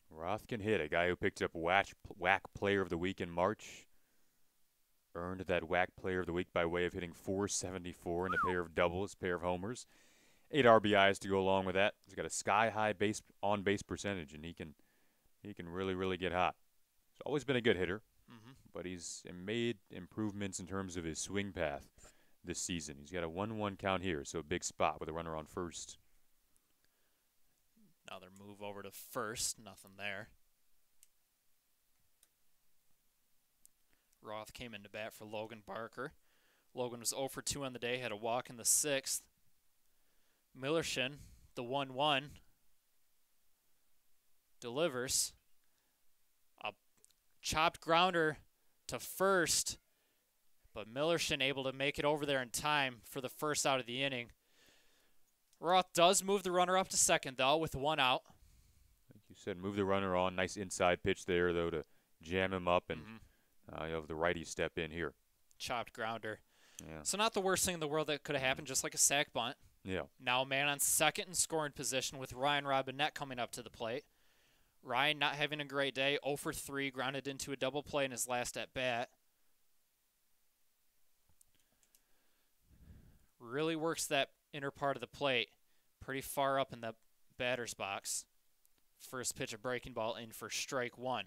Roth can hit. A guy who picked up WAC Player of the Week in March. Earned that WAC Player of the Week by way of hitting .474 and a pair of doubles, pair of homers. 8 RBIs to go along with that. He's got a sky-high on-base percentage, and he can really, really get hot. He's always been a good hitter, but he's made improvements in terms of his swing path this season. He's got a 1-1 count here, so a big spot with a runner on first. Another move over to first. Nothing there. Roth came into bat for Logan Barker. Logan was 0 for 2 on the day, had a walk in the 6th. Millershin, the 1-1, delivers a chopped grounder to first, but Millershin able to make it over there in time for the first out of the inning. Roth does move the runner up to second, though, with 1 out. Like you said, move the runner on. Nice inside pitch there, though, to jam him up, and you have the righty step in here. Chopped grounder. Yeah. So not the worst thing in the world that could have happened, just like a sac bunt. Yeah. Now a man on second in scoring position with Ryan Robinette coming up to the plate. Ryan not having a great day, 0 for 3, grounded into a double play in his last at-bat. Really works that inner part of the plate, pretty far up in the batter's box. First pitch, a breaking ball in for strike 1.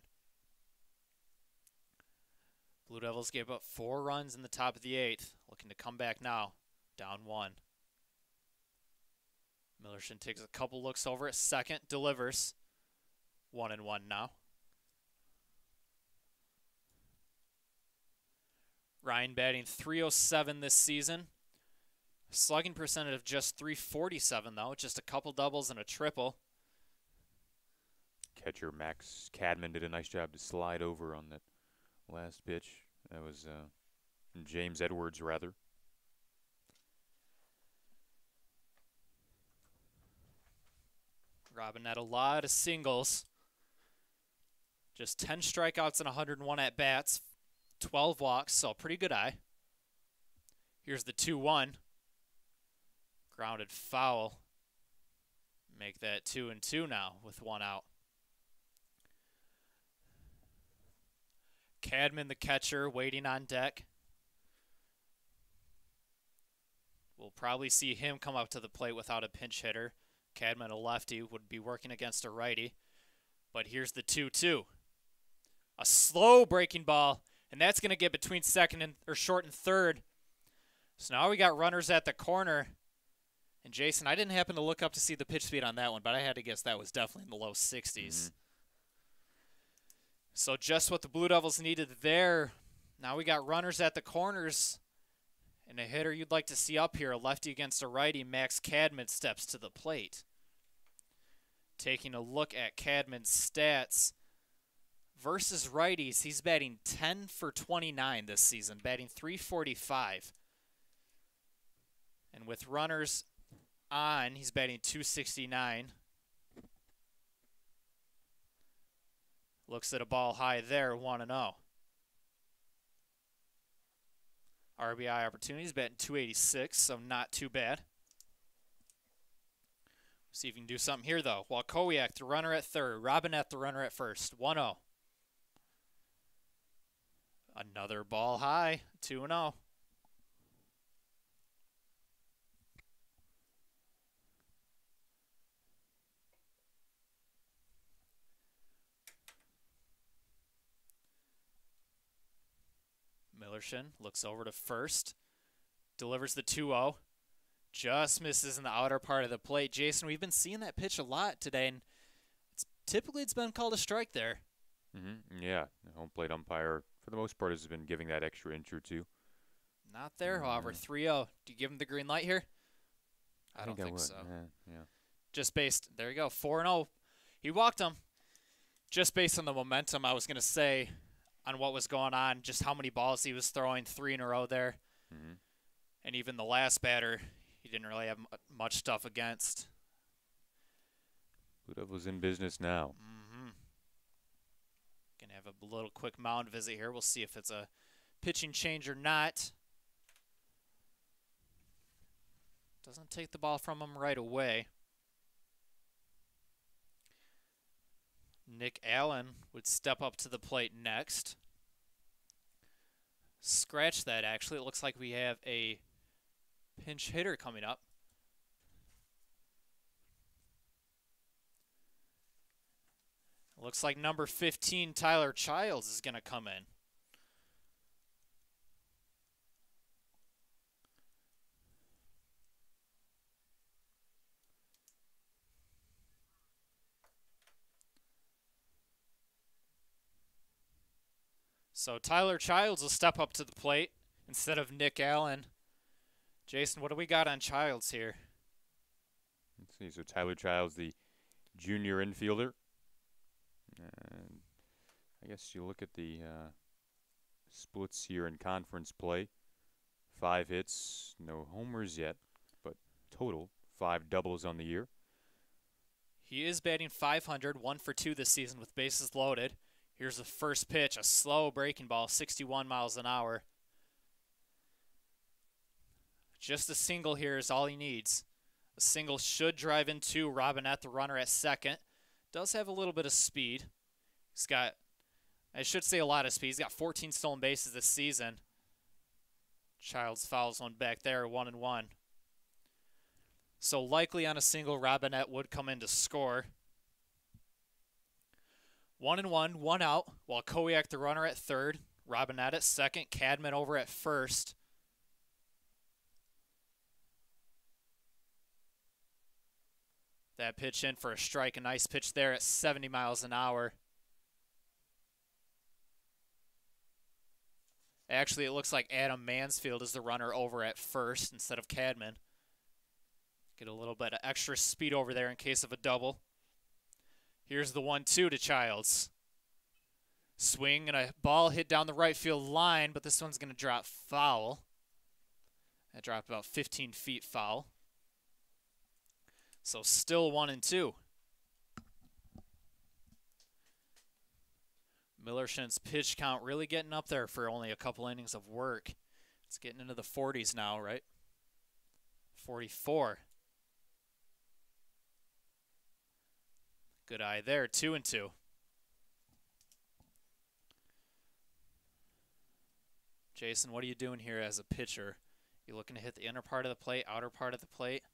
Blue Devils gave up 4 runs in the top of the 8th, looking to come back now, down 1. Millershin takes a couple looks over at second, delivers. 1-1 now. Ryan batting .307 this season. Slugging percentage of just .347 though, just a couple doubles and a triple. Catcher Max Cadman did a nice job to slide over on that last pitch. That was James Edwards, rather. Robinette, a lot of singles. Just 10 strikeouts and 101 at-bats, 12 walks, so pretty good eye. Here's the 2-1. Grounded foul. Make that 2-2 now with one out. Cadman, the catcher, waiting on deck. We'll probably see him come up to the plate without a pinch hitter. Cadman, a lefty, would be working against a righty. But here's the 2-2. A slow breaking ball, and that's going to get between short and third. So now we got runners at the corner. And Jason, I didn't happen to look up to see the pitch speed on that one, but I had to guess that was definitely in the low 60s. Mm-hmm. So just what the Blue Devils needed there. Now we got runners at the corners. And a hitter you'd like to see up here, a lefty against a righty, Max Cadman steps to the plate. Taking a look at Cadman's stats. Versus righties, he's batting 10 for 29 this season, batting .345. And with runners on, he's batting .269. Looks at a ball high there, 1-0. RBI opportunities, batting .286, so not too bad. See if we can do something here, though. Walkowiak, the runner at third. Robinette, the runner at first. 1-0. Another ball high, 2-0. Millershin looks over to first, delivers the 2-0, just misses in the outer part of the plate. Jason, we've been seeing that pitch a lot today, and typically it's been called a strike there. Mm-hmm. Yeah, the home plate umpire, for the most part, has been giving that extra inch or two. Not there, however. 3-0. Do you give him the green light here? I don't think so. Yeah. Just based, there you go, 4-0. He walked him. Just based on the momentum, I was going to say, on what was going on, just how many balls he was throwing, 3 in a row there. Mm-hmm. And even the last batter, he didn't really have much stuff against. Blue Devils in business now. Mm-hmm. Gonna have a little quick mound visit here. We'll see if it's a pitching change or not. Doesn't take the ball from him right away. Nick Allen would step up to the plate next. Scratch that, actually. It looks like we have a pinch hitter coming up. It looks like number 15, Tyler Childs, is going to come in. So Tyler Childs will step up to the plate instead of Nick Allen. Jason, what do we got on Childs here? Let's see. So Tyler Childs, the junior infielder. And I guess you look at the splits here in conference play. 5 hits, no homers yet, but total 5 doubles on the year. He is batting .500, 1 for 2 this season with bases loaded. Here's the first pitch, a slow breaking ball, 61 miles an hour. Just a single here is all he needs. A single should drive into Robinette, the runner at second. Does have a little bit of speed. He's got, I should say a lot of speed. He's got 14 stolen bases this season. Childs fouls one back there, 1-1. So likely on a single, Robinette would come in to score. 1-1, 1 out. Walkowiak, the runner at third. Robinette at second. Cadman over at first. That pitch in for a strike. A nice pitch there at 70 miles an hour. Actually, it looks like Adam Mansfield is the runner over at first instead of Cadman. Get a little bit of extra speed over there in case of a double. Here's the 1-2 to Childs. Swing and a ball hit down the right field line, but this one's going to drop foul. That dropped about 15 feet foul. So still 1-2. Millershin's pitch count really getting up there for only a couple innings of work. It's getting into the 40s now, right? 44. Good eye there, 2-2. Jason, what are you doing here as a pitcher? You looking to hit the inner part of the plate, outer part of the plate?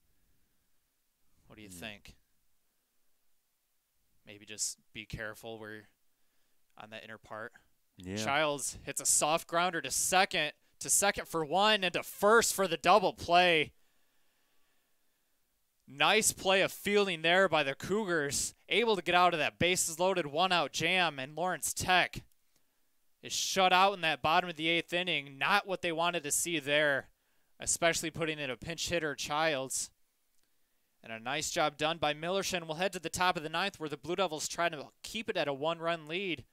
What do you think? Maybe just be careful where you're on that inner part. Yeah. Childs hits a soft grounder to second for one, and to first for the double play. Nice play of fielding there by the Cougars. Able to get out of that bases loaded 1-out jam, and Lawrence Tech is shut out in that bottom of the 8th inning. Not what they wanted to see there, especially putting in a pinch hitter, Childs. And a nice job done by Millershin. We'll head to the top of the 9th where the Blue Devils try to keep it at a 1-run lead.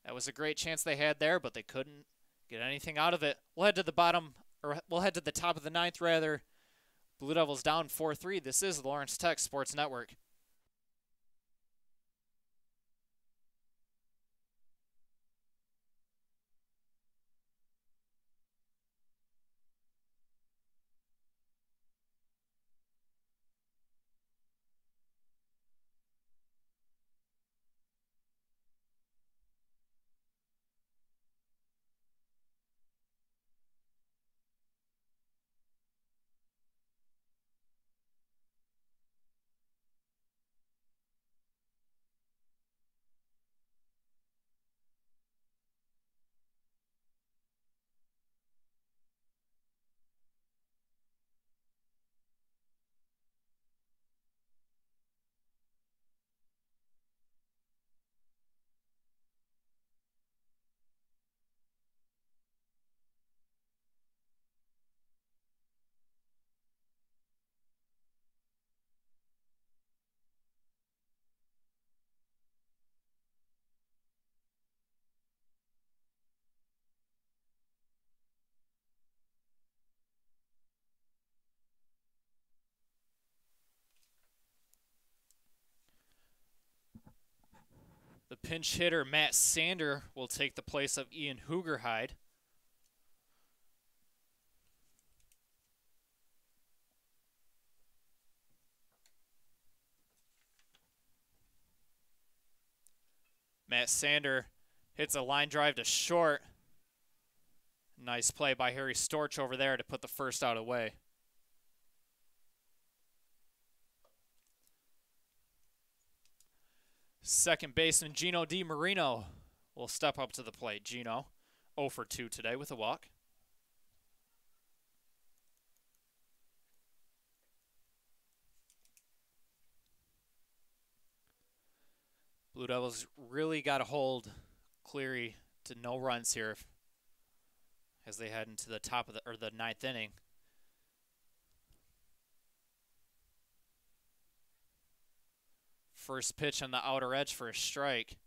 That was a great chance they had there, but they couldn't get anything out of it. We'll head to the top of the 9th rather. Blue Devils down 4-3. This is the Lawrence Tech Sports Network. The pinch hitter, Matt Sander, will take the place of Ian Hoogerhide. Matt Sander hits a line drive to short. Nice play by Harry Storch over there to put the first out away. Second baseman Gino DiMarino will step up to the plate. Gino, 0 for 2 today with a walk. Blue Devils really got to hold Cleary to no runs here as they head into the top of the 9th inning. First pitch on the outer edge for a strike.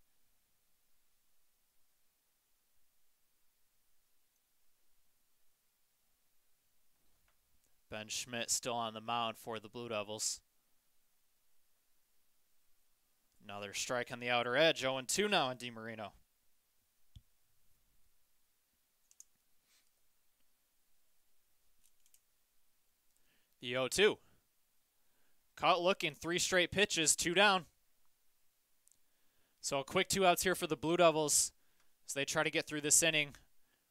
Ben Schmidt still on the mound for the Blue Devils. Another strike on the outer edge. 0-2 now on DiMarino. The 0-2. Caught looking, 3 straight pitches, 2 down. So a quick 2 outs here for the Blue Devils as they try to get through this inning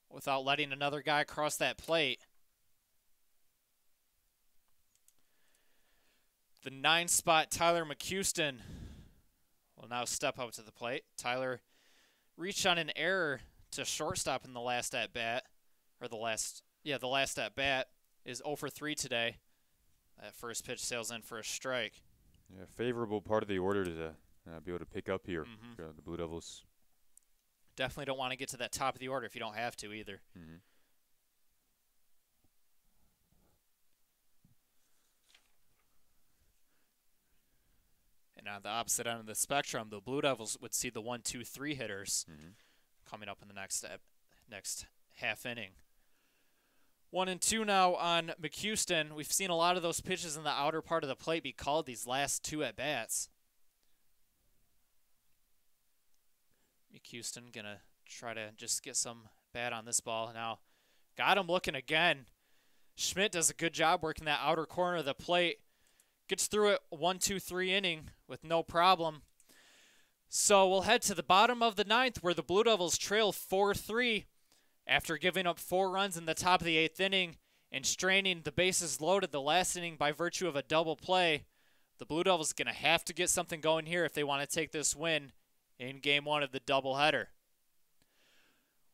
without letting another guy cross that plate. The 9-spot Tyler McHouston will now step up to the plate. Tyler reached on an error to shortstop in the last at-bat. The last at-bat is 0 for 3 today. That first pitch sails in for a strike. Yeah, favorable part of the order to be able to pick up here. The Blue Devils. Definitely don't want to get to that top of the order if you don't have to either. And on the opposite end of the spectrum, the Blue Devils would see the 1, 2, 3 hitters coming up in the next half inning. 1-2 now on McHouston. We've seen a lot of those pitches in the outer part of the plate be called these last 2 at-bats. McHouston going to try to just get some bat on this ball. Now Got him looking again. Schmidt does a good job working that outer corner of the plate. Gets through it 1-2-3 inning with no problem. So we'll head to the bottom of the ninth where the Blue Devils trail 4-3 after giving up 4 runs in the top of the 8th inning and straining the bases loaded the last inning by virtue of a double play. The Blue Devils are going to have to get something going here if they want to take this win in Game 1 of the doubleheader.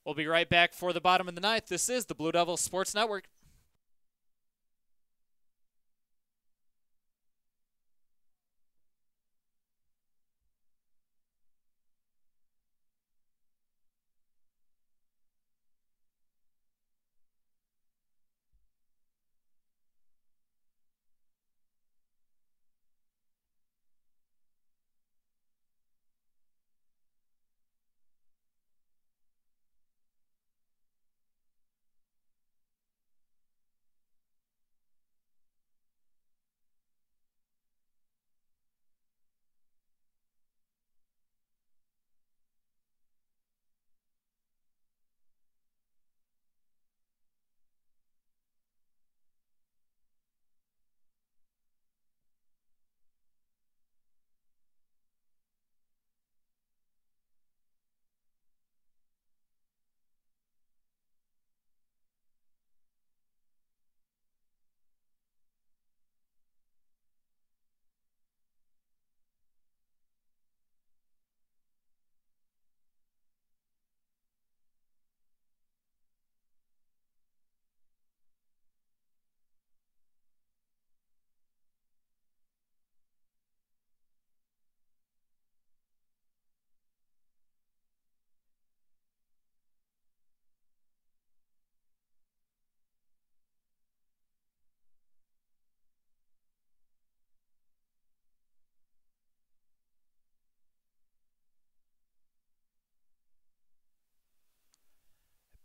We'll be right back for the bottom of the ninth. This is the Blue Devils Sports Network.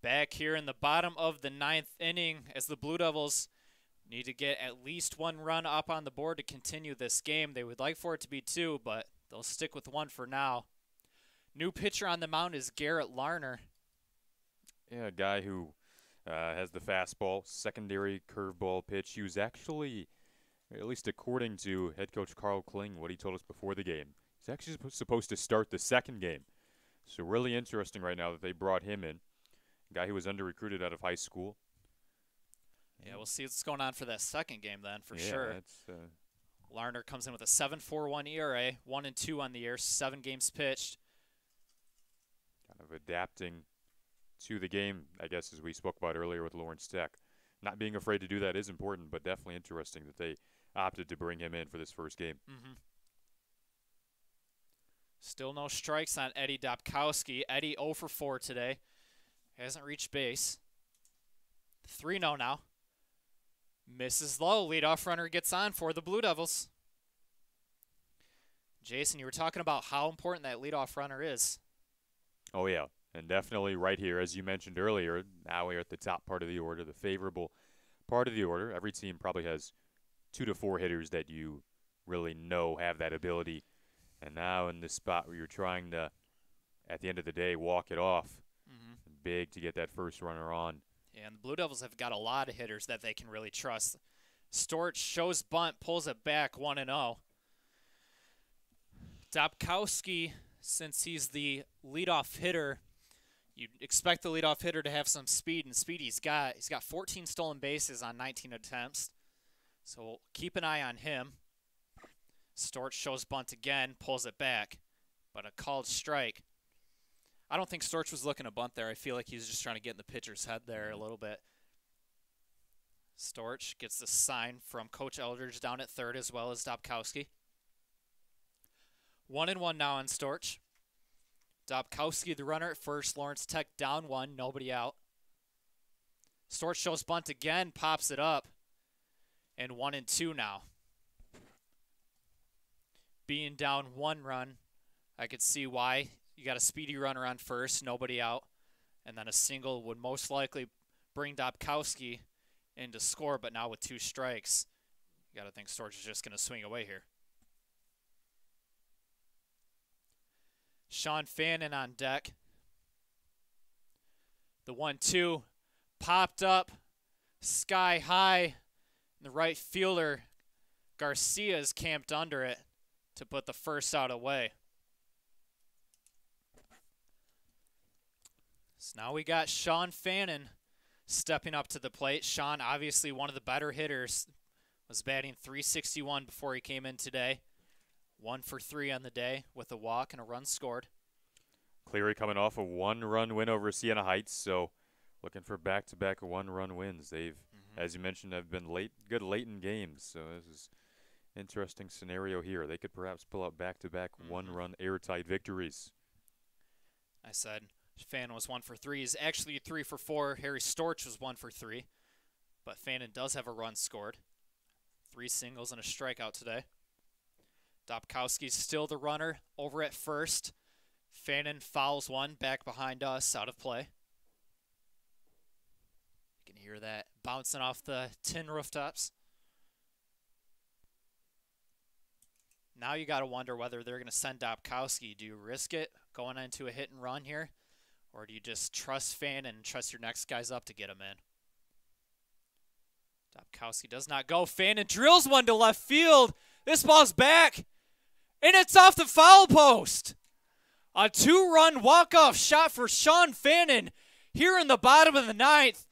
Back here in the bottom of the ninth inning as the Blue Devils need to get at least 1 run up on the board to continue this game. They would like for it to be 2, but they'll stick with 1 for now. New pitcher on the mound is Garrett Larner. Yeah, a guy who has the fastball, secondary curveball pitch. He was actually, at least according to head coach Carl Kling, what he told us before the game, he's actually supposed to start the second game. So really interesting right now that they brought him in. A guy who was under-recruited out of high school. Yeah, we'll see what's going on for that second game then, for yeah, sure. That's, Larner comes in with a 7.41 ERA, 1-2 on the year, 7 games pitched. kind of adapting to the game, I guess, as we spoke about earlier with Lawrence Tech. Not being afraid to do that is important, but definitely interesting that they opted to bring him in for this first game. Still no strikes on Eddie Dobkowski. Eddie 0 for 4 today. Hasn't reached base. 3-0 now. Misses low. Leadoff runner gets on for the Blue Devils. Jason, you were talking about how important that leadoff runner is. Oh, yeah. And definitely right here, as you mentioned earlier, now we're at the top part of the order, the favorable part of the order. Every team probably has 2 to 4 hitters that you really know have that ability. And now in this spot where you're trying to, at the end of the day, walk it off, big to get that first runner on. Yeah, and the Blue Devils have got a lot of hitters that they can really trust. Storch shows bunt, pulls it back 1-0. Dobkowski, since he's the leadoff hitter, you'd expect the leadoff hitter to have some speed, and speed he's got. He's got 14 stolen bases on 19 attempts, so keep an eye on him. Storch shows bunt again, pulls it back, but a called strike. I don't think Storch was looking to bunt there. I feel like he was just trying to get in the pitcher's head there a little bit. Storch gets the sign from Coach Eldridge down at third as well as Dobkowski. 1-1 now on Storch. Dobkowski, the runner at first. Lawrence Tech down 1, nobody out. Storch shows bunt again, pops it up, and 1-2 now. Being down 1 run, I could see why. You got a speedy runner on first, nobody out, and then a single would most likely bring Dobkowski in to score, but now with 2 strikes, you got to think Storch is just going to swing away here. Sean Fannin on deck. The 1-2 popped up sky high. The right fielder, Garcia's camped under it to put the first out away. So now we got Sean Fannin stepping up to the plate. Sean, obviously one of the better hitters, was batting .361 before he came in today. 1 for 3 on the day with a walk and a run scored. Cleary coming off a 1-run win over Siena Heights, so looking for back-to-back 1-run wins. They've, as you mentioned, have been good late in games, so this is an interesting scenario here. They could perhaps pull out back-to-back 1-run airtight victories. I said Fannin was 1 for 3. He's actually 3 for 4. Harry Storch was 1 for 3, but Fannin does have a run scored. 3 singles and a strikeout today. Dobkowski's still the runner over at first. Fannin fouls one back behind us, out of play. You can hear that bouncing off the tin rooftops. Now you got to wonder whether they're going to send Dobkowski. Do you risk it going into a hit and run here? Or do you just trust Fannin and trust your next guys up to get him in? Dobkowski does not go. Fannin drills one to left field. This ball's back. And it's off the foul post. A 2-run walk-off shot for Sean Fannin here in the bottom of the 9th.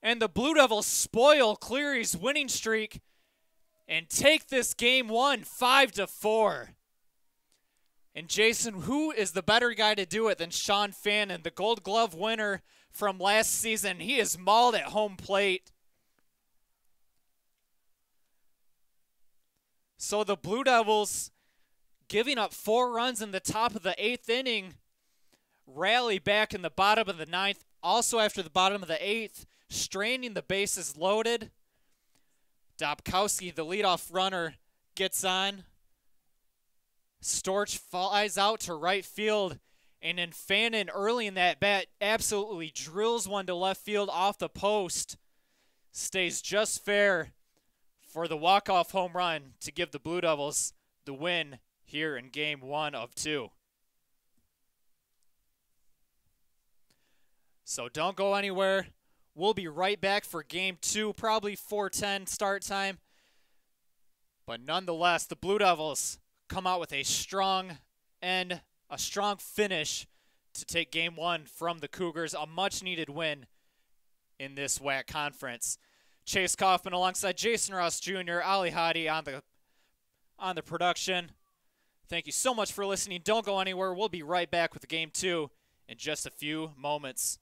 And the Blue Devils spoil Cleary's winning streak and take this game 1, 5-4. And Jason, who is the better guy to do it than Sean Fannin, the Gold Glove winner from last season? He is mauled at home plate. So the Blue Devils, giving up 4 runs in the top of the 8th inning, rally back in the bottom of the 9th. Also after the bottom of the 8th, straining the bases loaded. Dobkowski, the leadoff runner, gets on. Storch flies out to right field. And then Fannin, early in that bat, absolutely drills one to left field off the post. Stays just fair for the walk-off home run to give the Blue Devils the win here in game 1 of 2. So don't go anywhere. We'll be right back for game 2, probably 4:10 start time. But nonetheless, the Blue Devils come out with a strong finish to take game 1 from the Cougars, a much-needed win in this WAC conference. Chase Kaufman alongside Jason Ross Jr., Ali Hadi on the production. Thank you so much for listening. Don't go anywhere. We'll be right back with game 2 in just a few moments.